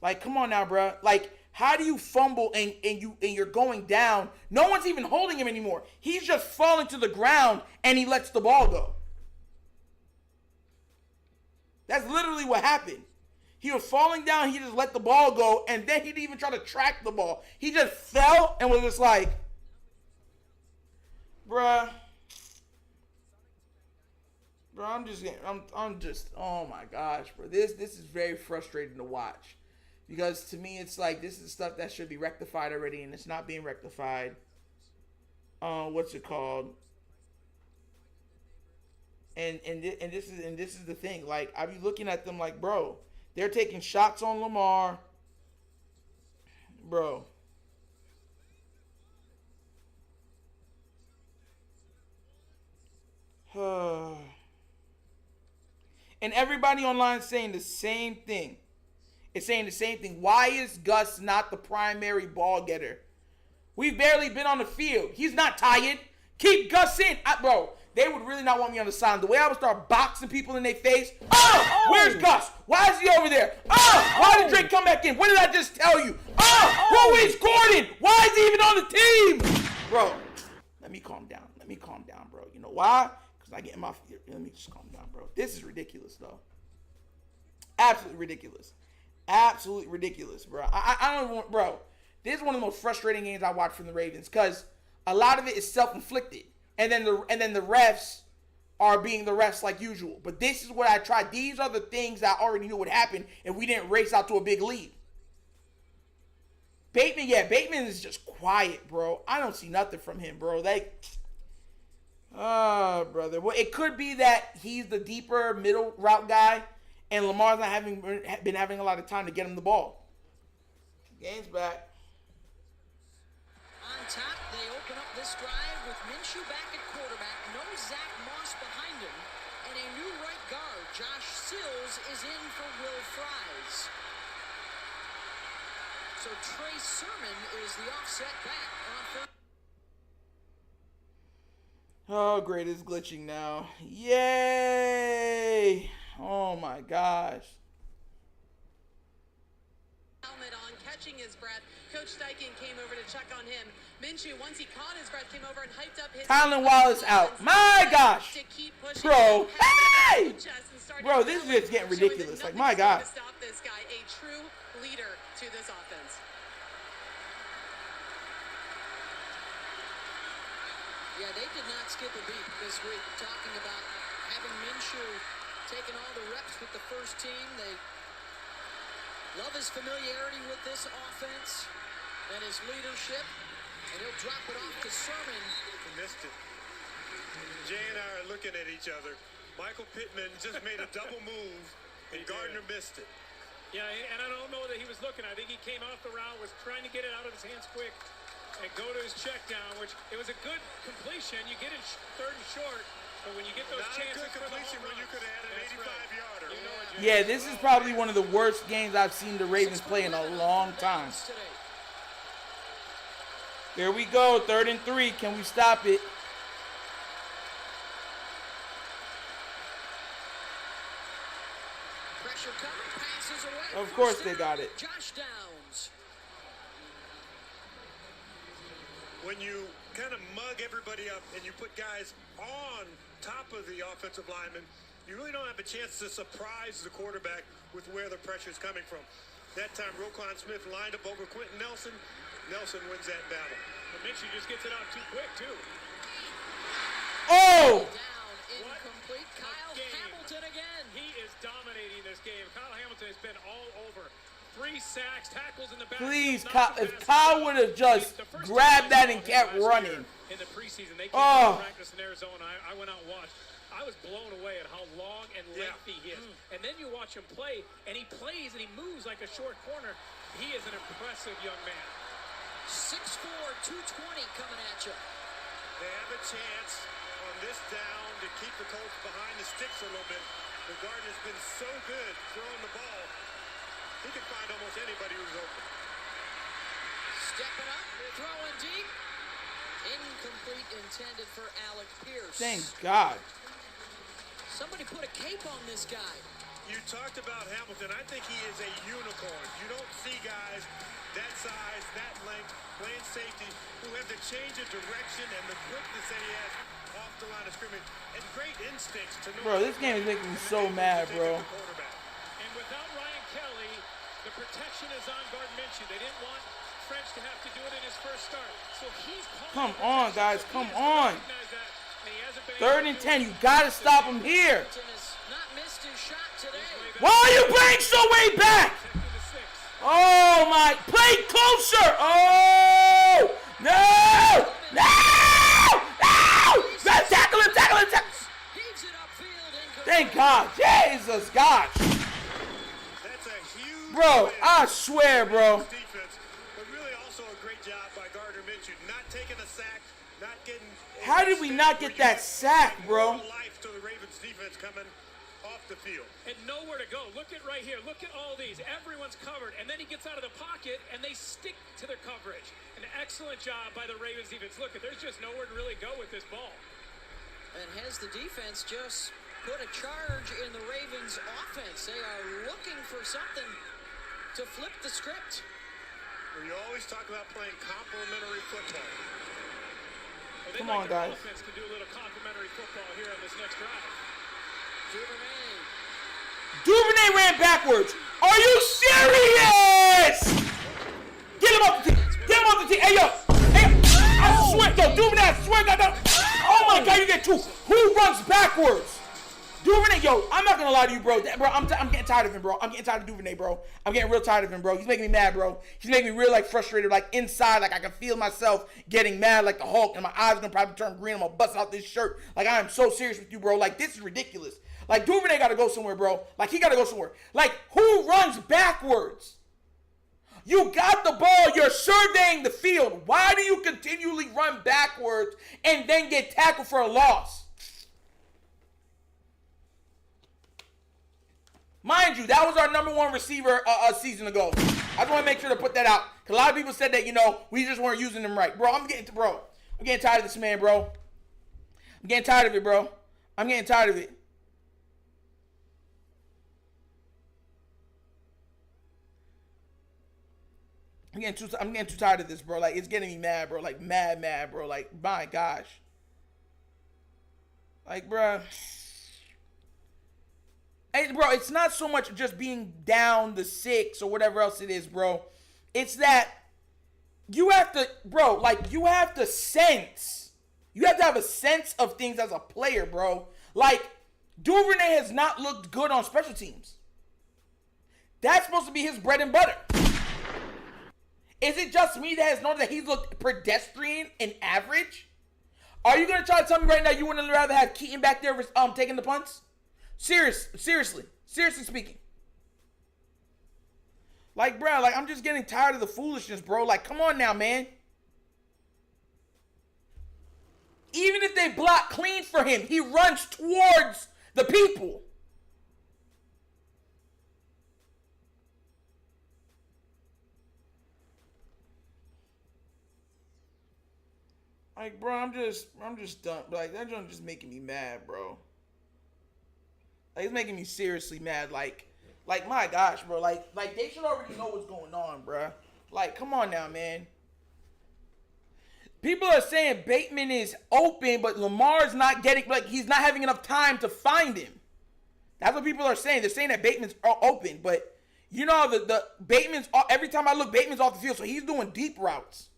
Like, come on now, bro. Like, How do you fumble and you're going down? No one's even holding him anymore. He's just falling to the ground and he lets the ball go. That's literally what happened. He was falling down, he just let the ball go, and then he didn't even try to track the ball. He just fell and was just like, bruh, I'm just, oh my gosh, bro. This is very frustrating to watch. Because to me, it's like, this is stuff that should be rectified already, and it's not being rectified. What's it called? And this is the thing. Like, I be looking at them like, bro, they're taking shots on Lamar. Bro. And everybody online is saying the same thing. It's saying the same thing. Why is Gus not the primary ball getter? We've barely been on the field. He's not tired. Keep Gus in. Bro, they would really not want me on the sideline. The way I would start boxing people in their face. Oh, where's Gus? Why is he over there? Oh, why did Drake come back in? What did I just tell you? Oh, who is Gordon? Why is he even on the team? Bro, let me calm down. Bro. You know why? Because I get in my fear. Let me just calm down, bro. This is ridiculous, though. Absolutely ridiculous. Absolutely ridiculous, bro. I don't want, bro. This is one of the most frustrating games I watched from the Ravens because a lot of it is self-inflicted, and then the refs are being the refs like usual. But this is what I tried. These are the things I already knew would happen if we didn't race out to a big lead. Bateman is just quiet, bro. I don't see nothing from him, bro. Brother. Well, it could be that he's the deeper middle route guy. And Lamar's not been having a lot of time to get him the ball. Game's back. On top, they open up this drive with Minshew back at quarterback. No Zach Moss behind him. And a new right guard, Josh Sills, is in for Will Fries. So Trey Sermon is the offset back on first. Oh, great. It's glitching now. Yay! Oh my gosh. Helmet on, catching his breath. Coach Steichen came over to check on him. Minshew, once he caught his breath, came over and hyped up his... Tylan Wallace out. My gosh. Bro. Hey! Bro, this is just getting ridiculous. Like, my God. To stop this guy, a true leader to this offense. Yeah, they did not skip a beat this week, talking about having Minshew taking all the reps with the first team. They love his familiarity with this offense and his leadership. And he'll drop it off to Sermon. He missed it. Jay and I are looking at each other. Michael Pittman just made a double move, and Gardner missed it. Yeah, and I don't know that he was looking. I think he came off the route, was trying to get it out of his hands quick and go to his check down, which it was a good completion. You get it third and short. But when you get those chances for the completion when you could have had an 85-yarder. Yeah, this is probably one of the worst games I've seen the Ravens play in a long time. Here we go, 3rd and 3. Can we stop it? Pressure cover, passes away. Of course they got it. Josh Downs. When you kind of mug everybody up and you put guys on top of the offensive lineman, you really don't have a chance to surprise the quarterback with where the pressure is coming from. That time, Roquan Smith lined up over Quentin Nelson. Nelson wins that battle. But Minshew just gets it out too quick, too. Oh! Down, incomplete. Kyle Hamilton again. He is dominating this game. Kyle Hamilton has been all over. 3 sacks, tackles in the back. Please, if Kyle would have just grabbed that and kept running. In the preseason, they came out to practice in Arizona. I went out and watched. I was blown away at how long and lengthy he is. And then you watch him play, and he plays and he moves like a short corner. He is an impressive young man. 6'4", 220 coming at you. They have a chance on this down to keep the Colts behind the sticks a little bit. The Gardner's been so good throwing the ball. He can find almost anybody who's open. Stepping up, throwing deep. Incomplete, intended for Alec Pierce. Thank God. Somebody put a cape on this guy. You talked about Hamilton. I think he is a unicorn. You don't see guys that size, that length, playing safety, who have the change of direction and the quickness that he has off the line of scrimmage, and great instincts to know. Bro, this game is making me so mad, bro. And without Ryan Kelly, the protection is on guard Minshew. They didn't want French to have to do it in his first start. So he's come on, guys, come on. 3rd and 10, you gotta stop him here. Why are you playing so way back? Oh my, play closer. Oh, no, no, no. Tackle him, tackle him, tackle him. Thank God, Jesus, gosh. That's a huge bro, I swear, bro. Defense, but really also a great job by Gardner Minshew, not taking a sack, not getting. How did we not get that sack, bro? Life to the Ravens defense coming off the field. And nowhere to go. Look at right here. Look at all these. Everyone's covered. And then he gets out of the pocket, and they stick to their coverage. An excellent job by the Ravens defense. Look, there's just nowhere to really go with this ball. And has the defense just put a charge in the Ravens offense? They are looking for something to flip the script. Well, you always talk about playing complementary football. Well, come on, guys. Offense to do a little complimentary football here on this next drive. Duvernay ran backwards. Are you serious? Get him off the team. Get him off the team. Hey, yo. Hey, I swear. Yo, Duvernay, I swear to God. Oh, my God, you get 2. Who runs backwards? Duvernay, yo, I'm not going to lie to you, bro. Bro, I'm getting tired of him, bro. I'm getting tired of Duvernay, bro. I'm getting real tired of him, bro. He's making me mad, bro. He's making me real, like, frustrated. Like, inside, like, I can feel myself getting mad like the Hulk, and my eyes are going to probably turn green. I'm going to bust out this shirt. Like, I am so serious with you, bro. Like, this is ridiculous. Like, Duvernay got to go somewhere, bro. Like, he got to go somewhere. Like, who runs backwards? You got the ball. You're surveying the field. Why do you continually run backwards and then get tackled for a loss? Mind you, that was our #1 receiver a season ago. I just want to make sure to put that out. Because a lot of people said that, you know, we just weren't using him right. Bro, I'm getting tired of this man, bro. I'm getting tired of it, bro. I'm getting tired of it. I'm getting too tired of this, bro. Like, it's getting me mad, bro. Like, mad, bro. Like, my gosh. Like, bro. Hey, bro, it's not so much just being down the 6 or whatever else it is, bro. It's that you have to, bro, like, you have to sense. You have to have a sense of things as a player, bro. Like, Duvernay has not looked good on special teams. That's supposed to be his bread and butter. Is it just me that has noticed that he's looked pedestrian and average? Are you going to try to tell me right now you wouldn't rather have Keaton back there taking the punts? Seriously speaking. Like, bro, like, I'm just getting tired of the foolishness, bro. Like, come on now, man. Even if they block clean for him, he runs towards the people. Like, bro, I'm just done. Like, that just making me mad, bro. Like, it's making me seriously mad. Like, my gosh, bro. Like they should already know what's going on, bro. Like, come on now, man. People are saying Bateman is open, but Lamar's not getting, like, he's not having enough time to find him. That's what people are saying. They're saying that Bateman's open, but you know, the Bateman's, every time I look, Bateman's off the field, so he's doing deep routes.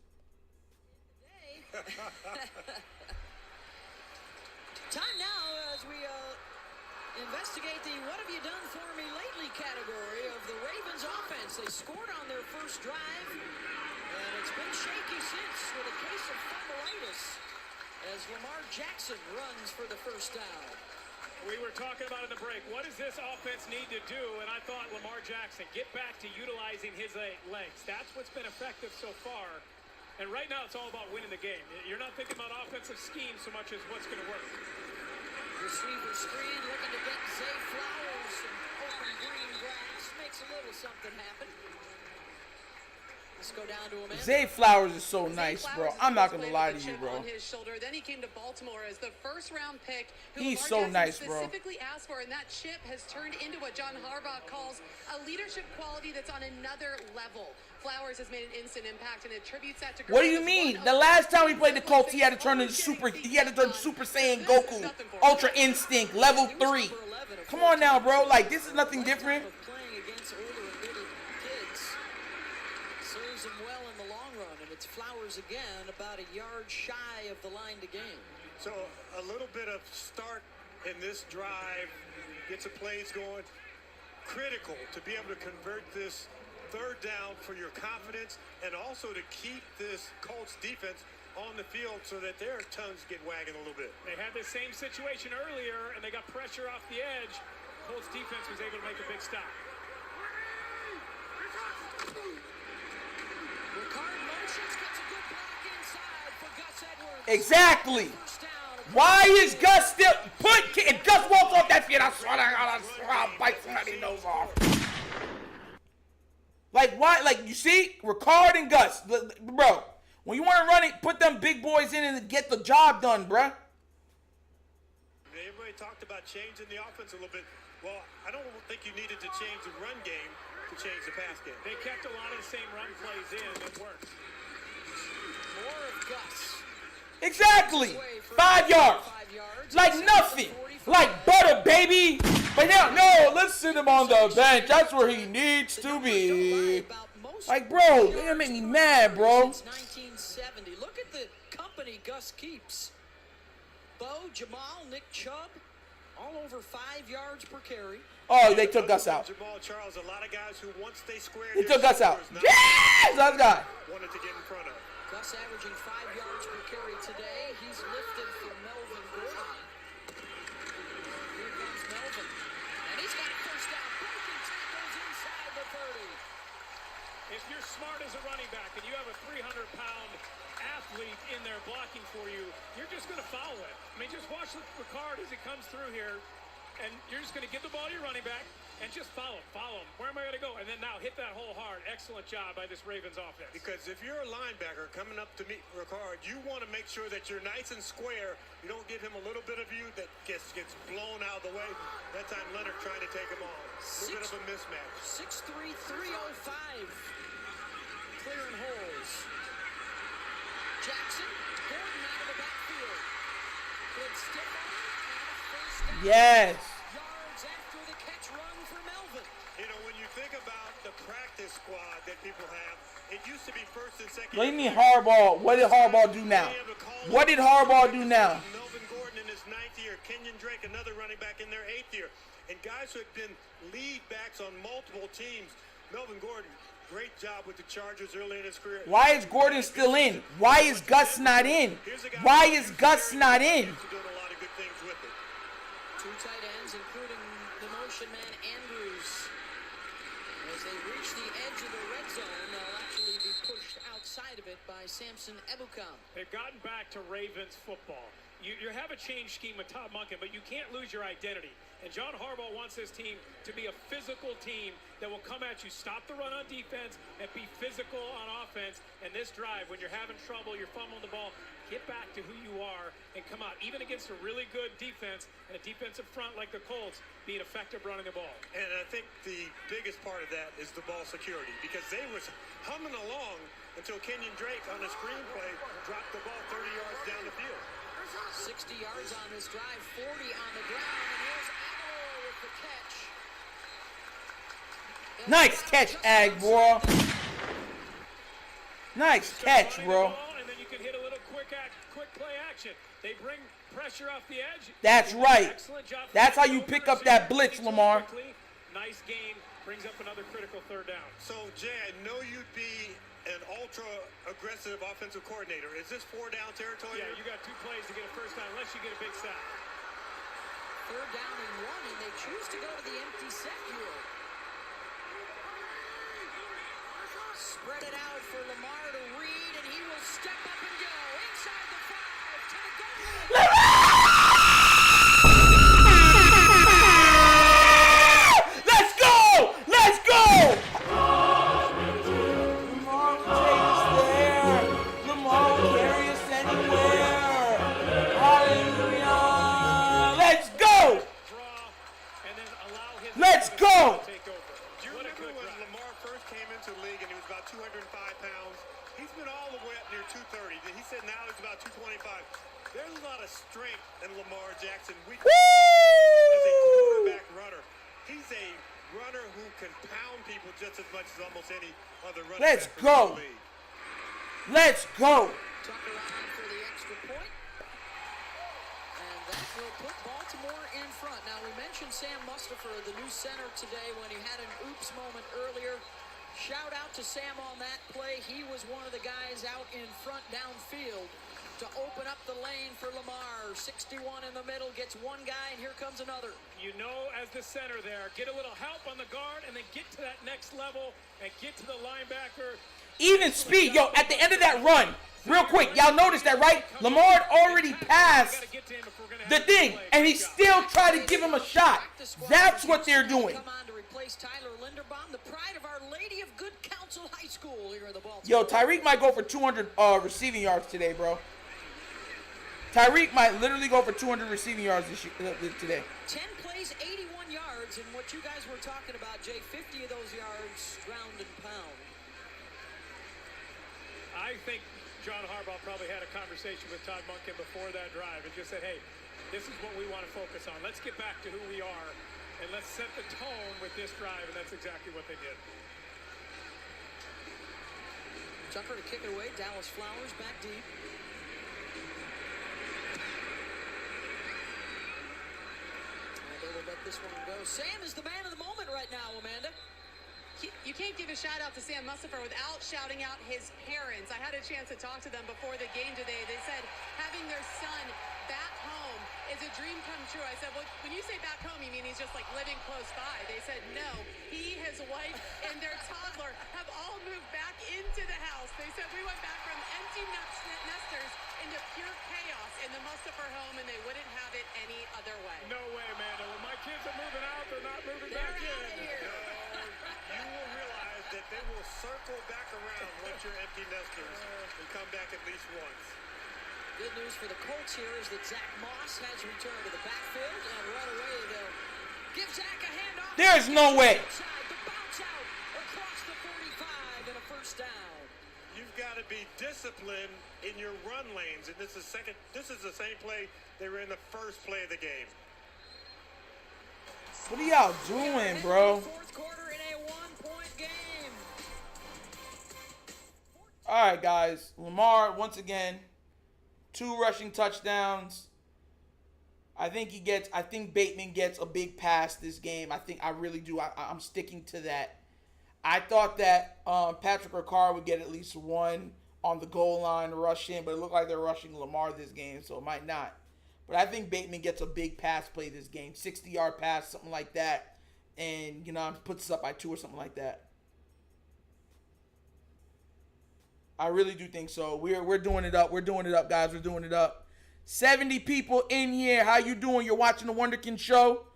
Time now as we investigate the "What have you done for me lately" category of the Ravens offense. They scored on their first drive, and it's been shaky since with a case of fumbleitis as Lamar Jackson runs for the first down. We were talking about in the break, what does this offense need to do? And I thought Lamar Jackson, get back to utilizing his legs. That's what's been effective so far. And right now, it's all about winning the game. You're not thinking about offensive scheme so much as what's going to work. Receiver screen, looking to get Zay Flowers some open green grass. Makes a little something happen. Let's go down to Amanda. Zay Flowers is so nice, Zay bro. Flowers I'm not first gonna played lie with to a you, chip bro. on his shoulder. Then he came to Baltimore as the first-round pick. Who He's Lamar so Jackson nice, bro. specifically asked for, and that chip has turned into what John Harbaugh calls a leadership quality that's on another level. Flowers has made an instant impact and attributes that to. What do you mean? The last time we played the Colts, he had to turn into Super Saiyan Goku, Ultra Instinct, level 3. Come on now, bro. Like, this is nothing different. Playing against older and bigger kids serves him well in the long run, and it's Flowers again, about a yard shy of the line to gain. So a little bit of start in this drive, get some plays going. Critical to be able to convert this third down for your confidence and also to keep this Colts defense on the field so that their tongues get wagging a little bit. They had the same situation earlier, and they got pressure off the edge. Colts defense was able to make a big stop. Ricard motions, gets a good block inside for Gus Edwards. Exactly. First down. Why is Gus still if Gus walks off that field, I swear to God, I'll bite somebody's nose off. Like, why? Like, you see, Ricard and Gus, bro. When you want to run it, put them big boys in and get the job done, bro. Everybody talked about changing the offense a little bit. Well, I don't think you needed to change the run game to change the pass game. They kept a lot of the same run plays in. It worked. More of Gus. Exactly. 5 yards. 5 yards. Like nothing. Like butter, baby. But now, no, let's sit him on the bench. That's where he needs to be. Like, bro, they're gonna make me mad, bro. Since 1970. Look at the company Gus keeps. Bo, Jamal, Nick Chubb, all over 5 yards per carry. Oh, they took Gus out. Jamal Charles, a lot of guys who once they squared They their took Gus out. shoulders, Yes, that guy. wanted to get in front of. Gus averaging 5 yards per carry today. He's lifted for Melvin Gordon. Here comes Melvin. And he's got a first down. Breaking tackles inside the 30. If you're smart as a running back and you have a 300-pound athlete in there blocking for you, you're just going to follow it. I mean, just watch Ricard as he comes through here, and you're just going to give the ball to your running back and just follow him. Where am I going to go? And then now hit that hole hard. Excellent job by this Ravens offense. Because if you're a linebacker coming up to meet Ricard, you want to make sure that you're nice and square. You don't give him a little bit of you that gets blown out of the way. That time Leonard trying to take him on. A little bit of a mismatch. 6'3", 305. Clearing holes. Jackson, Gordon out of the backfield. Good stiff arm and a first down. Yes. Yards after the catch run for Melvin. You know, when you think about the practice squad that people have, it used to be first and second. What do you mean Harbaugh? What did Harbaugh do now? What did Harbaugh do now? Melvin Gordon in his 9th year. Kenyon Drake, another running back in their 8th year. And guys who have been lead backs on multiple teams. Melvin Gordon, great job with the Chargers early in his career. Why is Gordon still in? Why is Gus not in? Why is Gus not in? Doing a lot of good things with it. 2 tight ends, including the motion man Andrews. As they reach the edge of the red zone, they'll actually be pushed outside of it by Samson Ebukam. They've gotten back to Ravens football. You have a change scheme with Todd Monken, but you can't lose your identity. And John Harbaugh wants his team to be a physical team that will come at you, stop the run on defense, and be physical on offense. And this drive, when you're having trouble, you're fumbling the ball, get back to who you are and come out. Even against a really good defense and a defensive front like the Colts, being effective running the ball. And I think the biggest part of that is the ball security, because they was humming along until Kenyon Drake on a screenplay dropped the ball 30 yards down the field. 60 yards on this drive, 40 on the ground, and here's Aguilar with the catch. Nice catch, Ag, bro. Nice catch, bro. And then you can hit a little quick play action. They bring pressure off the edge. That's right. Excellent job. That's how you pick up that blitz, Lamar. Nice gain. Brings up another critical third down. So, Jay, I know you'd be an ultra-aggressive offensive coordinator. Is this 4-down territory? Yeah, you got 2 plays to get a first down unless you get a big sack. 3rd down and 1, and they choose to go to the empty set here. Spread it out for Lamar to Reed, and he will step up and go inside the 5 to the goal. Let's go! Let's go! There's a lot of strength in Lamar Jackson. Woo! As a quarterback runner, he's a runner who can pound people just as much as almost any other runner. Let's go. Let's go. Tucker on for the extra point. And that will put Baltimore in front. Now, we mentioned Sam Mustipher, the new center today, when he had an oops moment earlier. Shout out to Sam on that play. He was one of the guys out in front downfield to open up the lane for Lamar. 61 in the middle, gets one guy, and here comes another. You know, as the center there, get a little help on the guard and then get to that next level and get to the linebacker. Even speed. Yo, at the end of that run, real quick, y'all noticed that, right? Lamar had already passed the thing, and he still tried to give him a shot. That's what they're doing. Come on to replace Tyler Linderbaum, the pride of Our Lady of Good Counsel High School here in the Baltimore. Yo, Tyreek might go for 200 receiving yards today, bro. Tyreek might literally go for 200 receiving yards today. 10 plays, 81 yards, and what you guys were talking about, Jay, 50 of those yards ground and pound. I think John Harbaugh probably had a conversation with Todd Monken before that drive and just said, hey, this is what we want to focus on. Let's get back to who we are, and let's set the tone with this drive, and that's exactly what they did. Tucker to kick it away. Dallas Flowers back deep. And they will let this one go. Sam is the man of the moment right now, Amanda. You can't give a shout out to Sam Mustipher without shouting out his parents. I had a chance to talk to them before the game today. They said having their son back home is a dream come true. I said, well, when you say back home, you mean he's just like living close by? They said, no, he, his wife, and their toddler have all moved back into the house. They said we went back from empty nesters into pure chaos in the Mustipher home, and they wouldn't have it any other way. No way, Amanda. When my kids are moving out, they're not moving back in. You will realize that they will circle back around once you're empty nesters and come back at least once. Good news for the Colts here is that Zach Moss has returned to the backfield, and right away they'll give Zach a handoff. There's no way. The bounce out across the 45 and a first down. You've got to be disciplined in your run lanes, and this is the same play they were in the first play of the game. What are y'all doing, bro? Fourth quarter in a one-point game. All right, guys. Lamar, once again, 2 rushing touchdowns. I think Bateman gets a big pass this game. I really do. I'm sticking to that. I thought that Patrick Ricard would get at least 1 on the goal line rush in, but it looked like they're rushing Lamar this game, so it might not. But I think Bateman gets a big pass play this game, 60-yard pass, something like that, and puts us up by 2 or something like that. I really do think so. We're doing it up. We're doing it up, guys. We're doing it up. 70 people in here. How you doing? You're watching The Wunderkind Show.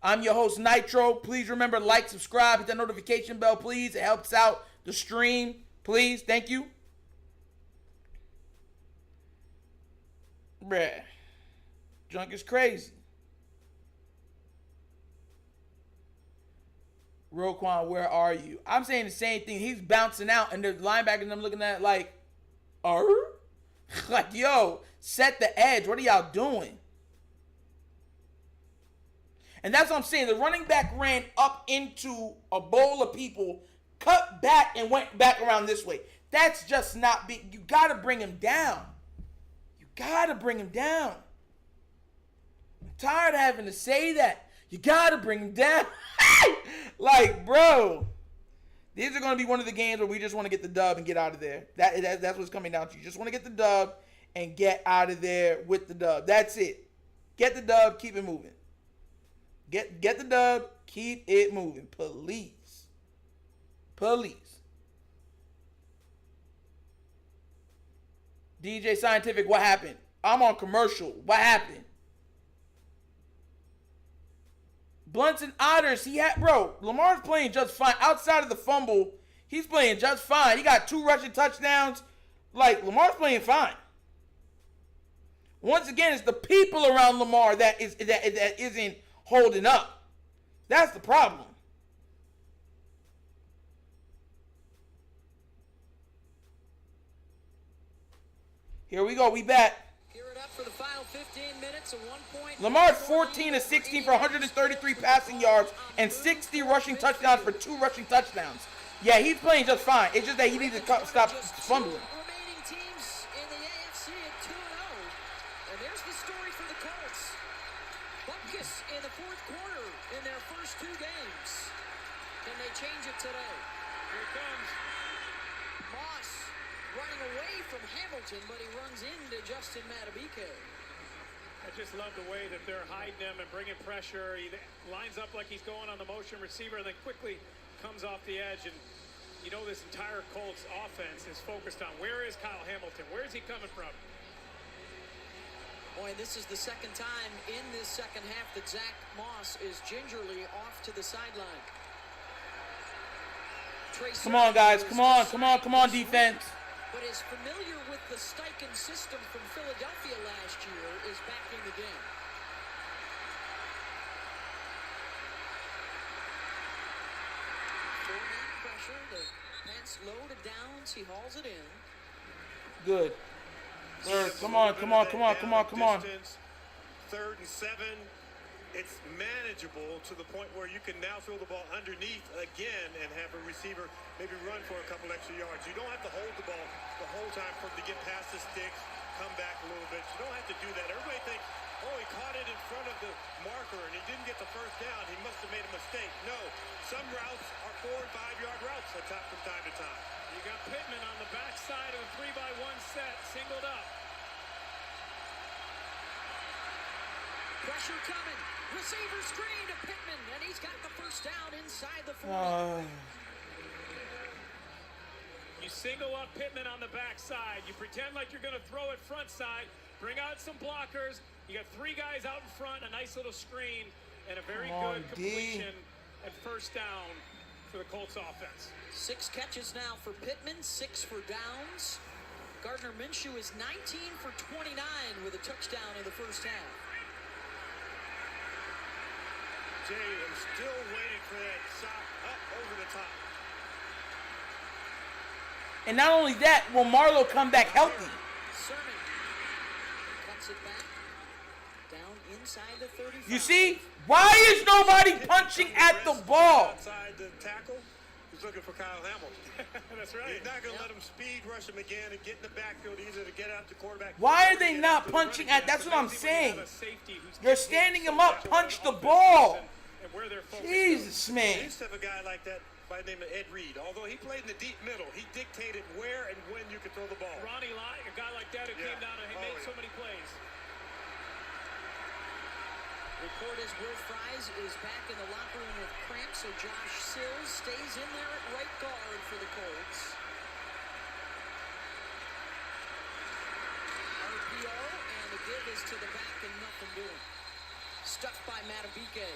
I'm your host, Nitro. Please remember, like, subscribe, hit that notification bell, please. It helps out the stream. Please. Thank you. Bruh. Junk is crazy. Roquan, where are you? I'm saying the same thing. He's bouncing out, and the linebackers and I'm looking at it like, like, yo, set the edge. What are y'all doing? And that's what I'm saying. The running back ran up into a bowl of people, cut back, and went back around this way. That's just not big. You got to bring him down. You got to bring him down. I'm tired of having to say that. You got to bring him down. Like, bro, these are going to be one of the games where we just want to get the dub and get out of there. That's what it's coming down to. You just want to get the dub and get out of there with the dub. That's it. Get the dub, keep it moving. Get the dub, keep it moving. Please. DJ Scientific, what happened? I'm on commercial. What happened? Blunts and Otters, Lamar's playing just fine. Outside of the fumble, he's playing just fine. He got 2 rushing touchdowns. Like, Lamar's playing fine. Once again, it's the people around Lamar that isn't holding up. That's the problem. Here we go. We back. Gear it up for the final 15 minutes, a 1-point. Lamar's 14 of 16 for 133 passing yards and 60 rushing touchdowns for 2 rushing touchdowns. Yeah, he's playing just fine. It's just that he needs to stop fumbling. Remaining teams in the AFC at 2-0. And there's the story for the Colts. Bupkis in the fourth quarter in their first 2 games. Can they change it today? Here it comes. Moss running away from Hamilton, but he runs into Justin Madubuike. I just love the way that they're hiding him and bringing pressure. He lines up like he's going on the motion receiver and then quickly comes off the edge. And you know this entire Colts offense is focused on where is Kyle Hamilton? Where is he coming from? Boy, this is the second time in this second half that Zach Moss is gingerly off to the sideline. Come on, guys. Come on, defense. But is familiar with the Steichen system from Philadelphia last year, is back in the game. Four-man pressure, the pass low to Downs, he hauls it in. Good. Third, come on. Distance, 3rd and 7. It's manageable to the point where you can now throw the ball underneath again and have a receiver maybe run for a couple extra yards. You don't have to hold the ball the whole time for him to get past the sticks, come back a little bit. You don't have to do that. Everybody thinks, oh, he caught it in front of the marker and he didn't get the first down. He must have made a mistake. No, some routes are 4- and 5-yard routes from time to time. You got Pittman on the backside of a 3-by-1 set, singled up. Pressure coming. Receiver screen to Pittman, and he's got the first down inside the 40. You single up Pittman on the backside. You pretend like you're going to throw it front side. Bring out some blockers. You got 3 guys out in front, a nice little screen, and a very good completion and first down for the Colts offense. 6 catches now for Pittman, 6 for Downs. Gardner Minshew is 19 for 29 with a touchdown in the first half. Jay, I'm still waiting for that shot up over the top. And not only that, will Marlowe come back healthy? Sermon cuts it back down inside the 35. You see? Why is nobody punching at the ball? Outside the tackle, he's looking for Kyle Hamilton. That's right. He's not going to let him speed rush him again and get in the backfield either to get out the quarterback. Why are they not punching at? That's what I'm saying. You're standing him up. Punch the ball. Jesus, man. They used to have a guy like that by the name of Ed Reed. Although he played in the deep middle, he dictated where and when you could throw the ball. Ronnie Lott, a guy like that who came down and he made so many plays. Report is Will Fries is back in the locker room with cramps, so Josh Sills stays in there at right guard for the Colts. RPO, and the give is to the back and nothing doing. Stuffed by Madubuike.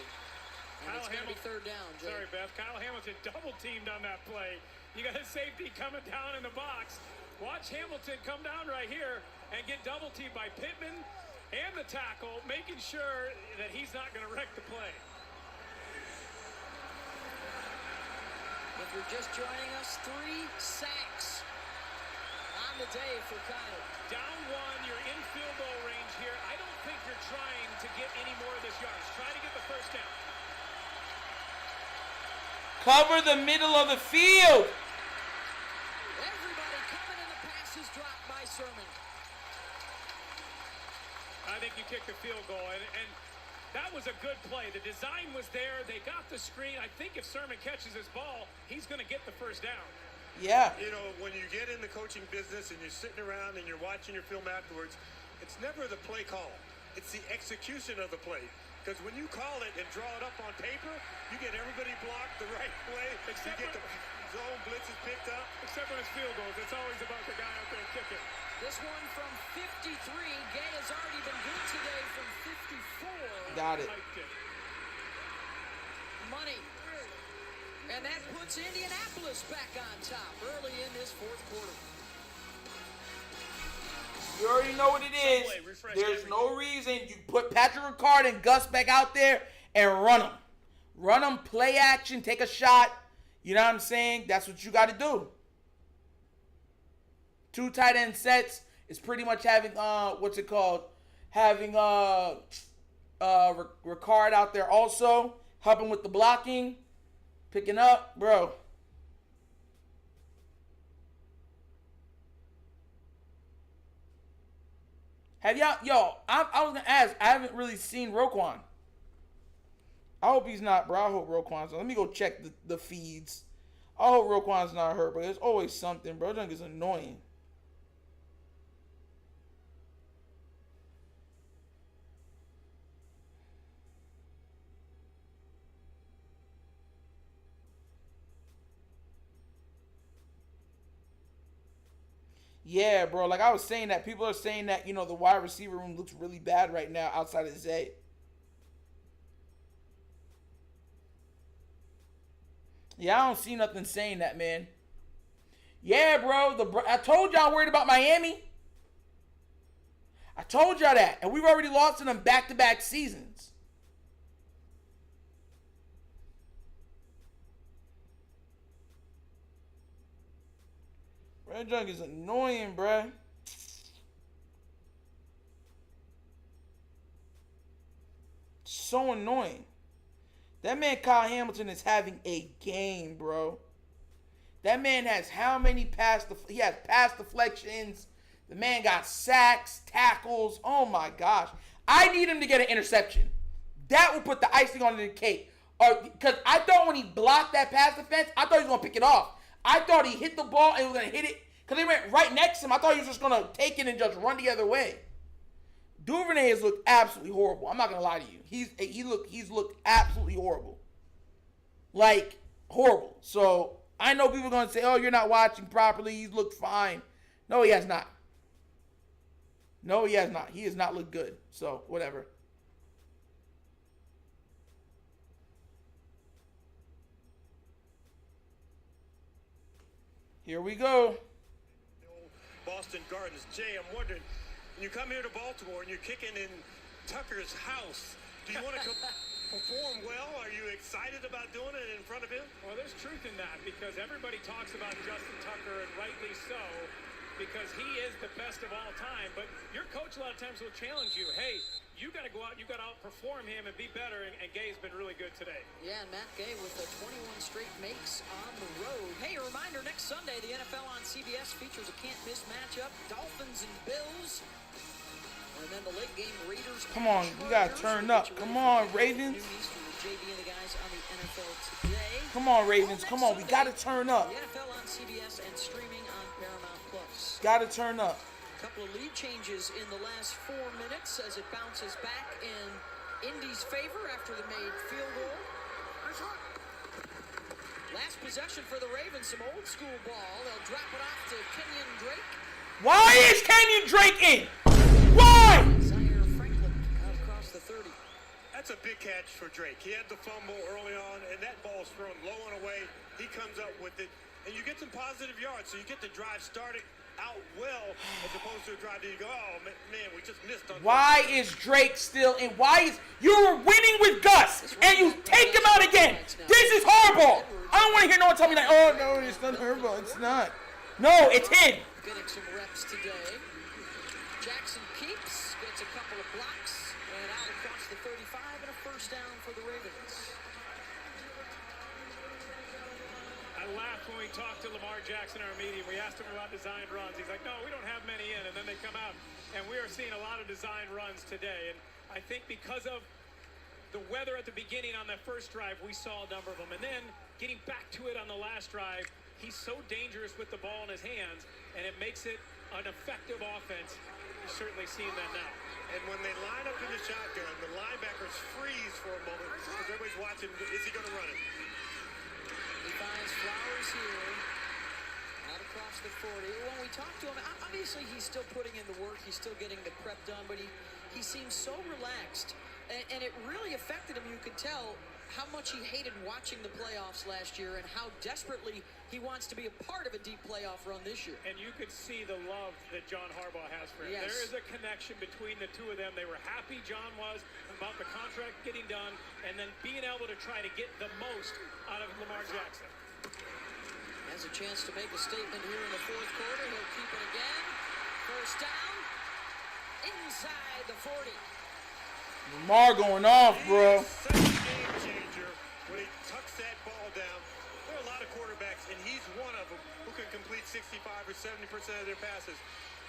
And it's going to be 3rd down, Jay. Sorry, Beth. Kyle Hamilton double-teamed on that play. You got a safety coming down in the box. Watch Hamilton come down right here and get double-teamed by Pittman and the tackle, making sure that he's not going to wreck the play. If you're just joining us, 3 sacks on the day for Kyle. Down 1, you're in field goal range here. I don't think you're trying to get any more of this yards. Try to get the first down. Cover the middle of the field. Everybody coming, and the pass is dropped by Sermon. I think you kicked the field goal, and that was a good play. The design was there. They got the screen. I think if Sermon catches his ball, he's going to get the first down. Yeah. You know, when you get in the coaching business and you're sitting around and you're watching your film afterwards, it's never the play call. It's the execution of the play. Because when you call it and draw it up on paper, you get everybody blocked the right way. Except you get the zone blitzes picked up. Except when it's field goals. It's always about the guy out there kicking. This one from 53. Gay has already been good today from 54. Got it. Money. And that puts Indianapolis back on top early in this fourth quarter. You already know what it is. There's no reason. You put Patrick Ricard and Gus back out there and run them. Run them, play action, take a shot. You know what I'm saying? That's what you got to do. 2 tight end sets is pretty much having, having Ricard out there also helping with the blocking, picking up, bro. Have y'all, I was gonna ask. I haven't really seen Roquan. I hope he's not, bro. I hope Roquan's. Let me go check the feeds. I hope Roquan's not hurt, but there's always something, bro. Junk is annoying. Yeah, bro. Like I was saying that people are saying that, the wide receiver room looks really bad right now outside of Zay. Yeah, I don't see nothing saying that, man. Yeah, bro. I told y'all I'm worried about Miami. I told y'all that. And we've already lost to them back-to-back seasons. Red Junk is annoying, bruh. So annoying. That man Kyle Hamilton is having a game, bro. That man has how many he has pass deflections. The man got sacks, tackles. Oh my gosh. I need him to get an interception. That will put the icing on the cake. Because I thought when he blocked that pass defense, I thought he was going to pick it off. I thought he hit the ball and he was going to hit it. Because they went right next to him. I thought he was just going to take it and just run the other way. Duvernay has looked absolutely horrible. I'm not going to lie to you. He's looked absolutely horrible. Like, horrible. So, I know people are going to say, oh, you're not watching properly. He's looked fine. No, he has not. No, he has not. He has not looked good. So, whatever. Here we go. Boston Gardens. Jay, I'm wondering, when you come here to Baltimore and you're kicking in Tucker's house, do you want to perform well? Are you excited about doing it in front of him? Well, there's truth in that because everybody talks about Justin Tucker, and rightly so, because he is the best of all time. But your coach a lot of times will challenge you. Hey, you got to go out, you got to outperform him and be better, and Gay's been really good today. Yeah, and Matt Gay with the 21 straight makes on the road. Hey, a reminder, next Sunday, the NFL on CBS features a can't-miss matchup, Dolphins and Bills. And then the late game Raiders. Come on, we got to turn up. Come on, Ravens. Come on, Ravens. Come on, we got to turn up. The NFL on CBS and streaming on Paramount Plus. Got to turn up. A couple of lead changes in the last 4 minutes as it bounces back in Indy's favor after the made field goal. Last possession for the Ravens, some old school ball. They'll drop it off to Kenyon Drake. Why is Kenyon Drake in? Why? Zaire Franklin out across the 30. That's a big catch for Drake. He had the fumble early on, and that ball's thrown low and away. He comes up with it, and you get some positive yards, so you get the drive started out well as opposed to a drive that you go, oh, man, we just missed on. Why is Drake still in? Why is you were winning with Gus, and you take him out again? This is horrible. I don't want to hear no one tell me that, oh, no, it's not horrible. It's not. No, it's him. Getting some reps today. Jackson Keeps gets a couple of blocks and out across the 35 and a first down for the Ravens. I laughed when we talked to Lamar Jackson in our meeting. We asked him about designed runs. He's like, no, we don't have many in. And then they come out, and we are seeing a lot of designed runs today. And I think because of the weather at the beginning on that first drive, we saw a number of them. And then getting back to it on the last drive, he's so dangerous with the ball in his hands, and it makes it an effective offense. You're certainly seeing that now. And when they line up in the shotgun, the linebackers freeze for a moment because everybody's watching, is he going to run it? He finds Flowers here, out across the 40. When we talk to him, obviously he's still putting in the work, he's still getting the prep done, but he seems so relaxed, and it really affected him. You could tell how much he hated watching the playoffs last year and how desperately he wants to be a part of a deep playoff run this year. And you could see the love that John Harbaugh has for him. Yes. There is a connection between the two of them. They were happy, John was, about the contract getting done and then being able to try to get the most out of Lamar Jackson. Has a chance to make a statement here in the fourth quarter. He'll keep it again. First down. inside the 40. Lamar going off, bro. He's such a game changer when he tucks that ball down. There are a lot of quarterbacks, and he's one of them who can complete 65 or 70% of their passes.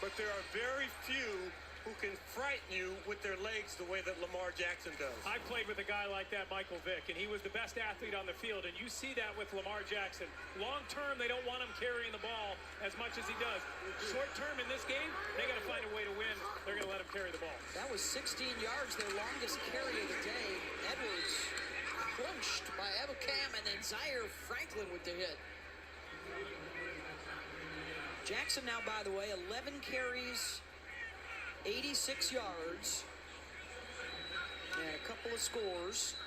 But there are very few who can frighten you with their legs the way that Lamar Jackson does. I played with a guy like that, Michael Vick, and he was the best athlete on the field, and you see that with Lamar Jackson. Long term, they don't want him carrying the ball as much as he does. Short term in this game, they got to find a way to win. They're going to let him carry the ball. That was 16 yards, their longest carry of the day. Edwards crunched by Ebukam, and then Zaire Franklin with the hit. Jackson now, by the way, 11 carries, 86 yards, and a couple of scores.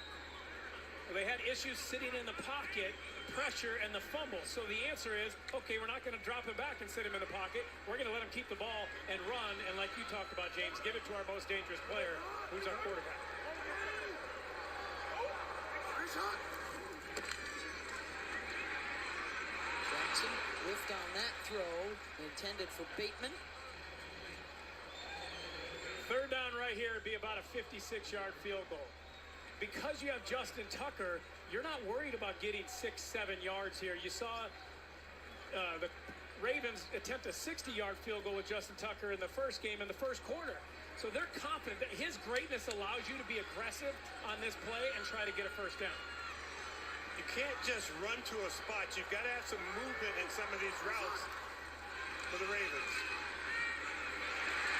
Well, they had issues sitting in the pocket, pressure, and the fumble. So the answer is, okay, we're not going to drop him back and sit him in the pocket. We're going to let him keep the ball and run. And like you talked about, James, give it to our most dangerous player, who's our quarterback. Jackson whiffed on that throw, intended for Bateman. Third down right here would be about a 56-yard field goal. Because you have Justin Tucker, you're not worried about getting 6-7 yards here. You saw the Ravens attempt a 60-yard field goal with Justin Tucker in the first game in the first quarter. So they're confident that his greatness allows you to be aggressive on this play and try to get a first down. You can't just run to a spot. You've got to have some movement in some of these routes for the Ravens.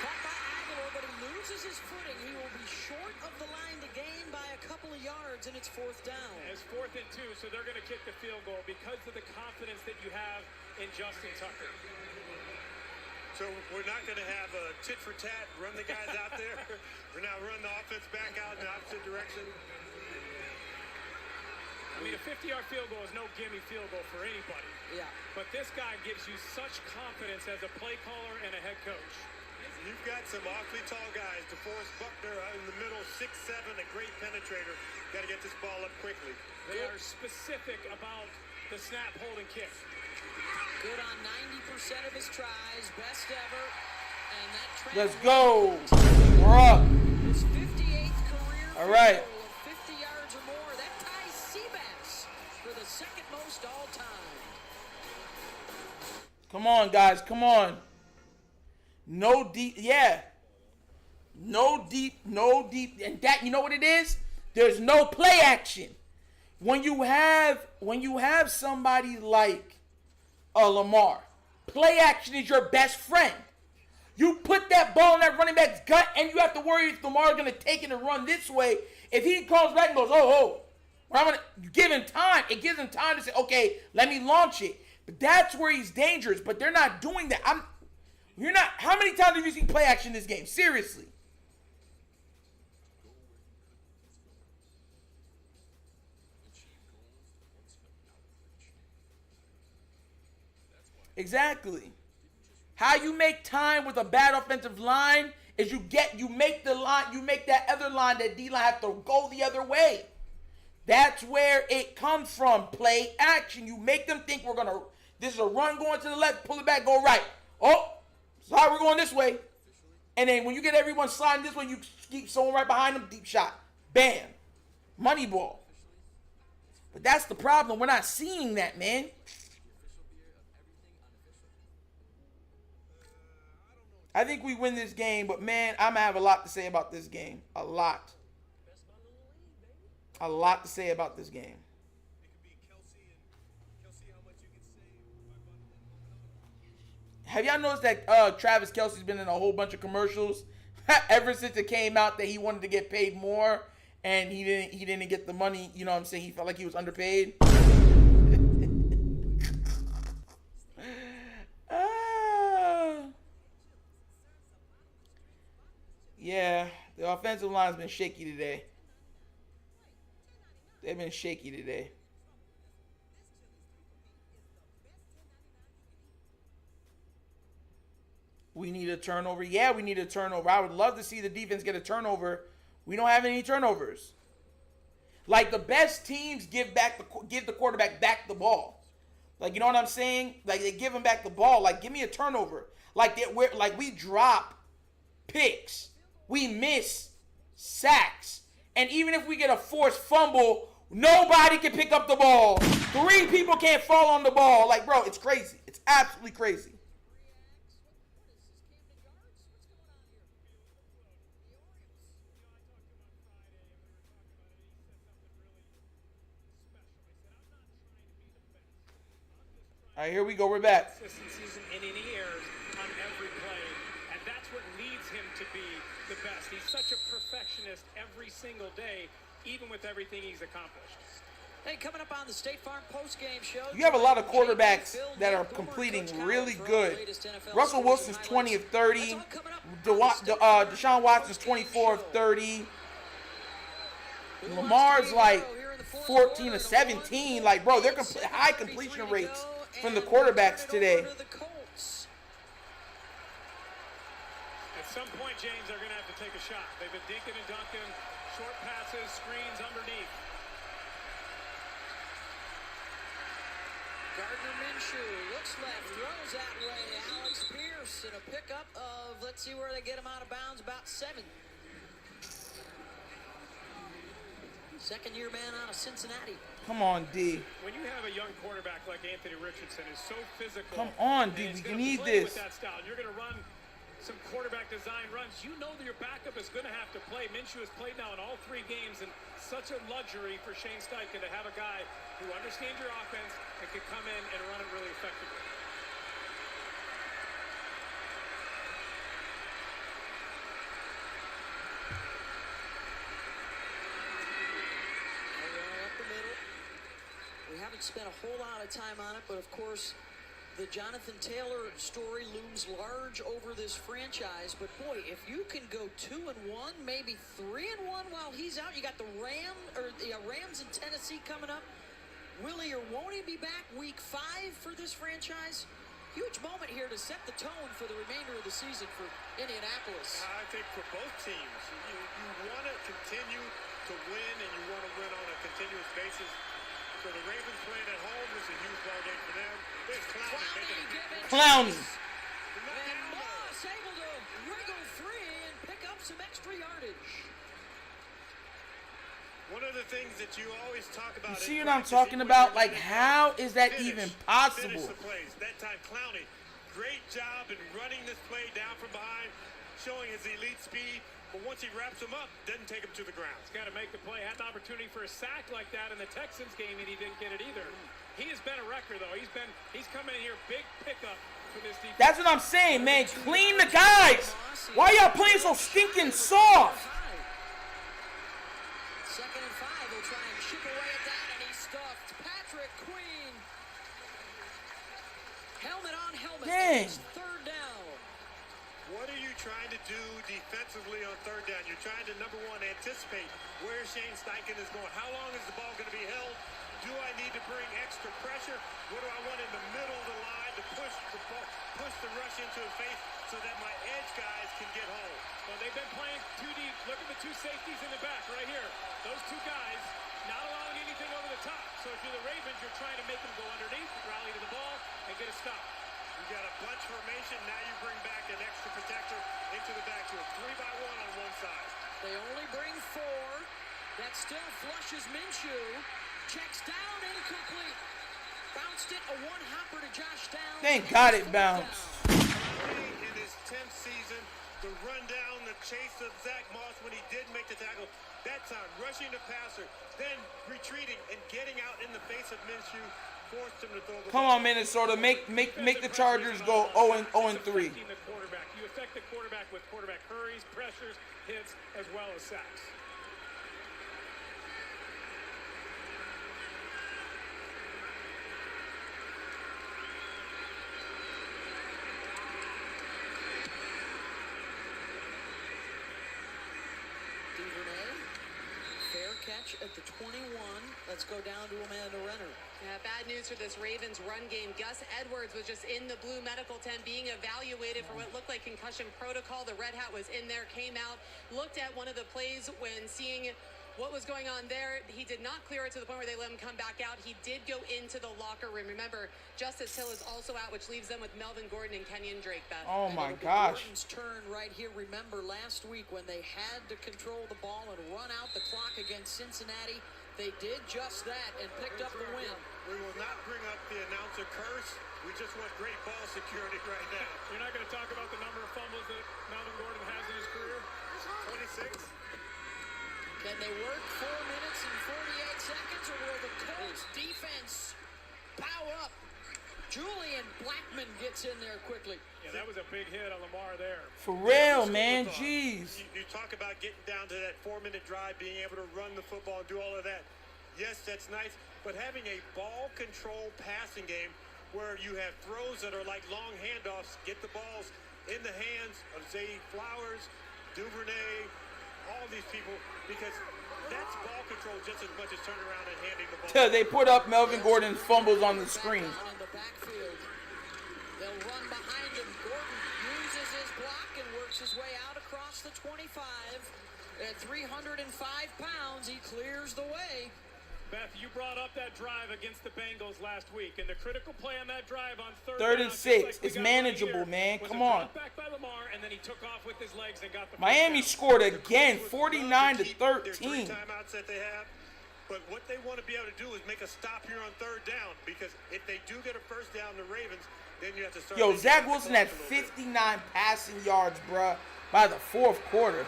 Caught by Aguilar, but he loses his footing. He will be short of the line to gain by a couple of yards, and it's fourth down. It's 4th and 2, so they're going to kick the field goal because of the confidence that you have in Justin Tucker. So we're not going to have a tit for tat, run the guys out there. We're now running the offense back out in the opposite direction. I mean, a 50-yard field goal is no gimme field goal for anybody. Yeah. But this guy gives you such confidence as a play caller and a head coach. You've got some awfully tall guys. DeForest Buckner out in the middle, 6'7", a great penetrator. Got to get this ball up quickly. They are specific about the snap, hold, and kick. Good on 90% of his tries, best ever. And that Let's go. We're up. his 58th career All right. field goal of 50 yards or more. That ties Seabass for the second most all time. Come on, guys. Come on. No deep. Yeah. No deep. And that, you know what it is? There's no play action. When you have somebody like Lamar, play action is your best friend. You put that ball in that running back's gut, and you have to worry if Lamar's going to take it and run this way. If he comes back and goes, I'm going to give him time. It gives him time to say, okay, let me launch it. But that's where he's dangerous. But they're not doing that. How many times have you seen play action in this game? Seriously. Exactly. How you make time with a bad offensive line is you make that other line, that D-line, have to go the other way. That's where it comes from. Play action. You make them think this is a run going to the left, pull it back, go right. Oh, sorry, we're going this way. And then when you get everyone sliding this way, you keep someone right behind them, deep shot. Bam. Money ball. But that's the problem. We're not seeing that, man. I think we win this game, but man, I'm going to have a lot to say about this game. A lot. A lot to say about this game. Have y'all noticed that Travis Kelce's been in a whole bunch of commercials ever since it came out that he wanted to get paid more and he didn't get the money, you know what I'm saying? He felt like he was underpaid. Yeah, the offensive line's been shaky today. They've been shaky today. We need a turnover. Yeah, we need a turnover. I would love to see the defense get a turnover. We don't have any turnovers. Like, the best teams give the quarterback back the ball. Like, you know what I'm saying? Like, they give him back the ball. Like, give me a turnover. Like we drop picks. We miss sacks. And even if we get a forced fumble, nobody can pick up the ball. 3 people can't fall on the ball. Like, bro, it's crazy. It's absolutely crazy. All right, here we go. We're back. Season and he errs on every play, and that's what leads him to be the best. He's such a perfectionist every single day, even with everything he's accomplished. Hey, coming up on the State Farm post-game show. You have a lot of quarterbacks that are completing really good. Russell Wilson's 20 of 30. Deshaun Watson's 24 of 30. Lamar's like 14 of 17. Like, bro, they're high completion rates from the quarterbacks today. At some point, James, they're going to have to take a shot. They've been dinking and dunking, short passes, screens underneath. Gardner Minshew looks left, throws that way. Alex Pierce in a pickup of, let's see where they get him out of bounds, about 7. Second-year man out of Cincinnati. Come on, D. When you have a young quarterback like Anthony Richardson, who's so physical. Come on, D. We need this. With that style. You're going to run some quarterback design runs. You know that your backup is going to have to play. Minshew has played now in all 3 games, and such a luxury for Shane Steichen to have a guy who understands your offense and can come in and run it really effectively. Up the middle. We haven't spent a whole lot of time on it, but of course, the Jonathan Taylor story looms large over this franchise. But boy, if you can go 2-1, maybe 3-1 while he's out, you got the Rams in Tennessee coming up. Will he or won't he be back week 5 for this franchise? Huge moment here to set the tone for the remainder of the season for Indianapolis. I think for both teams, you want to continue to win, and you want to win on a continuous basis. So the Ravens playing at home is a huge ball game for them. There's Clowney. And Moss able to wriggle free and pick up some extra yardage. One of the things that you always talk about. You see what I'm talking about? Like, how is that even possible? Finish the plays. That time, Clowney, great job in running this play down from behind, showing his elite speed. But once he wraps him up, doesn't take him to the ground. He's got to make the play. Had an opportunity for a sack like that in the Texans game, and he didn't get it either. He has been a wrecker, though. He's coming in here, big pickup for this defense. That's what I'm saying, man. Clean the guys. Why y'all playing so stinking soft? 2nd and 5. He'll try and chip away at that, and he's stuffed. Patrick Queen. Helmet on helmet. Dang. 3rd down. What are you trying to do defensively on 3rd down? You're trying to, number one, anticipate where Shane Steichen is going. How long is the ball going to be held? Do I need to bring extra pressure? What do I want in the middle of the line to push the rush into his face so that my edge guys can get home? Well, they've been playing 2 deep. Look at the 2 safeties in the back right here. Those 2 guys not allowing anything over the top. So if you're the Ravens, you're trying to make them go underneath, rally to the ball, and get a stop. You got a bunch formation. Now you bring back an extra protector into the backfield. 3-by-1 on one side. They only bring 4. That still flushes Minshew. Checks down, incomplete. Bounced it, a one-hopper to Josh Downs. Thank God it bounced. In his 10th season, the rundown, the chase of Zach Moss when he did make the tackle. That time, rushing the passer, then retreating and getting out in the face of Minshew. Forced him to throw the Come on, Minnesota. Make the Chargers go 0-3. You affect the quarterback with quarterback hurries, pressures, hits, as well as sacks. Fair catch at the 21. Let's go down to Amanda Renner. Yeah, bad news for this Ravens run game. Gus Edwards was just in the blue medical tent being evaluated for what looked like concussion protocol. The red hat was in there, came out, looked at one of the plays when seeing what was going on there. He did not clear it to the point where they let him come back out. He did go into the locker room. Remember, Justice Hill is also out, which leaves them with Melvin Gordon and Kenyon Drake, Beth. Oh, my It'll be gosh. Gordon's turn right here. Remember last week when they had to control the ball and run out the clock against Cincinnati, they did just that and picked up the win. We will not bring up the announcer curse. We just want great ball security right now. You're not going to talk about the number of fumbles that Melvin Gordon has in his career? 26. Can they work 4 minutes and 48 seconds, or will the Colts defense pow up? Julian Blackman gets in there quickly. Yeah, that was a big hit on Lamar there. For real, man. Jeez. You talk about getting down to that 4-minute drive, being able to run the football and do all of that. Yes, that's nice, but having a ball control passing game where you have throws that are like long handoffs, get the balls in the hands of Zay Flowers, Duvernay, all these people, because that's ball control just as much as turning around and handing the ball. They put up Melvin Gordon's fumbles on the screen. In the backfield. They'll run behind him. Gordon uses his block and works his way out across the 25. At 305 pounds, he clears the way. Beth, you brought up that drive against the Bengals last week, and the critical play on that drive on third Third down, and just 6. like we It's got manageable, right here, man. was Come a on. drop back by Lamar, and then he took off with his legs and got the Miami first down. scored again, Their 49 to three 13. timeouts that they have. But what they want to be able to do is make a stop here on third down, because if they do get a first down, the Ravens, then you have to start. Yo, thinking Zach about the Wilson clock had a little bit. 59 passing yards, bruh, by the fourth quarter.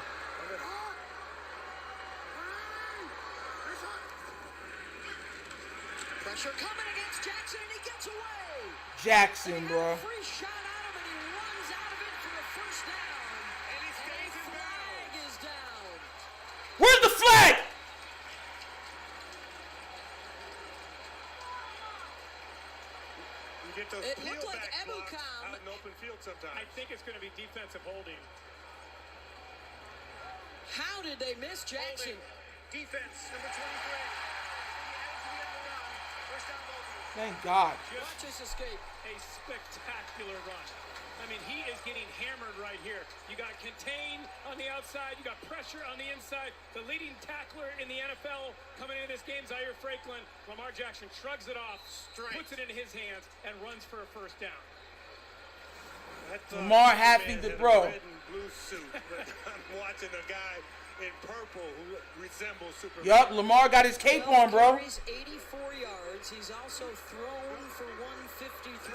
Pressure coming against Jackson, and he gets away. Jackson, They bruh. have a free shot at him, and he runs out of it for a first down. And he stays in Flag bounds. is down. Where's the flag? You get those It peel looked like back blocks Ebukam- out in open field sometimes. I think it's going to be defensive holding. How did they miss Jackson? Defense, number 23. First down, Baltimore. Thank God. Watch this escape. A spectacular run. I mean, he is getting hammered right here. You got contained on the outside. You got pressure on the inside. The leading tackler in the NFL coming into this game, Zaire Franklin. Lamar Jackson shrugs it off, puts it into his hands, and runs for a first down. Lamar happy to throw. Red and blue suit, but I'm watching a guy in purple who resembles Superman. Yup, Lamar got his cape on, bro. Carries 84 yards. He's also thrown for 153.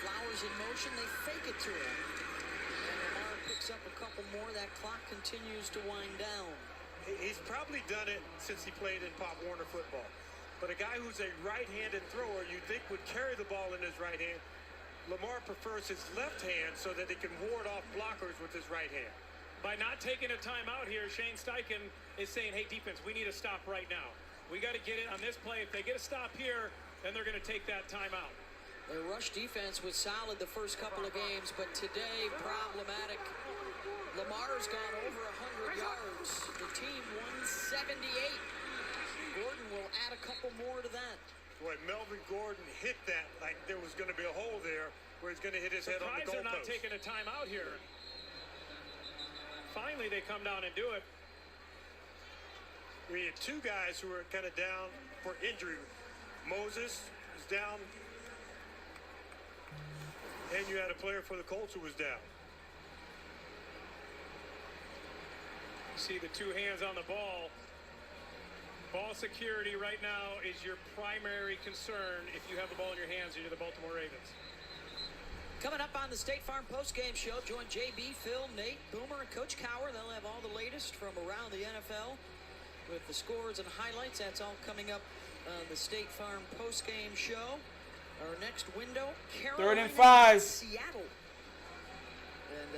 Flowers in motion. They fake it to him. And Lamar picks up a couple more. That clock continues to wind down. He's probably done it since he played in Pop Warner football. But a guy who's a right-handed thrower, you think would carry the ball in his right hand. Lamar prefers his left hand so that he can ward off blockers with his right hand. By not taking a timeout here, Shane Steichen is saying, hey, defense, we need a stop right now. We got to get it on this play. If they get a stop here, then they're going to take that timeout. Their rush defense was solid the first couple of games, but today, problematic. Lamar's gone over 100 yards. The team 178. Gordon will add a couple more to that. Boy, Melvin Gordon hit that like there was going to be a hole there where he's going to hit his head on the Surprised they're not goalpost. taking a timeout here. Finally, they come down and do it. We had two guys who were kind of down for injury. Moses was down, and you had a player for the Colts who was down. See the two hands on the ball. Ball security right now is your primary concern if you have the ball in your hands and you're the Baltimore Ravens. Coming up on the State Farm postgame show, join JB, Phil, Nate, Boomer, and Coach Cower. They'll have all the latest from around the NFL with the scores and highlights. That's all coming up on the State Farm postgame show. Our next window, Carolina, 3rd and 5. Seattle. And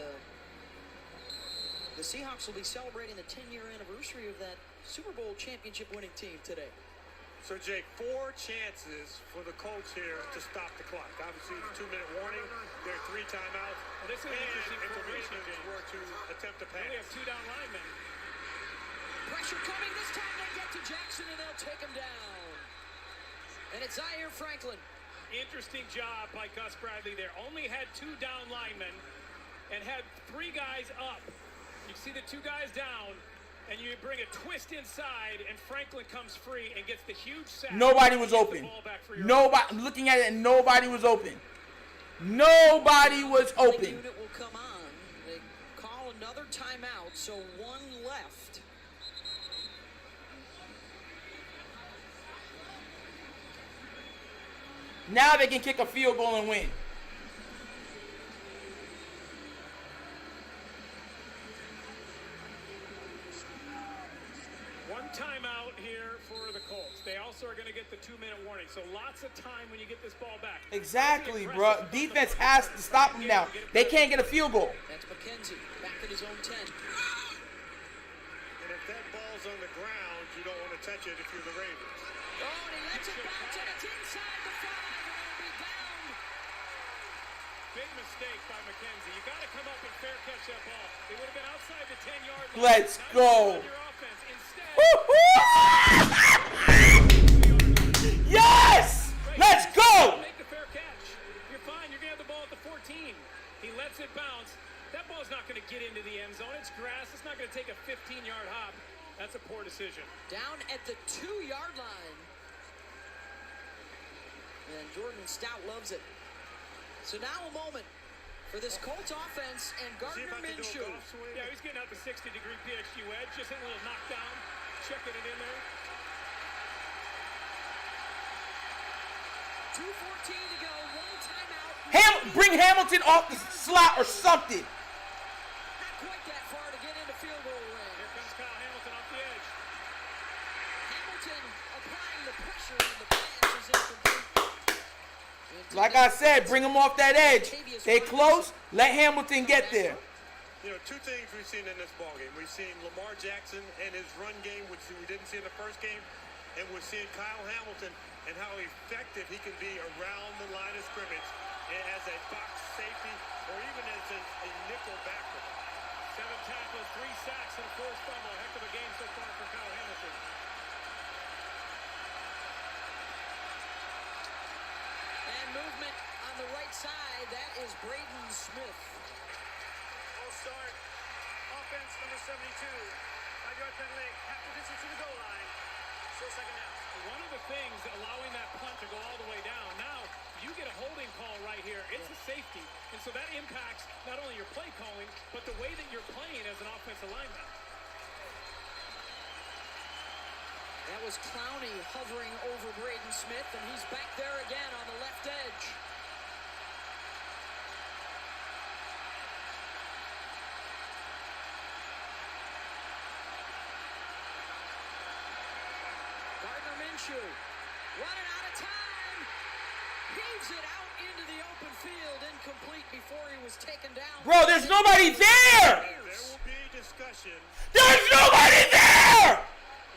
the Seahawks will be celebrating the 10-year anniversary of that Super Bowl championship winning team today. So, Jake, 4 chances for the Colts here to stop the clock. Obviously, the 2-minute warning. There are 3 timeouts. Well, this is an interesting if the formation, Ravens James. were to attempt to They only pass. have 2 down linemen. Pressure coming. This time they get to Jackson and they'll take him down. And it's Zaire Franklin. Interesting job by Gus Bradley there. Only had 2 down linemen, and had 3 guys up. You see the 2 guys down, and you bring a twist inside, and Franklin comes free and gets the huge sack. Nobody was open. Nobody. I'm looking at it, and nobody was open. Nobody was The open. unit will come on. They call another timeout, so 1 left. Now they can kick a field goal and win. One timeout here for the Colts. They also are going to get the 2-minute warning, so lots of time when you get this ball back. Exactly, bro. Defense has to stop them now. They can't get a field goal. That's McKenzie back at his own 10. And if that ball's on the ground, you don't want to touch it if you're the Ravens. Oh, and he lets it bounce, and it's inside the 5, and it'll be down. Big mistake by McKenzie. You got to come up and fair catch that ball. It would have been outside the 10-yard line. Let's Now go. you run your offense. Instead, Yes! Let's go! make the fair catch. You're fine. You're going to have the ball at the 14. He lets it bounce. That ball's not going to get into the end zone. It's grass. It's not going to take a 15-yard hop. That's a poor decision. Down at the 2-yard line. And Jordan Stout loves it. So now a moment for this Colts offense and Gardner Minshew. Yeah, he's getting out the 60-degree PhD wedge. Just hitting a little knockdown. Checking it in there. 2:14 to go. 1 timeout. Bring Hamilton off the slot or something. Not quite that far to get into field goal range. Here comes Kyle Hamilton off the edge. Hamilton applying the pressure, and the pass is incomplete. Like I said, bring them off that edge. They close. Let Hamilton get there. You know, 2 things we've seen in this ballgame. We've seen Lamar Jackson and his run game, which we didn't see in the first game, and we're seeing Kyle Hamilton and how effective he can be around the line of scrimmage as a box safety or even as a nickel backer. 7 tackles, 3 sacks, and a forced fumble. Heck of a game so far for Kyle Hamilton. And movement on the right side. That is Braden Smith. Full start. Offense number 72. 5-yard penalty. Half the distance to the goal line. Still second down. One of the things allowing that punt to go all the way down, now you get a holding call right here. It's a safety. And so that impacts not only your play calling, but the way that you're playing as an offensive lineman. That was Clowney hovering over Braden Smith, and he's back there again on the left edge. Gardner Minshew running out of time. Heaves it out into the open field, incomplete before he was taken down. Bro, there's nobody there. There will be discussion. There's nobody there.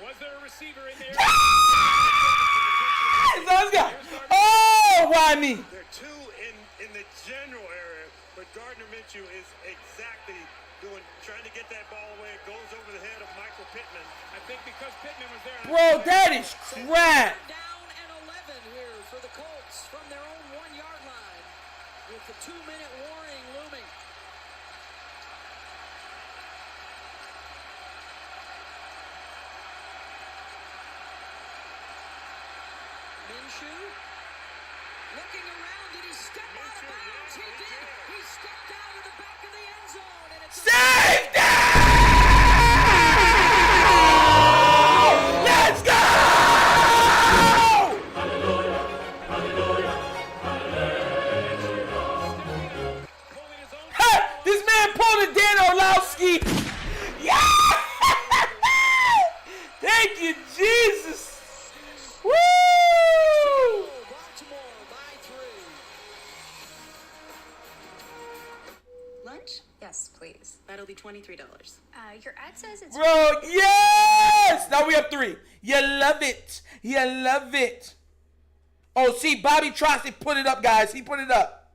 Was there a receiver in there? Oh, why me? There are 2 in the general area, but Gardner Minshew is exactly trying to get that ball away. It goes over the head of Michael Pittman. I think because Pittman was there. Bro, that is crap. Down and 11 here for the Colts from their own 1-yard line with the 2-minute warning looming. Minshew looking around. Did he step out of bounds? He did. He stepped out of the back of the end zone, and it's Safety! Let's go! Ha! This man pulled a Dan Orlowski. Yeah! Thank you, Jesus. Woo! Baltimore by 3. Lunch? Yes, please. That'll be $23. Your ad says it's... Bro, yes! Now we have 3. You love it. You love it. Oh, see, Bobby Trosty put it up, guys. He put it up.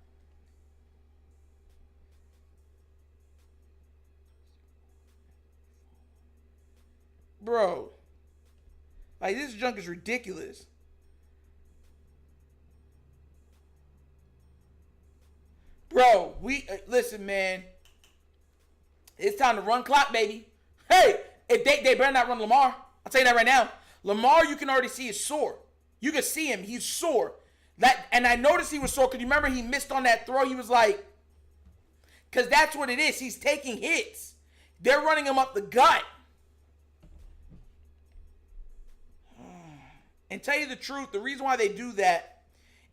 Bro. Like, this junk is ridiculous. Bro, listen, man. It's time to run clock, baby. Hey, if they better not run Lamar. I'll tell you that right now. Lamar, you can already see is sore. You can see him. He's sore. And I noticed he was sore because you remember he missed on that throw. He was like, because that's what it is. He's taking hits. They're running him up the gut. And tell you the truth, the reason why they do that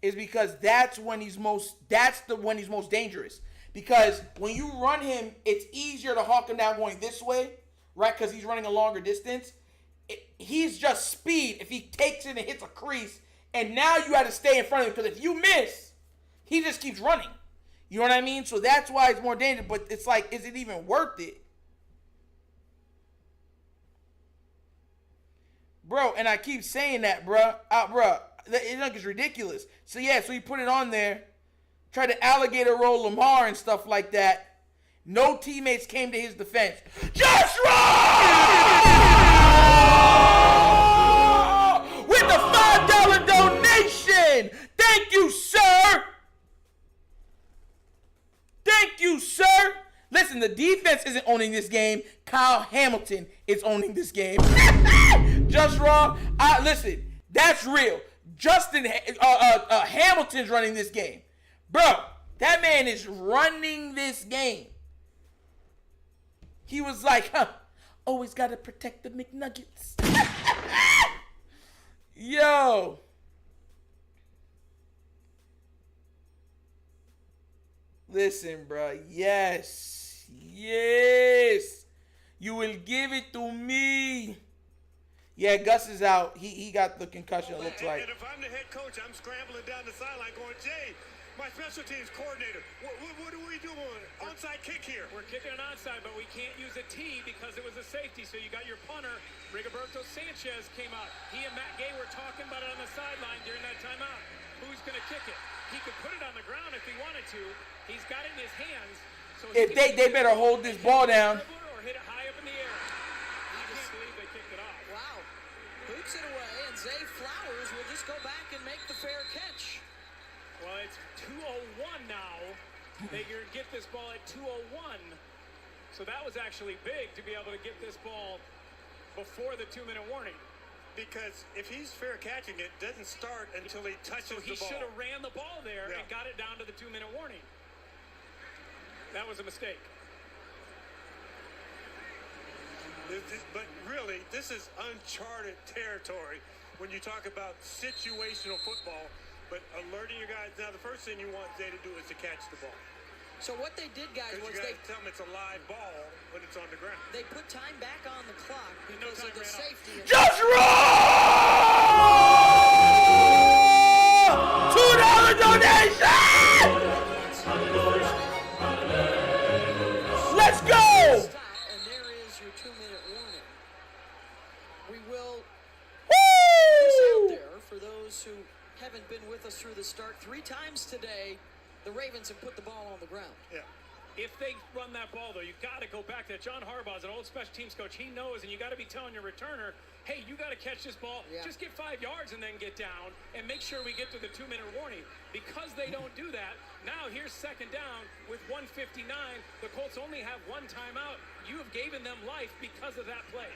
is because that's when he's most dangerous. Because when you run him, it's easier to hawk him down going this way, right? Because he's running a longer distance. He's just speed. If he takes it and hits a crease, and now you got to stay in front of him because if you miss, he just keeps running. You know what I mean? So that's why it's more dangerous. But it's like, is it even worth it? Bro, and I keep saying that, bro. It's ridiculous. So, yeah, so he put it on there. Tried to alligator roll Lamar and stuff like that. No teammates came to his defense. Joshua! With the $5 donation! Thank you, sir! Thank you, sir! Listen, the defense isn't owning this game. Kyle Hamilton is owning this game. Just wrong. Listen, that's real. Justin Hamilton's running this game. Bro, that man is running this game. He was like, always got to protect the McNuggets. Yo. Listen, bro. Yes. Yes. You will give it to me. Yeah, Gus is out. He got the concussion, it looks like. And if I'm the head coach, I'm scrambling down the sideline going, Jay, my special teams coordinator, what are we doing? Onside kick here. We're kicking an onside, but we can't use a T because it was a safety. So you got your punter, Rigoberto Sanchez, came out. He and Matt Gay were talking about it on the sideline during that timeout. Who's going to kick it? He could put it on the ground if he wanted to. He's got it in his hands. So if they better hold this ball down. Or hit it high up in the air. He just believe they kicked it off. Wow. Boots it away, and Zay Flowers will just go back and make the fair catch. Well, it's 2:01 now. They get this ball at 2:01. So that was actually big to be able to get this ball before the 2-minute warning. Because if he's fair catching it, doesn't start until he touches the ball. So he should have ran the ball there and got it down to the 2-minute warning. That was a mistake. But really, this is uncharted territory when you talk about situational football, but alerting your guys. Now, the first thing you want Zay to do is to catch the ball. So what they did, guys, was they tell them it's a live ball when it's on the ground. They put time back on the clock because of the safety. Just roll! $2 donation! Let's go! And there is your 2-minute warning. We will put this out there for those who haven't been with us through the start. 3 times today, the Ravens have put the ball on the ground. Yeah. If they run that ball, though, you got to go back to that. John Harbaugh is an old special teams coach. He knows, and you got to be telling your returner, hey, you got to catch this ball. Yeah. Just get 5 yards and then get down and make sure we get to the 2-minute warning. Because they don't do that, now here's second down with 1:59. The Colts only have 1 timeout. You have given them life because of that play.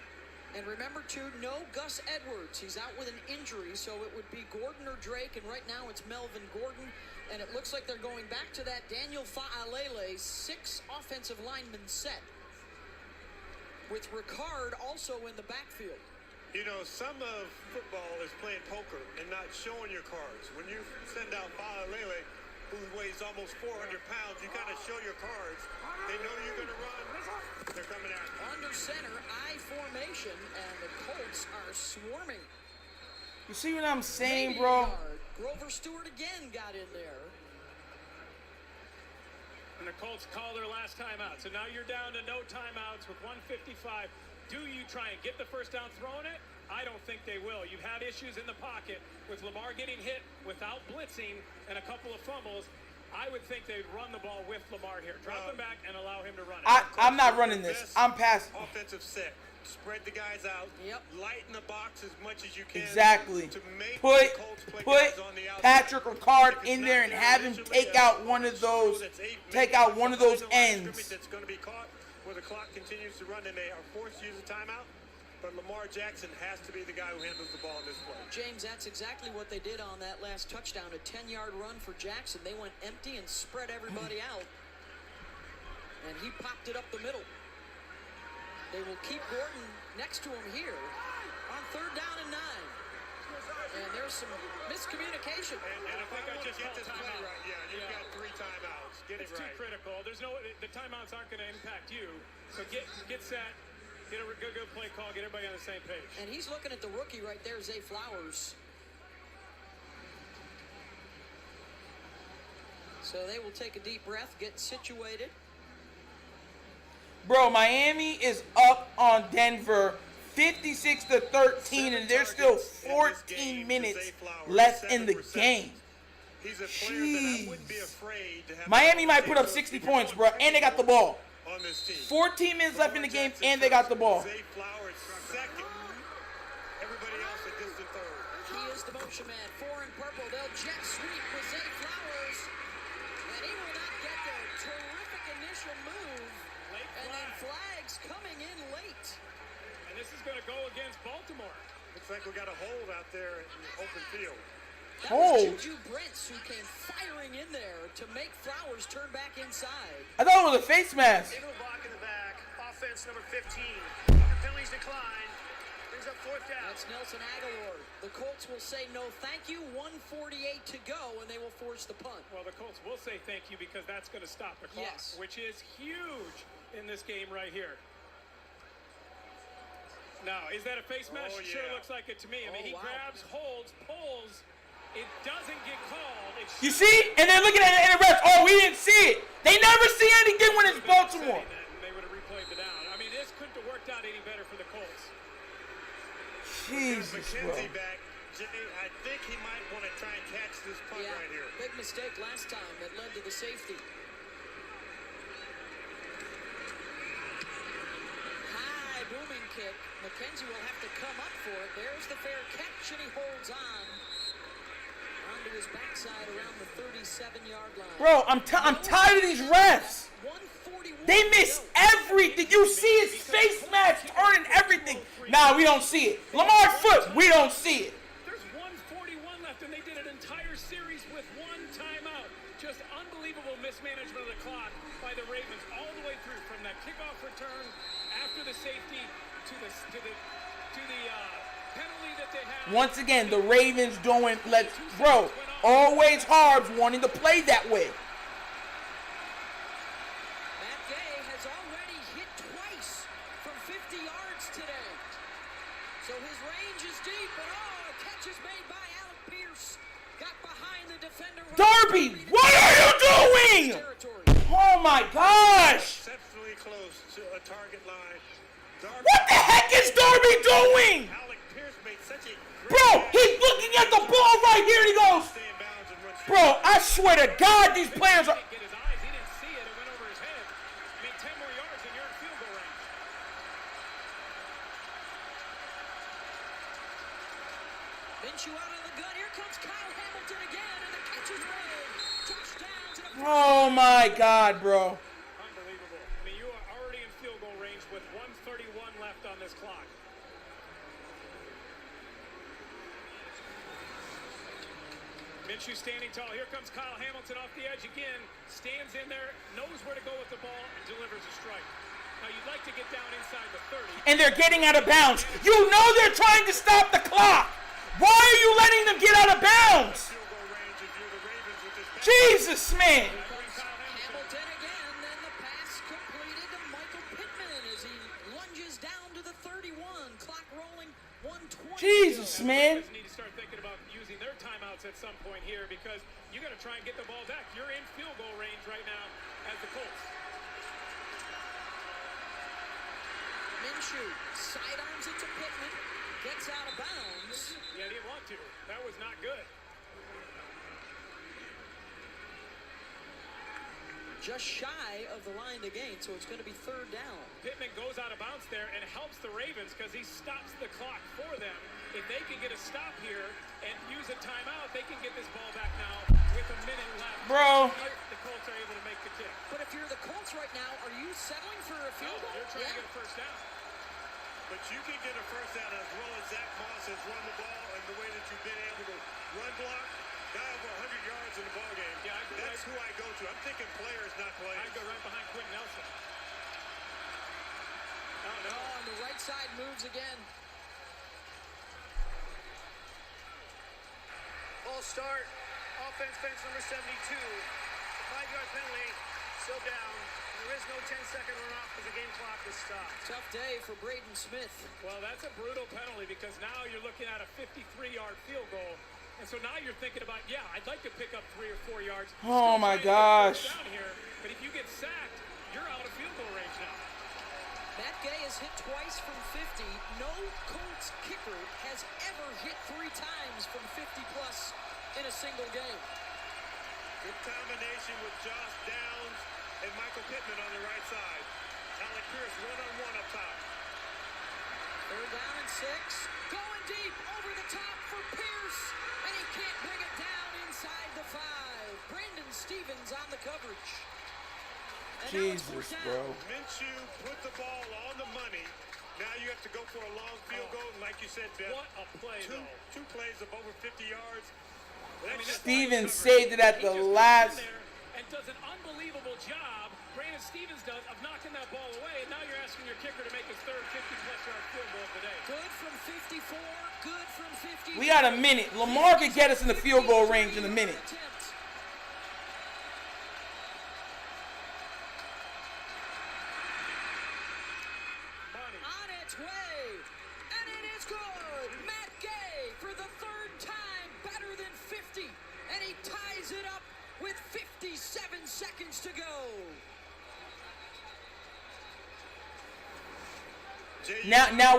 And remember, too, no Gus Edwards. He's out with an injury, so it would be Gordon or Drake, and right now it's Melvin Gordon. And it looks like they're going back to that Daniel Fa'alele 6 offensive lineman set, with Ricard also in the backfield. You know, some of football is playing poker and not showing your cards. When you send out Fa'alele, who weighs almost 400 pounds, you got to show your cards. They know you're going to run. They're coming out. Under center, I formation, and the Colts are swarming. You see what I'm saying, bro? Grover Stewart again got in there. And the Colts call their last timeout. So now you're down to no timeouts with 1:55. Do you try and get the first down throwing it? I don't think they will. You've had issues in the pocket with Lamar getting hit without blitzing and a couple of fumbles. I would think they'd run the ball with Lamar here. Drop him back and allow him to run it. I'm not running this. I'm passing. Offensive set. Spread the guys out. Yep. Lighten the box as much as you can. Exactly. To make Put the Colts play guys on the outside. Patrick Ricard in there and have him take out one of those ends. That's going to be caught. where the clock continues to run and they are forced to use a timeout. But Lamar Jackson has to be the guy who handles the ball in this play. James, that's exactly what they did on that last touchdown. A 10-yard run for Jackson. They went empty and spread everybody out. And he popped it up the middle. They will keep Gordon next to him here on 3rd down and 9. And there's some miscommunication. And if I just get this play right, you've got 3 timeouts. Get it right. It's too critical. The timeouts aren't going to impact you. So get set. Get a good play call. Get everybody on the same page. And he's looking at the rookie right there, Zay Flowers. So they will take a deep breath, get situated. Bro, Miami is up on Denver 56-13, and there's still 14 minutes left in the game. He's a player that I wouldn't be afraid to have. Miami might put up 60 points, bro, and they got the ball. On this team. 14 minutes left in the game, and they got the ball. Zay Flowers second. Everybody else a distant third. He is the motion man. 4 in purple. They'll jet sweep with Zay Flowers. And he will not get there. Terrific initial move. And then flags coming in late. And this is going to go against Baltimore. Looks like we got a hold out there in the open field. That was Juju Brents who came firing in there to make Flowers turn back inside. I thought it was a face mask. Single block in the back. Offense number 15. Penalties decline. Brings up 4th down. That's Nelson Aguilar. The Colts will say no thank you. 1:48 to go, and they will force the punt. Well, the Colts will say thank you because that's going to stop the clock, Yes. which is huge in this game right here. Now, is that a face mask? Oh, yeah. Sure looks like it to me. I mean, he grabs, holds, pulls. It doesn't get called. You see? And they're looking at it in the refs. Oh, we didn't see it. They never see anything when it's Baltimore. They would have replayed the down. I mean, this couldn't have worked out any better for the Colts. Jesus, bro. McKenzie back. Jay, I think he might want to try and catch this punt right here. Big mistake last time that led to the safety. High booming kick. McKenzie will have to come up for it. There's the fair catch, and he holds on. Onto his backside around the 37-yard line. Bro, I'm tired of these refs. They miss everything. You see his face mask turning everything. Nah, we don't see it. Lamar's foot, we don't see it. There's 1:41 left, and they did an entire series with 1 timeout. Just unbelievable mismanagement of the clock by the Ravens all the way through, from that kickoff return after the safety to the penalty that they had. Once again, the Ravens doing, bro, always Harbs wanting to play that way. Matt Gay has already hit twice from 50 yards today. So his range is deep, but a catch is made by Alec Pierce. Got behind the defender. Darby, what are you doing? Oh my gosh. Exceptionally close to a target line. Darby, what the heck is Darby doing? Alec Pierce made such a Bro, he's looking at the ball right here and he goes, bro, I swear to God, these players are. Get his eyes. He didn't see it. It went over his head. I mean, 10 more yards and you're in field goal range. Minshew out of the gun. Here comes Kyle Hamilton again, and the catch is made. Touchdowns. Oh my God, bro. Unbelievable. I mean, you are already in field goal range with 1:31 left on this clock. Minshew standing tall. Here comes Kyle Hamilton off the edge again. Stands in there, knows where to go with the ball, and delivers a strike. Now, you'd like to get down inside the 30. And they're getting out of bounds. You know they're trying to stop the clock. Why are you letting them get out of bounds? Jesus, man. Hamilton again, then the pass completed to Michael Pittman as he lunges down to the 31. Clock rolling, 1:20. Jesus, man. Need to start thinking about using their timeouts at some point here because you got to try and get the ball back. You're in field goal range right now as the Colts. Minshew sidearms it to Pittman, gets out of bounds. Yeah, he didn't want to. That was not good. just shy of the line to gain, so it's going to be third down. Pittman goes out of bounds there and helps the Ravens because he stops the clock for them. If they can get a stop here and use a timeout, they can get this ball back now with a minute left. Bro. The Colts are able to make the kick. But if you're the Colts right now, are you settling for a field goal? You're trying to get a first down. But you can get a first down as well as Zach Moss has run the ball and the way that you've been able to run block. Guy over 100 yards in the ball game. Yeah, that's who I go to. I'm thinking players, not players. I go right behind Quentin Nelson. Oh, no. Oh, and the right side moves again. Ball start. Offense, bench number 72. The 5-yard penalty. Still down. There is no 10-second runoff because the game clock was stopped. Tough day for Braden Smith. Well, that's a brutal penalty because now you're looking at a 53-yard field goal. And so now you're thinking about, yeah, I'd like to pick up 3 or 4 yards. Oh my gosh. Down here, but if you get sacked, you're out of field goal range now. Matt Gay has hit twice from 50. No Colts kicker has ever hit 3 times from 50-plus in a single game. Good combination with Josh Downs and Michael Pittman on the right side. Alec Pierce one-on-one up top. Third down and 6. Going deep over the top for Pierce. And he can't bring it down inside the 5. Brandon Stevens on the coverage. And Jesus, bro. Minshew put the ball on the money. Now you have to go for a long field goal. And like you said, Ben, What a play, though. two plays of over 50 yards. Stevens saved it at the last. And does an unbelievable job. Brandon Stevens does of knocking that ball away. And now you're asking your kicker to make his third 50-plus yard field goal of the day. Good from 54. Good from 50. We got a minute. Lamar could get us in the field goal range in a minute. On its way. And it is good. Matt Gay for the third time better than 50. And he ties it up with 57 seconds to go. Now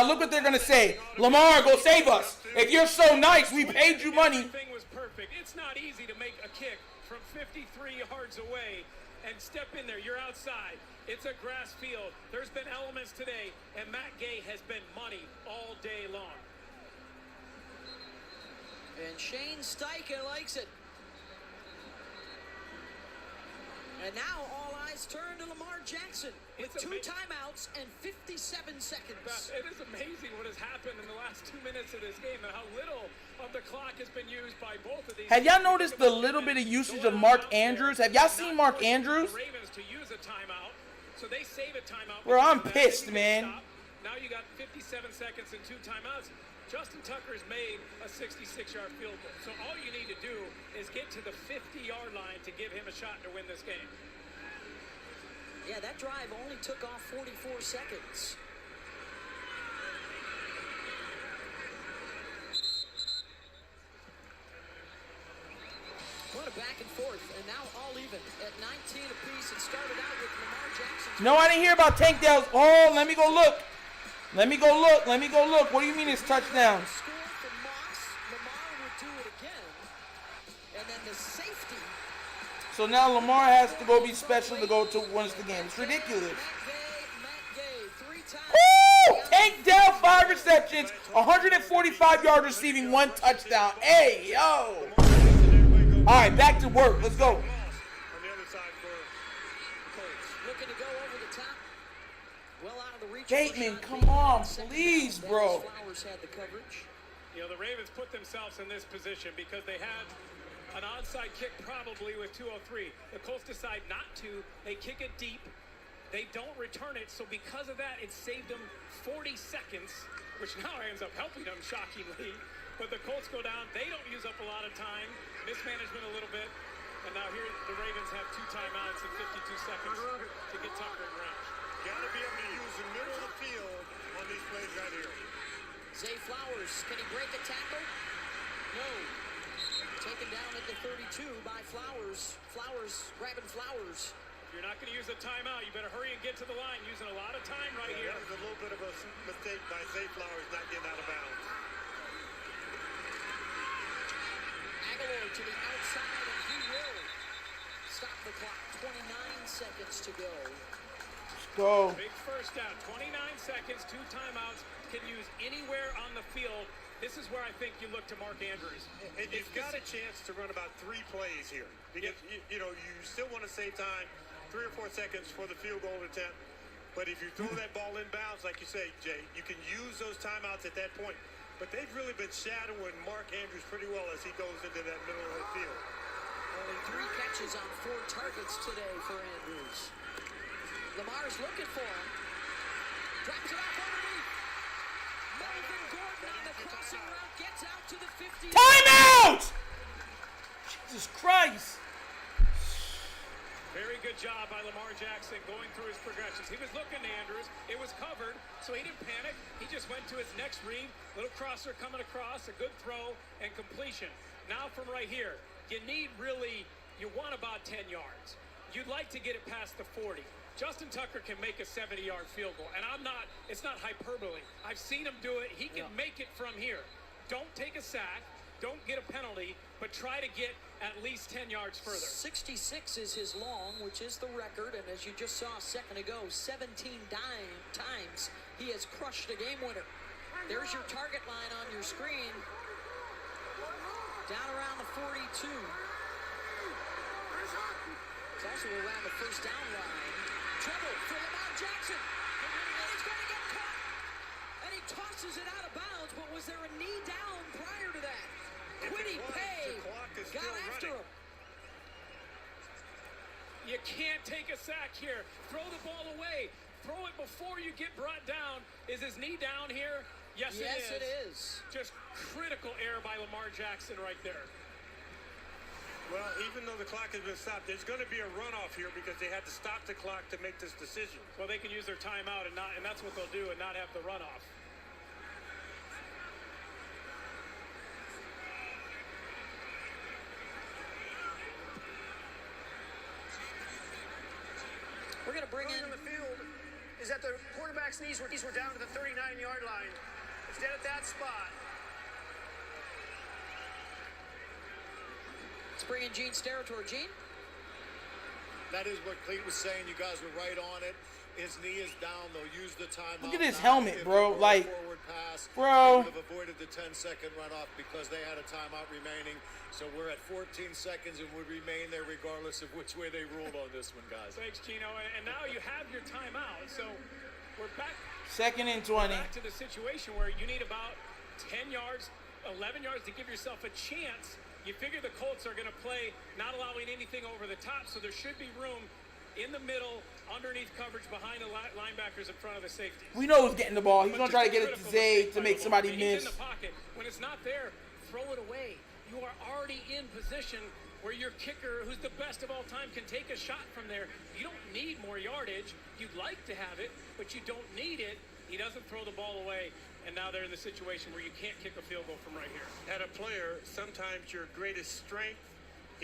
look what they're gonna say. Lamar, go save us. If you're so nice, we paid you money. Everything was perfect. It's not easy to make a kick from 53 yards away and step in there. You're outside. It's a grass field. There's been elements today, and Matt Gay has been money all day long. And Shane Steichen likes it. And now all eyes turn to Lamar Jackson with 2 timeouts and 57 seconds. It is amazing what has happened in the last 2 minutes of this game and how little of the clock has been used by both of these. Have y'all noticed the little bit of usage of Mark Andrews? Have y'all seen Mark Andrews? The Ravens to use a timeout, so they save a timeout. Bro, I'm pissed, man. Now you got 57 seconds and 2 timeouts. Justin Tucker's made a 66-yard field goal. So all you need to do is get to the 50-yard line to give him a shot to win this game. Yeah, that drive only took off 44 seconds. What a back and forth, and now all even at 19 apiece. It started out with Lamar Jackson. No, I didn't hear about Tank Dell's. Oh, let me go look. Let me go look. Let me go look. What do you mean it's touchdowns? Score from Moss. Lamar would do it again. And then the safety. So now Lamar has to go be special to go to win the game. It's ridiculous. Matt Gay, 3 times. Woo! Tank Dell, 5 receptions, 145 yards receiving, 1 touchdown. Hey, yo. All right, back to work. Let's go. On the other side for the Colts. Looking to go over the top. Well out of the reach. Gateman, come on, please, bro. Flowers had the coverage. You know, the Ravens put themselves in this position because they had an onside kick probably with 2:03. The Colts decide not to. They kick it deep. They don't return it. So because of that, it saved them 40 seconds, which now ends up helping them shockingly. But the Colts go down. They don't use up a lot of time. Mismanagement a little bit. And now here the Ravens have 2 timeouts and 52 seconds to get Tucker in range. Got to be able to use the middle of the field on these plays right here. Zay Flowers, can he break a tackle? No. Taken down at the 32 by Flowers. Flowers grabbing Flowers. If you're not going to use a timeout, you better hurry and get to the line. Using a lot of time right here. That was a little bit of a mistake by Zay Flowers not getting out of bounds. Aguilar to the outside, and he will stop the clock. 29 seconds to go. Let's go. Big first down. 29 seconds, 2 timeouts. Can use anywhere on the field. This is where I think you look to Mark Andrews. And you've got a chance to run about 3 plays here. Because, you know, you still want to save time, 3 or 4 seconds for the field goal attempt. But if you throw that ball inbounds, like you say, Jay, you can use those timeouts at that point. But they've really been shadowing Mark Andrews pretty well as he goes into that middle of the field. Only 3 catches on 4 targets today for Andrews. Lamar's looking for him. Drops it off underneath. Melvin Gordon on the crossing route gets out to the 50. Timeout! Jesus Christ. Very good job by Lamar Jackson going through his progressions. He was looking to Andrews. It was covered, so he didn't panic. He just went to his next read. Little crosser coming across, a good throw, and completion. Now from right here, you want about 10 yards. You'd like to get it past the 40. Justin Tucker can make a 70-yard field goal, and it's not hyperbole. I've seen him do it. He can make it from here. Don't take a sack. Don't get a penalty, but try to get at least 10 yards further. 66 is his long, which is the record, and as you just saw a second ago, 17 times he has crushed a game winner. There's your target line on your screen. Down around the 42. It's also around the first down line. Trouble for Lamar Jackson. And he's going to get caught. And he tosses it out of bounds, but was there a knee down prior to that? Quiddy Pay got after him. You can't take a sack here. Throw the ball away. Throw it before you get brought down. Is his knee down here? Yes, it is. Just critical error by Lamar Jackson right there. Well, even though the clock has been stopped, there's going to be a runoff here because they had to stop the clock to make this decision. Well, they can use their timeout and that's what they'll do and not have the runoff. We're going to bring in the field is that the quarterback's knees were down to the 39-yard line. It's dead at that spot. Let's bring in Gene Steratore. Gene? That is what Cleet was saying. You guys were right on it. His knee is down. They'll use the timeout. Look at his helmet, bro. Like, forward pass, bro. They would have avoided the 10-second runoff because they had a timeout remaining. So we're at 14 seconds and we remain there regardless of which way they ruled on this one, guys. Thanks, Gino. And now you have your timeout. So we're back. 2nd and 20. Back to the situation where you need about 10 yards, 11 yards to give yourself a chance. You figure the Colts are going to play not allowing anything over the top, so there should be room in the middle, underneath coverage, behind the linebackers in front of the safeties. We know he's getting the ball. He's going to try to get it to Zay to make somebody miss. He's in the pocket. When it's not there, throw it away. You are already in position where your kicker, who's the best of all time, can take a shot from there. You don't need more yardage. You'd like to have it, but you don't need it. He doesn't throw the ball away. And now they're in the situation where you can't kick a field goal from right here. At a player, sometimes your greatest strength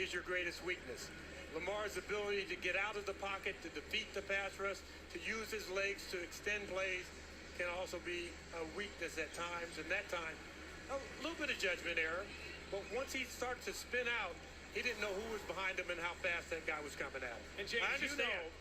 is your greatest weakness. Lamar's ability to get out of the pocket, to defeat the pass rush, to use his legs to extend plays can also be a weakness at times. And that time, a little bit of judgment error. But once he started to spin out, he didn't know who was behind him and how fast that guy was coming at him. And James,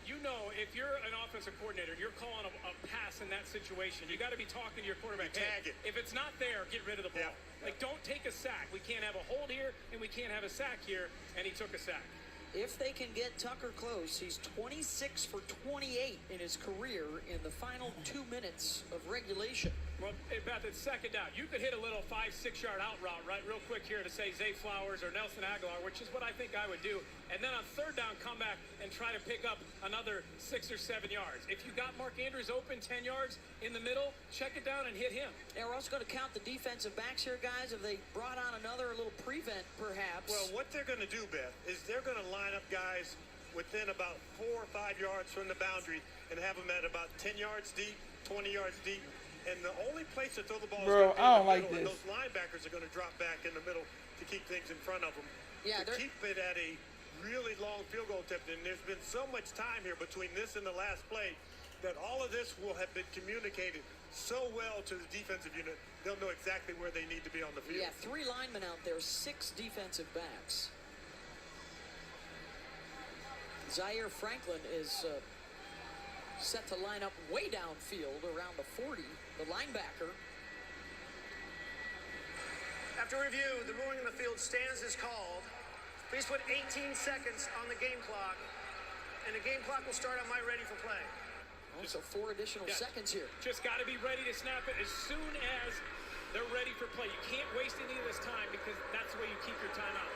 you know, if you're an offensive coordinator, you're calling a pass in that situation. You got to be talking to your quarterback. Tag it. If it's not there, get rid of the ball. Like, don't take a sack. We can't have a hold here, and we can't have a sack here. And he took a sack. If they can get Tucker close, he's 26 for 28 in his career in the final 2 minutes of regulation. Well, hey, Beth, it's 2nd down. You could hit a little 5-6 yard out route, right, real quick here to say Zay Flowers or Nelson Aguilar, which is what I think I would do. And then on 3rd down, come back and try to pick up another 6 or 7 yards. If you got Mark Andrews open 10 yards in the middle, check it down and hit him. And we're also going to count the defensive backs here, guys. If they brought on another little prevent, perhaps. Well, what they're going to do, Beth, is they're going to line up guys within about 4 or 5 yards from the boundary and have them at about 10 yards deep, 20 yards deep. And the only place to throw the ball is going to be in the middle, and those linebackers are going to drop back in the middle to keep things in front of them. Yeah, to keep it at a really long field goal attempt. And there's been so much time here between this and the last play that all of this will have been communicated so well to the defensive unit, they'll know exactly where they need to be on the field. Yeah, 3 linemen out there, 6 defensive backs. Zaire Franklin is set to line up way downfield around the 40, the linebacker. After review, the ruling in the field stands as called. Please put 18 seconds on the game clock, and the game clock will start on my ready for play. So 4 additional seconds here. Just got to be ready to snap it as soon as they're ready for play. You can't waste any of this time because that's the way you keep your time out.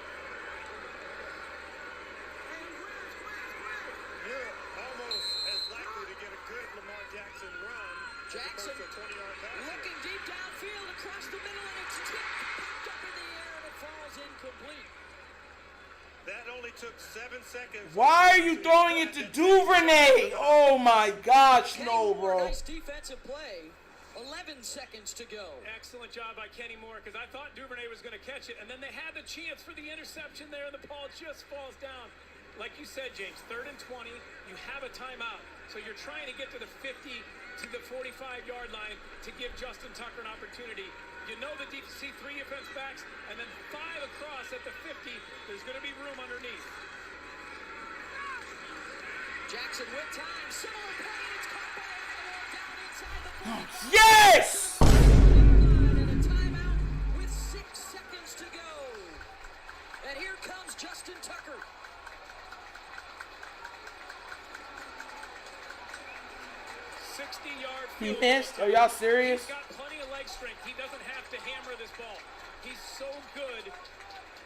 You're almost as likely to get a good Lamar Jackson run. Jackson looking deep downfield across the middle, and it's tipped, popped up in the air, and it falls incomplete. That only took 7 seconds. Why are you throwing it to Duvernay? Oh my gosh, no, bro. Nice defensive play. 11 seconds to go. Excellent job by Kenny Moore, because I thought Duvernay was going to catch it, and then they had the chance for the interception there, and the ball just falls down. Like you said, James, 3rd and 20, you have a timeout. So you're trying to get to the 50 to the 45-yard line to give Justin Tucker an opportunity. You know the see 3 defense backs, and then 5 across at the 50. There's going to be room underneath. Jackson with time. Similar play, and it's caught by Iowa down inside the 45. Yes! And a timeout with 6 seconds to go. And here comes Justin Tucker. 60-yard He field missed? goal. Are y'all serious? He's got plenty of leg strength. He doesn't have to hammer this ball. He's so good.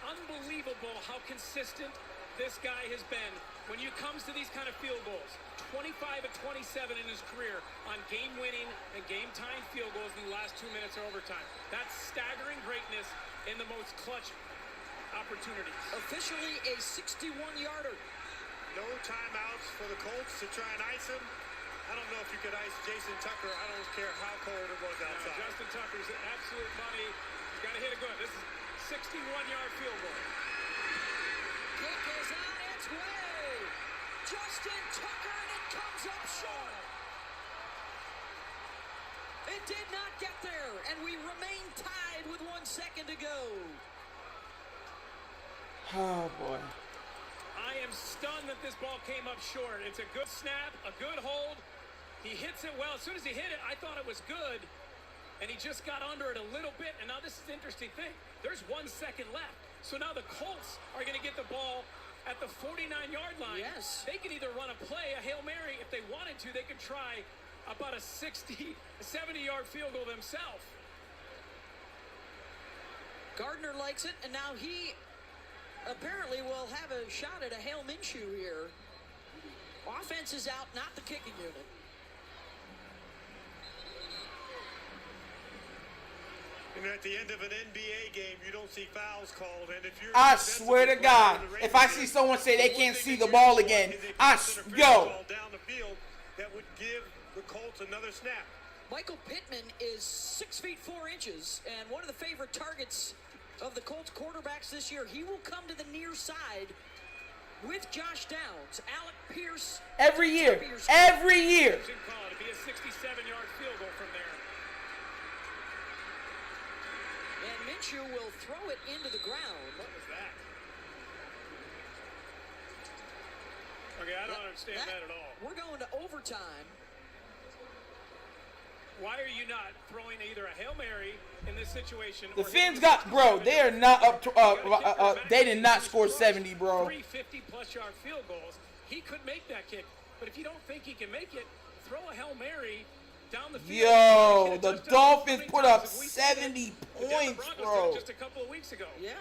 Unbelievable how consistent this guy has been when it comes to these kind of field goals. 25 of 27 in his career on game-winning and game-tying field goals in the last 2 minutes of overtime. That's staggering greatness in the most clutch opportunities. Officially a 61-yarder. No timeouts for the Colts to try and ice him. I don't know if you could ice Jason Tucker. I don't care how cold it was outside. Justin Tucker's absolute money. He's got to hit it good. This is 61-yard field goal. Kick is on its way. Justin Tucker, and it comes up short. It did not get there, and we remain tied with 1 second to go. Oh, boy. I am stunned that this ball came up short. It's a good snap, a good hold. He hits it well. As soon as he hit it, I thought it was good. And he just got under it a little bit. And now this is the interesting thing. There's 1 second left. So now the Colts are going to get the ball at the 49-yard line. Yes. They can either run a play, a Hail Mary. If they wanted to, they could try about a 60, 70-yard field goal themselves. Gardner likes it, and now he apparently will have a shot at a Hail Minshew here. Offense is out, not the kicking unit. And at the end of an NBA game, you don't see fouls called. And if you're I swear to God, if I see someone say they can't see the ball again, yo. Down the field, that would give the Colts another snap. Michael Pittman is 6 feet 4 inches and one of the favorite targets of the Colts quarterbacks this year. He will come to the near side with Josh Downs. Alec Pierce. Every year. Every year. It'd be a 67-yard field goal from there. And Minshew will throw it into the ground. What was that? Okay, I don't understand that at all. We're going to overtime. Why are you not throwing either a Hail Mary in this situation? The Finns got, bro, they are not up to, they did not score 70, bro. 3 50-plus-yard field goals. He could make that kick. But if you don't think he can make it, throw a Hail Mary down the field. Yo, the Dolphins put up 70 points, bro. Just a couple of weeks ago. Yeah.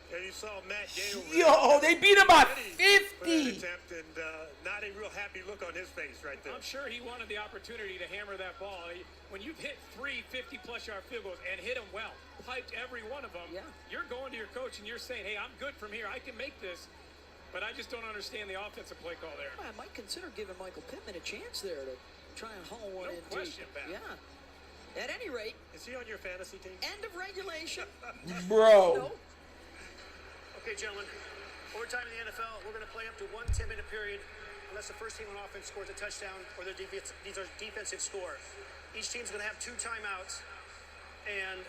And you saw Matt Gay over Yo, they beat him by for that 50. attempt, and not a real happy look on his face right there. I'm sure he wanted the opportunity to hammer that ball. When you've hit 3 50-plus-yard field goals and hit them well, piped every one of them, you're going to your coach and you're saying, hey, I'm good from here. I can make this. But I just don't understand the offensive play call there. Well, I might consider giving Michael Pittman a chance there to try and haul one in. No question, Pat. Yeah. At any rate. Is he on your fantasy team? End of regulation. Bro. No. Okay, gentlemen. Overtime in the NFL, we're going to play up to 1 10-minute period unless the first team on offense scores a touchdown or their defensive score. Each team's going to have 2 timeouts, and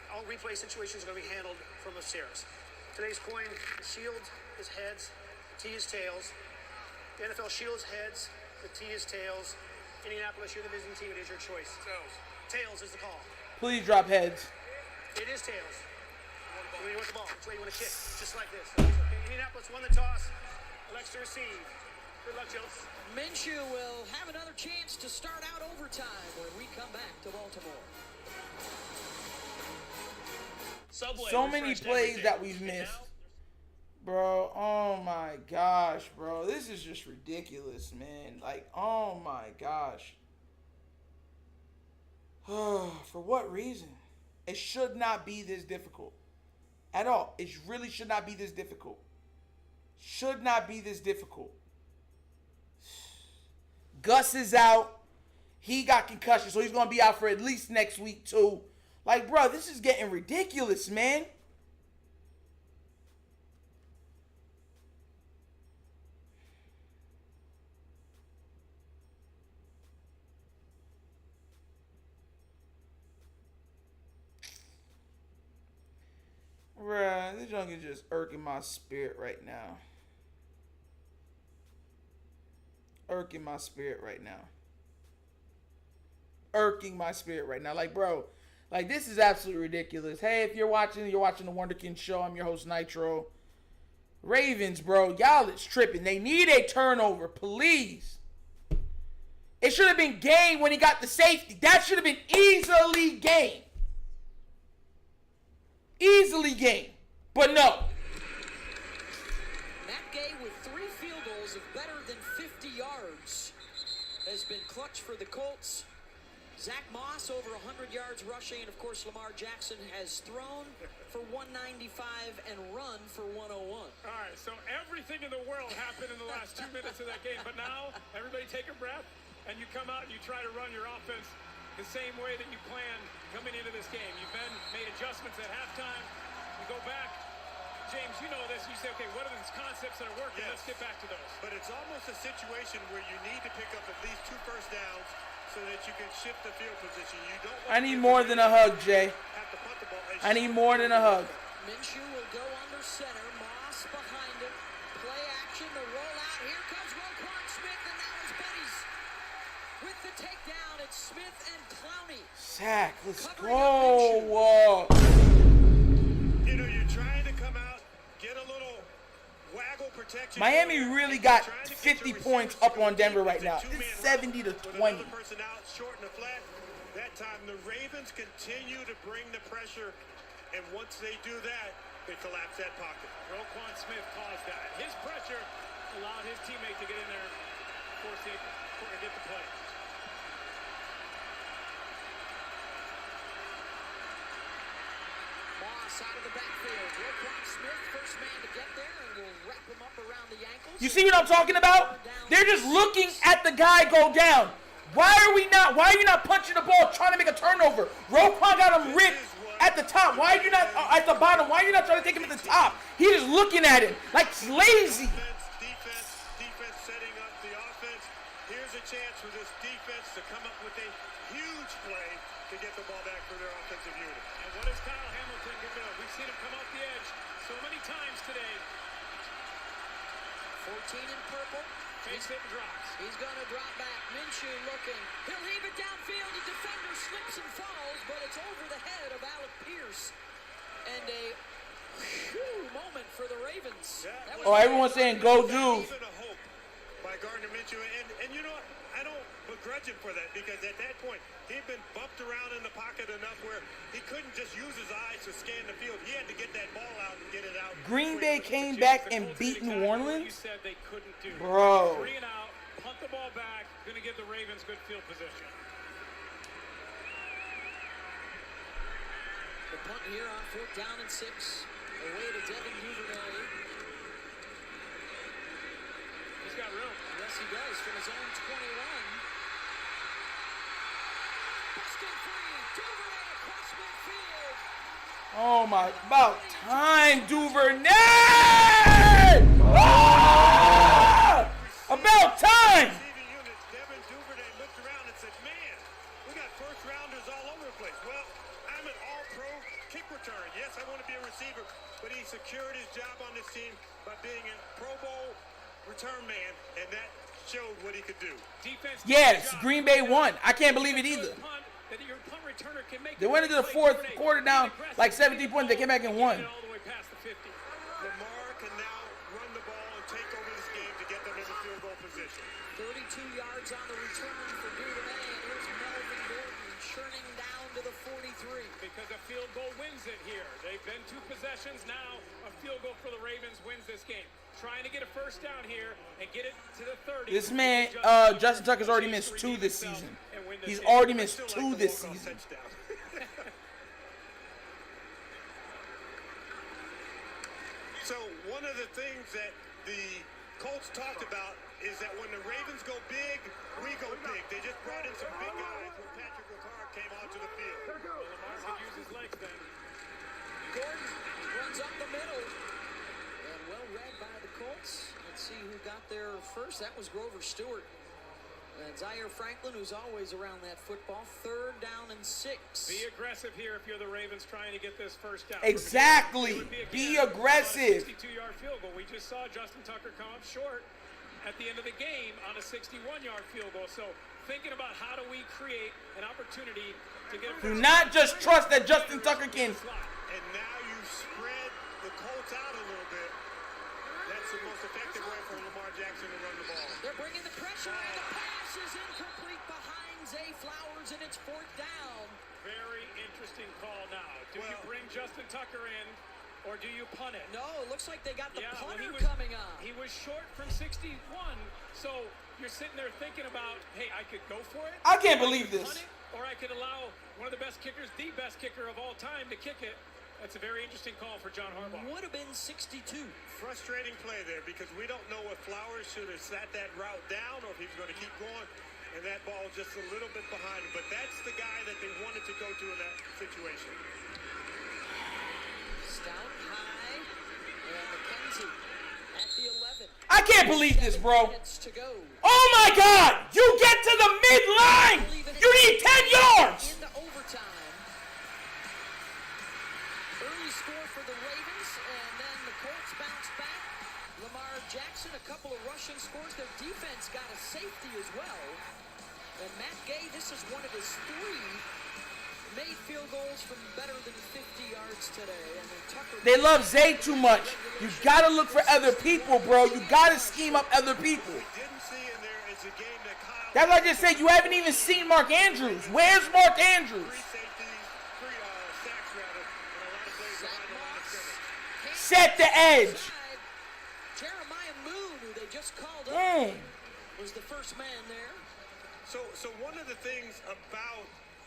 all replay situations are going to be handled from upstairs. Today's coin, shield is heads, T is tails. The NFL shields heads, the T is tails. Indianapolis, you're the visiting team. It is your choice. Tails. Tails is the call. Please drop heads. It is tails. Where you want the ball? Which way you want to kick? Just like this. Okay, Indianapolis won the toss. Elects to receive. Good luck, Joe. Minshew will have another chance to start out overtime when we come back to Baltimore. Subway So many plays that we've missed. Bro, oh my gosh, bro. This is just ridiculous, man. Like, oh my gosh. For what reason? It should not be this difficult. At all. It really should not be this difficult. Should not be this difficult. Gus is out. He got concussion, so he's going to be out for at least next week, too. Like, bro, this is getting ridiculous, man. Bruh, this junk is just irking my spirit right now. Irking my spirit right now. Irking my spirit right now. Like, bro, like, this is absolutely ridiculous. Hey, if you're watching the Wunderkind Show. I'm your host, Nitro. Ravens, bro, y'all is tripping. They need a turnover, please. It should have been game when he got the safety. That should have been easily game. Easily game. But no. Matt Gay with 3 field goals of better than 50 yards has been clutch for the Colts. Zach Moss over 100 yards rushing, and of course Lamar Jackson has thrown for 195 and run for 101. All right, so everything in the world happened in the last 2 minutes of that game, but now everybody take a breath, and you come out and you try to run your offense the same way that you planned coming into this game. You've made adjustments at halftime. You go back. James, you know this. You say, okay, what are these concepts that are working? Yes. Let's get back to those. But it's almost a situation where you need to pick up at least 2 first downs so that you can shift the field position. You don't want I need more than a hug, Jay. have to punt the ball. I need more than a hug. Minshew will go under center. Moss behind him. Play action. The rollout. Here comes Roquan Smith, and now his buddies with the takedown. It's Smith and Clowney. Sack, let's Covering go. You know, you're trying to come out, get a little waggle protection. Miami really got 50 points up on Denver right now. It's 70 to 20. Another person out, short and a flat. That time, the Ravens continue to bring the pressure, and once they do that, they collapse that pocket. Roquan Smith caused that. His pressure allowed his teammate to get in there, force it, to get the play. Moss out of the backfield. Roquan Smith, first man to get there, and will wrap him up around the ankles. You see what I'm talking about? They're just looking at the guy go down. Why are you not punching the ball, trying to make a turnover? Roquan got him ripped at the top. Why are you not at the bottom? Why are you not trying to take him at the top? He's just looking at him like it's lazy. Defense setting up the offense. Here's a chance for this defense to come up with a huge play to get the ball back for their offensive unit. And what is Kyle Hamilton going to do? We've seen him come off the edge so many times today. 14 in purple. Takes it and drops. He's going to drop back. Minshew looking. He'll heave it downfield. The defender slips and falls, but it's over the head of Alec Pierce. And a moment for the Ravens. Oh, everyone's saying go do. Even a hope by Gardner Minshew, and you know what? I don't begrudge him for that, because at that point he'd been bumped around in the pocket enough where he couldn't just use his eyes to scan the field. He had to get that ball out and get it out. Green Bay came back and beat New You Orleans? said they couldn't do. Bro. 3 and out, punt the ball back, going to give the Ravens good field position. The punt here on 4th down and 6. Away to Devin Duvernay. He's got room. Yes, he does, from his own 21. Busting free. Duvernay across midfield. Oh my, about time, Duvernay! Ah! About time! Receiving unit, Devin Duvernay looked around and said, man, we got first rounders all over the place. Well, I'm an all-pro kick return. Yes, I want to be a receiver, but he secured his job on this team by being a Pro Bowl return man, and that showed what he could do. Defense. Yes, Green Bay won. I can't believe it either. That your punt returner can make They went into the fourth quarter down like 17 points. They came back and won. All the way past the 50. Lamar can now run the ball and take over this game to get them in the field goal position. 32 yards on the return for Duvernay, and here's Melvin Gordon churning down to the 43. Because a field goal wins it here. They've been 2 possessions now. A field goal for the Ravens wins this game. Trying to get a first down here and get it to the 30. This man, Justin Tucker's already missed 2 this season. He's already missed 2 this season. So one of the things that the Colts talked about is that when the Ravens go big, we go big. They just brought in some big guys when Patrick Ricard came onto the field. Well, Lamar could use his legs then. Gordon runs up the middle. And well read by the Colts. Let's see who got there first. That was Grover Stewart. And Zaire Franklin, who's always around that football. 3rd down and 6. Be aggressive here if you're the Ravens trying to get this first down. Exactly. Be aggressive. 62-yard field goal. We just saw Justin Tucker come up short at the end of the game on a 61-yard field goal. So thinking about how do we create an opportunity to get a Do not just trust that Justin Tucker can. And now you spread the Colts out a little bit. That's the most effective way for Lamar Jackson to run the ball. They're bringing the pressure, and the pass is incomplete behind Zay Flowers, and it's 4th down. Very interesting call now. Do you bring Justin Tucker in, or do you punt it? No, it looks like they got the punter he coming on. He was short from 61, so you're sitting there thinking about, hey, I could go for it. I can't believe this. Punt it, or I could allow one of the best kickers, the best kicker of all time, to kick it. That's a very interesting call for John Harbaugh. Would have been 62. Frustrating play there because we don't know if Flowers should have sat that route down or if he's going to keep going. And that ball is just a little bit behind him. But that's the guy that they wanted to go to in that situation. Stout high. And McKenzie at the 11. I can't believe this, bro. To go. Oh my God! You get to the midline! You need 10 yards! Into overtime. Early score for the Ravens, and then the Colts bounce back. Lamar Jackson, a couple of rushing scores. Their defense got a safety as well. And Matt Gay, this is one of his 3 made field goals from better than 50 yards today. And then Tucker. They love Zay too much. You gotta look for other people, bro. You gotta scheme up other people. That's what I just said. You haven't even seen Mark Andrews. Where's Mark Andrews? Set the edge. Jeremiah Moon, who they just called up, was the first man there. So one of the things about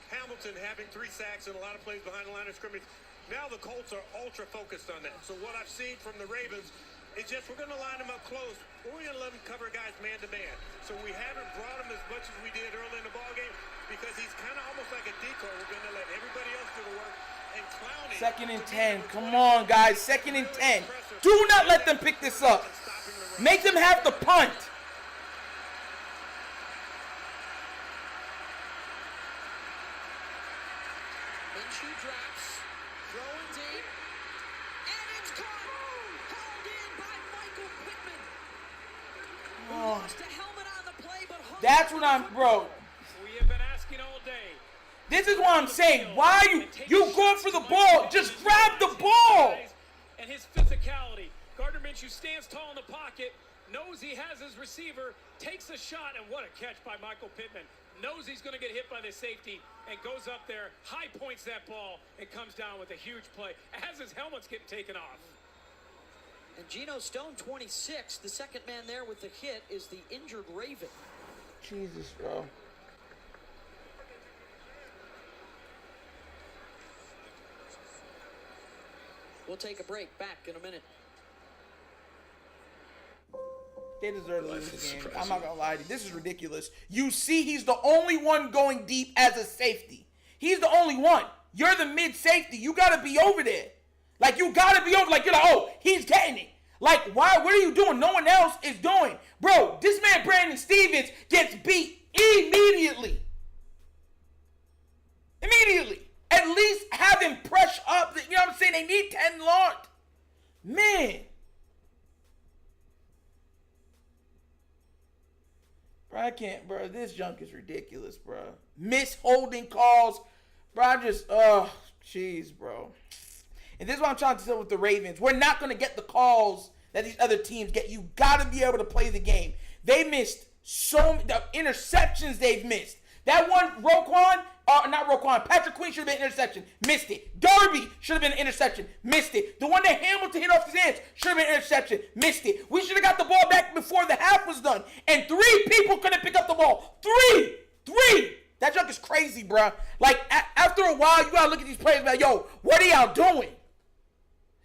Hamilton having 3 sacks and a lot of plays behind the line of scrimmage, now the Colts are ultra focused on that. So what I've seen from the Ravens is just we're going to line them up close, but we're going to let them cover guys man-to-man. So we haven't brought him as much as we did early in the ballgame because he's kind of almost like a decoy. We're going to let everybody else do the work. And Clowney, 2nd and 10. Come on, guys. 2nd and 10. Do not let them pick this up. Make them have to punt. Minshew drops, throwing deep, and it's caught. Hauled in by Michael Pittman. Who lost a helmet on the play, but that's what I'm, bro. We have been asking all day. This is what I'm saying. Why are you going for the ball? Just grab the ball. And his physicality. Gardner Minshew stands tall in the pocket, knows he has his receiver, takes a shot, and what a catch by Michael Pittman. Knows he's going to get hit by the safety and goes up there, high points that ball, and comes down with a huge play as his helmet's getting taken off. And Geno Stone, 26, the second man there with the hit is the injured Raven. Jesus, bro. We'll take a break. Back in a minute. They deserve to lose the game. I'm not going to lie to you. This is ridiculous. You see he's the only one going deep as a safety. He's the only one. You're the mid-safety. You got to be over there. Like, you got to be over. Like, you're like, oh, he's getting it. Like, why? What are you doing? No one else is doing. Bro, this man, Brandon Stevens, gets beat immediately. Immediately. At least have him press up. You know what I'm saying? They need 10 yards. Man. I can't, bro. This junk is ridiculous, bro. Holding calls, bro. Jeez, bro. And this is what I'm trying to say with the Ravens. We're not going to get the calls that these other teams get. You got to be able to play the game. They missed the interceptions they've missed. That one, Patrick Queen should have been an interception. Missed it. Darby should have been an interception. Missed it. The one that Hamilton hit off his hands should have been an interception. Missed it. We should have got the ball back before the half was done. And 3 people couldn't pick up the ball. 3! That junk is crazy, bro. Like, after a while, you got to look at these players and be like, yo, what are y'all doing?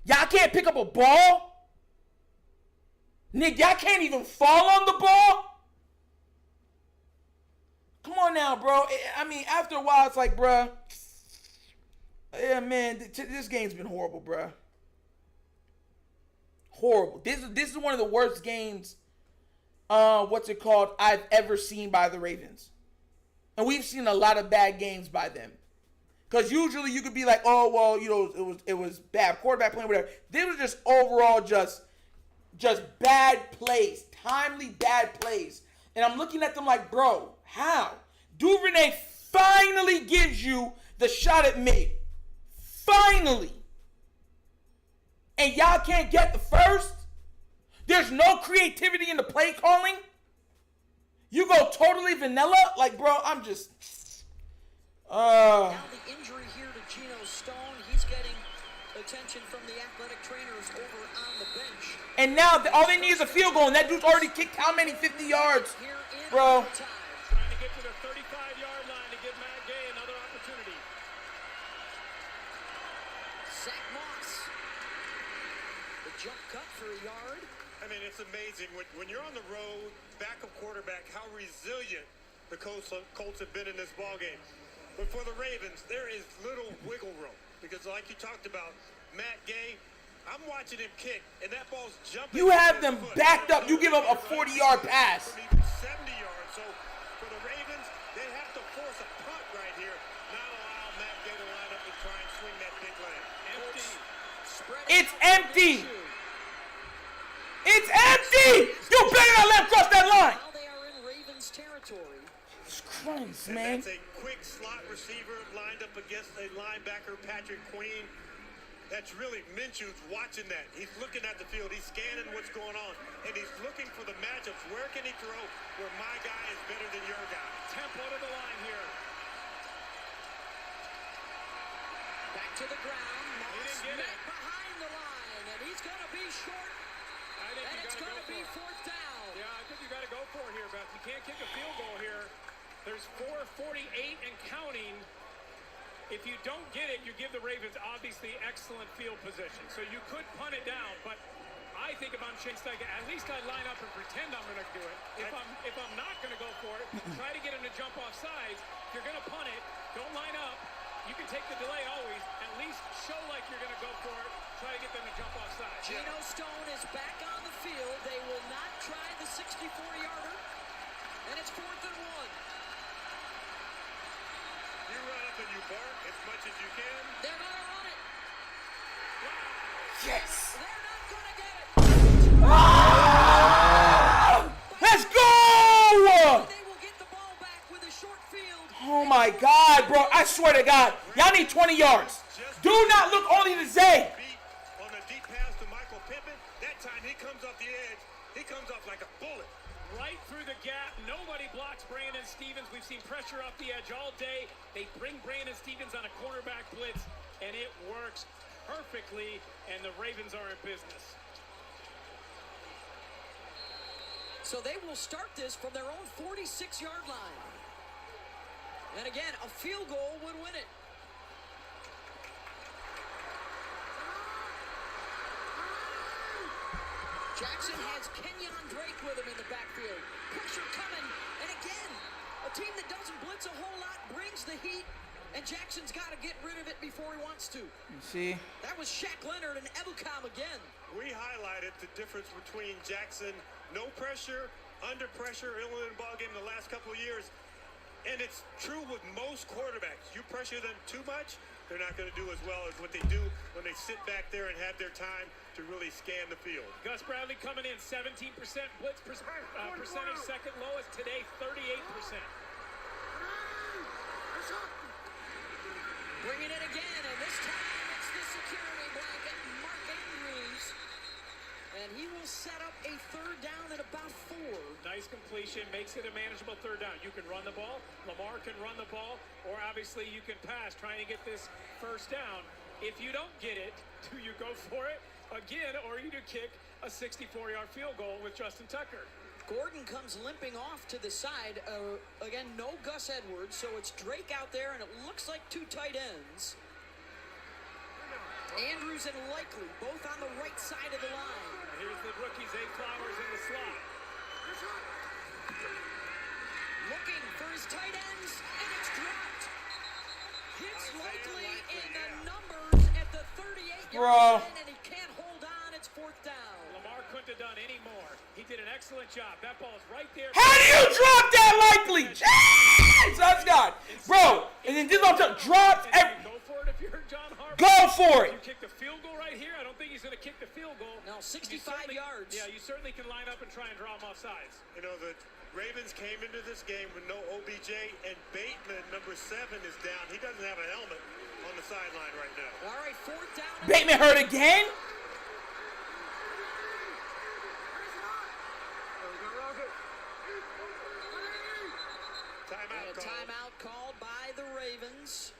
Y'all can't pick up a ball? Nick, y'all can't even fall on the ball? Come on now, bro. I mean, after a while, it's like, bro. Yeah, man, this game's been horrible, bro. Horrible. This is one of the worst games, I've ever seen by the Ravens. And we've seen a lot of bad games by them. Because usually you could be like, oh, well, you know, it was bad quarterback playing, whatever. This was just overall just bad plays. Timely bad plays. And I'm looking at them like, bro, how? Duvernay finally gives you the shot at mid. Finally. And y'all can't get the first? There's no creativity in the play calling? You go totally vanilla? Like, bro, I'm just... Now the injury here to Geno Stone. He's getting attention from the athletic trainers over on the bench. And now all they need is a field goal, and that dude's already kicked how many 50 yards? Bro. Trying to get to the 35-yard line to give Matt Gay another opportunity. Zach Moss. The jump cut for a yard. I mean, it's amazing. When you're on the road, backup quarterback, how resilient the Colts have been in this ballgame. But for the Ravens, there is little wiggle room. Because like you talked about, Matt Gay, I'm watching him kick, and that ball's jumping. You have them backed up. You give up a 40-yard pass. From even 70 yards. So for the Ravens, they have to force a punt right here. Not allow Matt Gay to line up and try and swing that big leg. Empty. It's empty. It's empty. You better not let him cross that line. Now they are in Ravens territory. Christ, and man. that's a quick slot receiver lined up against a linebacker, Patrick Queen. That's really Minshew's watching that. He's looking at the field. He's scanning what's going on. And he's looking for the matchups. Where can he throw where my guy is better than your guy? Tempo to the line here. Back to the ground. Moss met behind the line. And he's going to be short. And it's going to be 4th down. Yeah, I think you got to go for it here, Beth. You can't kick a field goal here. There's 4:48 and counting. If you don't get it, you give the Ravens obviously excellent field position. So you could punt it down, but I think if I'm Shane Steichen, at least I line up and pretend I'm going to do it. If I'm not going to go for it, try to get him to jump off sides. If you're going to punt it, don't line up. You can take the delay always. At least show like you're going to go for it. Try to get them to jump off sides. Geno Stone is back on the field. They will not try the 64-yarder. And it's 4th and 1. You run up and you bark as much as you can. They're going to run it. Yes. They're not going to get it. Let's go. They will get the ball back with a short field. Oh, my God, bro. I swear to God. Y'all need 20 yards. Do not look only to Zay. On a deep pass to Michael Pittman, that time he comes off the edge. He comes off like a bullet. Right through the gap. Nobody blocks Brandon Stevens. We've seen pressure off the edge all day. They bring Brandon Stevens on a cornerback blitz, and it works perfectly, and the Ravens are in business. So they will start this from their own 46-yard line. And again, a field goal would win it. Jackson has Kenyon Drake with him in the backfield. Pressure coming, and again, a team that doesn't blitz a whole lot brings the heat, and Jackson's got to get rid of it before he wants to. You see? That was Shaq Leonard and Ebukam again. We highlighted the difference between Jackson, no pressure, under pressure, in the ball game the last couple of years. And it's true with most quarterbacks. You pressure them too much, they're not going to do as well as what they do when they sit back there and have their time to really scan the field. Gus Bradley coming in 17% blitz percentage, second lowest today, 38%. Bringing it again, and this time it's the security blanket, Mark Andrews. And he will set up a third down at about 4. Nice completion, makes it a manageable third down. You can run the ball, Lamar can run the ball, or obviously you can pass, trying to get this first down. If you don't get it, do you go for it again, or you do kick a 64-yard field goal with Justin Tucker? Gordon comes limping off to the side. Again, no Gus Edwards, so it's Drake out there, and it looks like 2 tight ends. Andrews and Likely, both on the right side of the line. Here's the rookie, Zay Flowers in the slot. Looking for his tight ends, and it's dropped. Hits Likely in the numbers at the 38-yard line, and he can't hold on. It's 4th down. Lamar couldn't have done any more. He did an excellent job. That ball's right there. How do you drop that Likely? Jesus God. Bro, and then this on top, drops every... Go for it if you're John Harbaugh. Go for it. You kick the field goal right here. I don't think he's going to kick the field goal. No, 65 yards. Yeah, you certainly can line up and try and draw him off sides. You know, the Ravens came into this game with no OBJ, and Bateman, number 7, is down. He doesn't have a helmet on the sideline right now. All right, 4th down. Bateman hurt again? Timeout called by the Ravens.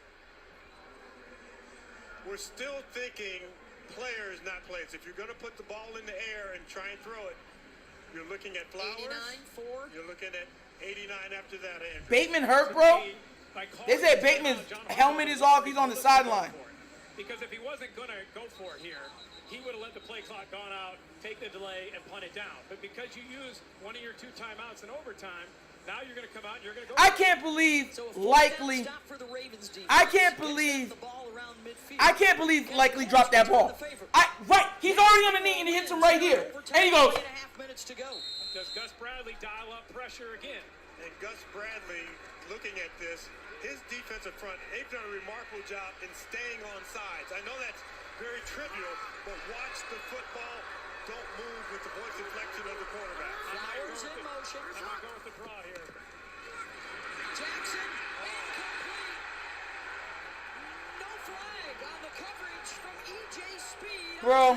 We're still thinking players, not plays. If you're going to put the ball in the air and try and throw it, you're looking at Flowers. 89-4. You're looking at 89 after that, Andrew. Bateman hurt, bro? They say Bateman's helmet is off. He's on the sideline. Because if he wasn't going to go for it here, he would have let the play clock gone out, take the delay, and punt it down. But because you use one of your 2 timeouts in overtime, now you're going to come out and you're going to go. I can't believe Likely. I can't believe Likely dropped that ball. Right, he's already on the knee and he hits him right here. And he goes. Does Gus Bradley dial up pressure again? And Gus Bradley, looking at this, his defensive front, they've done a remarkable job in staying on sides. I know that's very trivial, but watch the football. Don't move with the voice inflection of the quarterback. Flowers in motion. I'm going to go with the draw here. Jackson, incomplete. No flag on the coverage from E.J. Speed. Bro.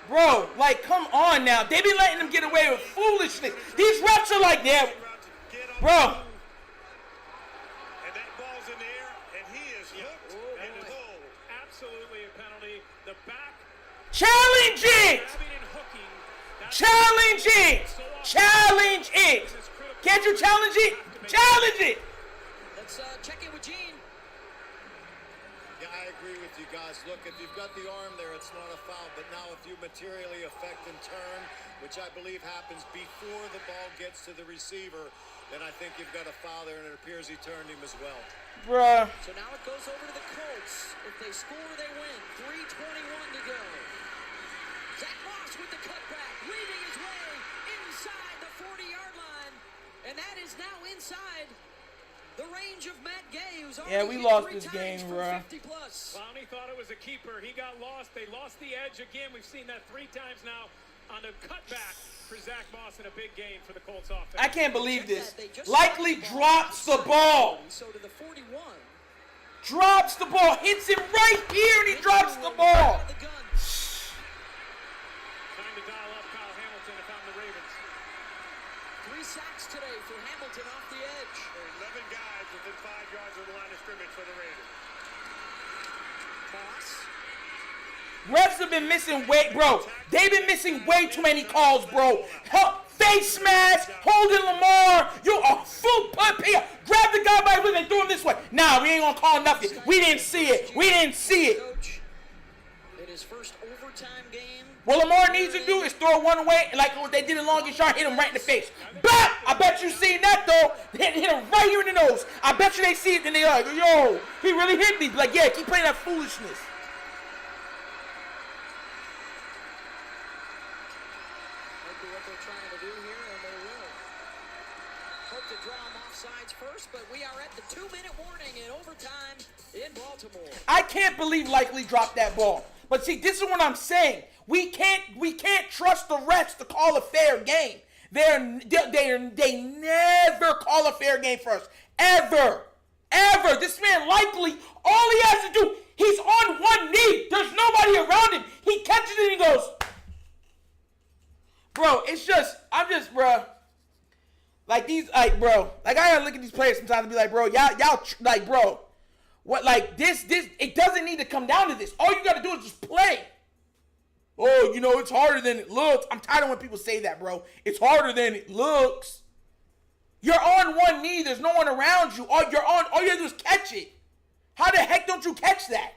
Bro, like, come on now. They be letting them get away with foolishness. These refs are like, yeah. Bro. And that ball's in the air, and he is hooked and pulled. Absolutely a penalty. The back. Challenge it! Challenge it! Challenge it! Can't you challenge it? Challenge it! Let's check in with Gene. Yeah, I agree with you guys. Look, if you've got the arm there, it's not a foul. But now if you materially affect and turn, which I believe happens before the ball gets to the receiver, then I think you've got a foul there, and it appears he turned him as well. Bruh. So now it goes over to the Colts. If they score, they win. 3:21 to go. Zach Moss with the cutback, weaving his way inside the 40-yard line. And that is now inside the range of Matt Gay, who's already we hit lost 3 this times game, for bruh. 50+. Clowney thought it was a keeper. He got lost. They lost the edge again. We've seen that 3 times now on the cutback for Zach Moss in a big game for the Colts offense. I can't believe this. Likely drops the ball. So to the 41. Drops the ball. Hits him right here and he drops the ball. Time to dial up Kyle Hamilton if I'm the Ravens. 3 sacks today for Hamilton off the edge. 11 guys within 5 yards of the line of scrimmage for the Ravens. Moss. Refs have been missing bro. They've been missing way too many calls, bro. Face smash, holding Lamar. You are full put here. Grab the guy by the wrist and throw him this way. Nah, we ain't gonna call nothing. We didn't see it. We didn't see it. It is first overtime game. What Lamar needs to do is throw one away, like what they did in Longest Yard, hit him right in the face. Bap! I bet you seen that though. Hit him right here in the nose. I bet you they see it and they like, yo, he really hit me. Like, yeah, keep playing that foolishness. What they're trying to do here, and they will. to draw him offsides first, but we are at the 2-minute warning in overtime in Baltimore. I can't believe Likely dropped that ball. But see, this is what I'm saying. We can't trust the refs to call a fair game. They never call a fair game for us. Ever. This man Likely, all he has to do, he's on one knee. There's nobody around him. He catches it and he goes, bro, bro. Like I gotta look at these players sometimes and be like, bro, y'all, like, bro, what, like, this, it doesn't need to come down to this. All you gotta do is just play. Oh, it's harder than it looks. I'm tired of when people say that, bro. It's harder than it looks. You're on one knee. There's no one around you. All you have to do is catch it. How the heck don't you catch that?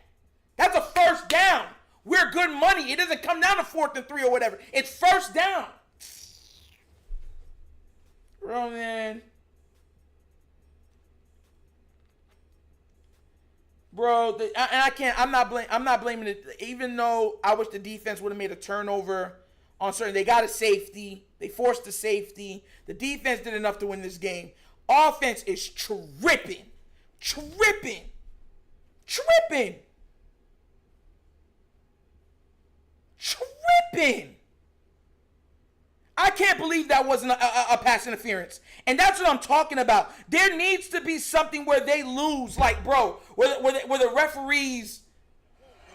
That's a first down. We're good money. It doesn't come down to 4th and 3 or whatever. It's first down. Bro, man. Bro, I'm not blaming it. Even though I wish the defense would have made a turnover on certain, they got a safety. They forced the safety. The defense did enough to win this game. Offense is tripping. I can't believe that wasn't a pass interference. And that's what I'm talking about. There needs to be something where they lose, like, bro, where the referees...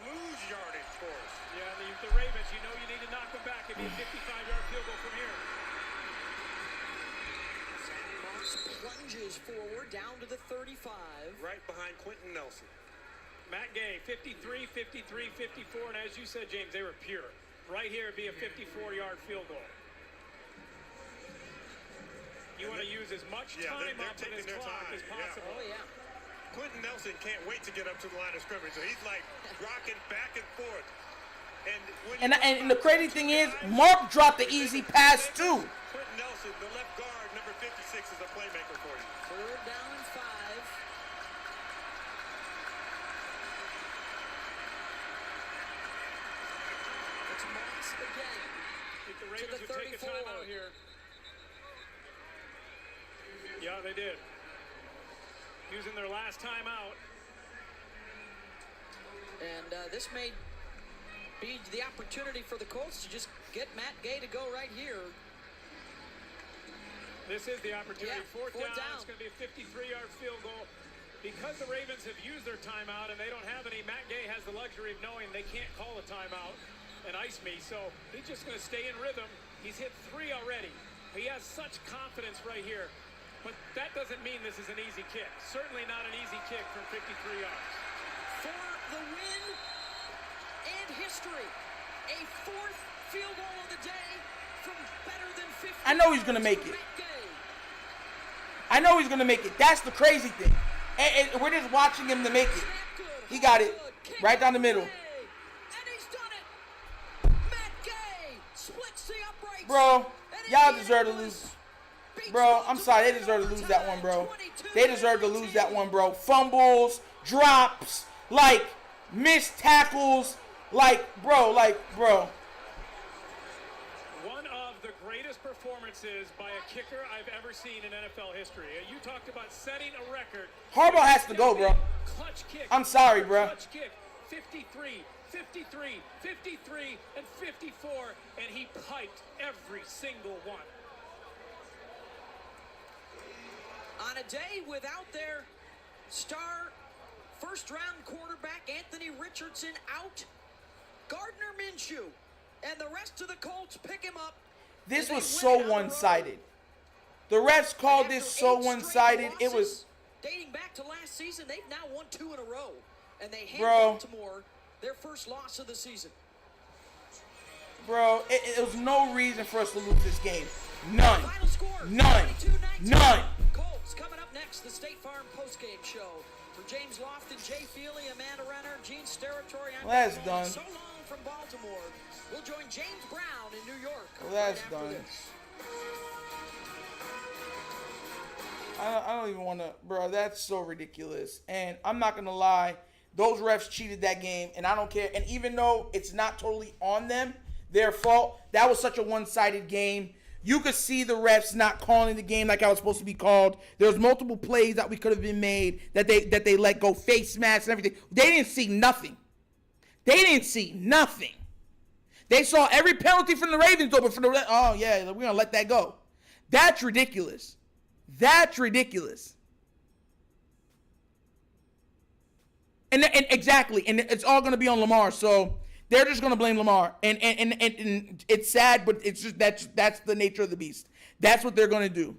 Lose yardage for us. Yeah, the Ravens, you need to knock them back. It'd be a 55-yard field goal from here. Sandy Moss plunges forward down to the 35. Right behind Quentin Nelson. Matt Gay, 53, 53, 54, and as you said, James, they were pure. Right here would be a 54-yard field goal. You want to use as much time up on this clock as possible. Oh, yeah. Quentin Nelson can't wait to get up to the line of scrimmage, so he's like rocking back and forth. And the crazy thing is, Mark dropped the easy pass too. Quentin Nelson, the left guard, number 56, is a playmaker for you. 3rd down and 5. It's Moss again. I think the Ravens would take a timeout here. Yeah, they did. Using their last timeout. And this may be the opportunity for the Colts to just get Matt Gay to go right here. This is the opportunity. Yeah, fourth down. down. It's going to be a 53-yard field goal. Because the Ravens have used their timeout and they don't have any, Matt Gay has the luxury of knowing they can't call a timeout and ice me. So he's just going to stay in rhythm. He's hit 3 already. He has such confidence right here. But that doesn't mean this is an easy kick. Certainly not an easy kick from 53 yards. For the win and history. A 4th field goal of the day from better than 50. I know he's going to make it. That's the crazy thing. And we're just watching him to make it. He got it right down the middle. And he's done it. Matt Gay splits the uprights. Bro, y'all deserve to lose. Bro, I'm sorry. They deserve to lose that one, bro. They deserve to lose that one, bro. Fumbles, drops, like, missed tackles, bro. One of the greatest performances by a kicker I've ever seen in NFL history. You talked about setting a record. Harbaugh has to go, bro. Clutch kick. I'm sorry, bro. Clutch kick. 53, 53, 53, and 54, and he piped every single one. On a day without their star first-round quarterback Anthony Richardson out, Gardner Minshew and the rest of the Colts pick him up. This was so one-sided. The refs called this so one-sided. It was dating back to last season. They've now won 2 in a row, and they hand Baltimore their first loss of the season. Bro, it was no reason for us to lose this game. None. Final score, None. 22-19. None. Colts coming up next, the State Farm postgame show. For James Lofton, Jay Feely, Amanda Renner, Gene Steratore, I'm that's done. So long from Baltimore. We'll join James Brown in New York. That's done. I don't even want to, bro. That's so ridiculous. And I'm not going to lie. Those refs cheated that game, and I don't care. And even though it's not totally on them, their fault, that was such a one-sided game. You could see the refs not calling the game like I was supposed to be called. There was multiple plays that we could have been made that they let go, face masks and everything. They didn't see nothing. They didn't see nothing. They saw every penalty from the Ravens over for the oh yeah, we're gonna let that go. That's ridiculous. That's ridiculous. And exactly, and it's all gonna be on Lamar. So they're just gonna blame Lamar, and it's sad, but it's just that's the nature of the beast. That's what they're gonna do.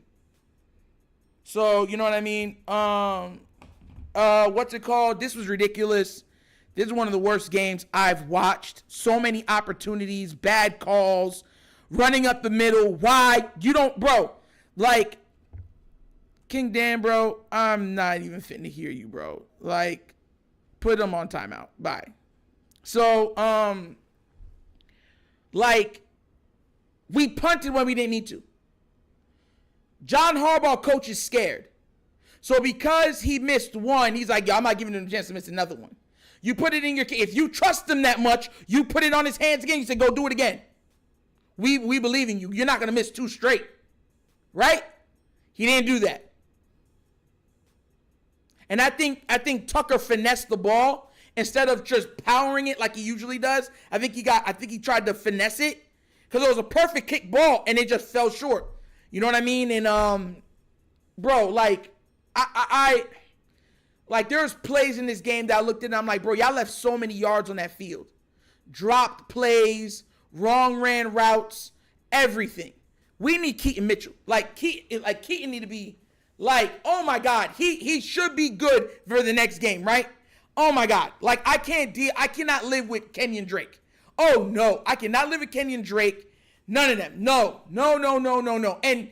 So you know what I mean? What's it called? This was ridiculous. This is one of the worst games I've watched. So many opportunities, bad calls, running up the middle. Why? You don't, bro. Like, King Dan, bro, I'm not even fitting to hear you, bro. Like, put them on timeout. Bye. So, like, we punted when we didn't need to. John Harbaugh, coach, is scared. So because he missed one, he's like, yo, I'm not giving him a chance to miss another one. You put it in your, if you trust him that much, you put it on his hands again. You say, go do it again. We believe in you. You're not going to miss two straight. Right? He didn't do that. And I think Tucker finessed the ball instead of just powering it like he usually does. I think he tried to finesse it because it was a perfect kick ball and it just fell short. You know what I mean? And bro, like like there's plays in this game that I looked at and I'm like, bro, y'all left so many yards on that field. Dropped plays, wrong ran routes, everything. We need Keaton Mitchell. Keaton need to be like, oh my God, he should be good for the next game, right? Oh my God. Like I cannot live with Kenyon Drake. Oh no, I cannot live with Kenyon Drake. None of them. No. And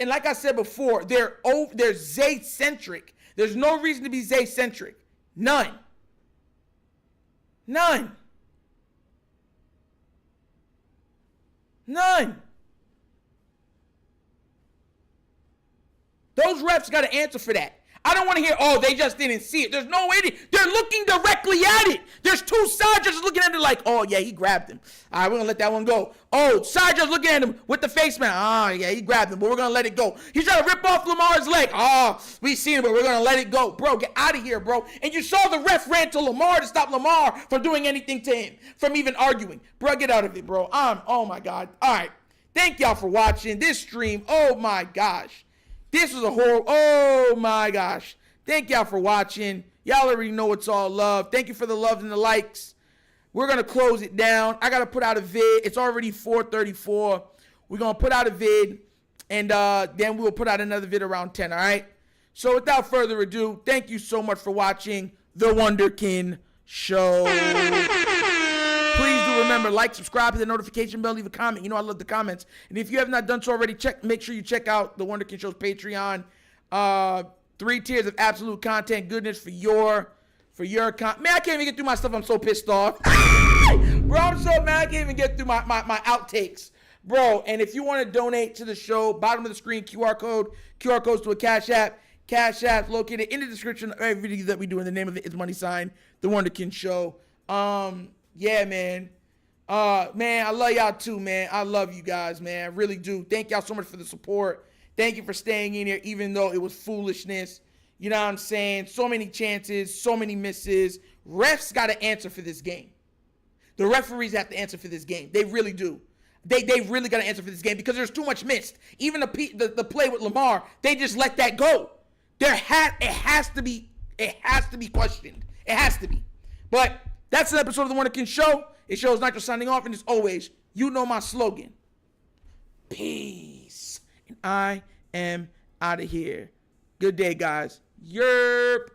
like I said before, they're Zay-centric. There's no reason to be Zay-centric. None. Those refs got to answer for that. I don't want to hear, oh, they just didn't see it. There's no way. They're looking directly at it. There's two side judges looking at it like, oh, yeah, he grabbed him. All right, we're going to let that one go. Oh, side judge looking at him with the face mask. Oh, yeah, he grabbed him, but we're going to let it go. He's trying to rip off Lamar's leg. Oh, we seen it, but we're going to let it go. Bro, get out of here, bro. And you saw the ref ran to Lamar to stop Lamar from doing anything to him, from even arguing. Bro, get out of it, bro. Oh, my God. All right. Thank y'all for watching this stream. Oh, my gosh. This was a horrible. Oh, my gosh. Thank y'all for watching. Y'all already know it's all love. Thank you for the love and the likes. We're going to close it down. I got to put out a vid. It's already 4:34. We're going to put out a vid, and then we'll put out another vid around 10, all right? So without further ado, thank you so much for watching The Wunderkind Show. Please do remember, like, subscribe, hit the notification bell, leave a comment. You know I love the comments. And if you have not done so already, make sure you check out The Wunderkind Show's Patreon. 3 tiers of absolute content goodness for your content. Man, I can't even get through my stuff. I'm so pissed off. Bro, I'm so mad I can't even get through my outtakes. Bro, and if you want to donate to the show, bottom of the screen, QR codes to a Cash App. Cash App located in the description of every video that we do, and the name of it is money sign, The Wunderkind Show. Yeah, man. Man, I love y'all too, man. I love you guys, man. I really do. Thank y'all so much for the support. Thank you for staying in here, even though it was foolishness. You know what I'm saying? So many chances, so many misses. Refs got to answer for this game. The referees have to answer for this game. They really do. They really got to answer for this game because there's too much missed. Even the play with Lamar, they just let that go. It has to be questioned. It has to be. But that's an episode of The Wunderkind Show. It shows Nitro signing off, and as always, you know my slogan. Peace. And I am out of here. Good day, guys. Yerp.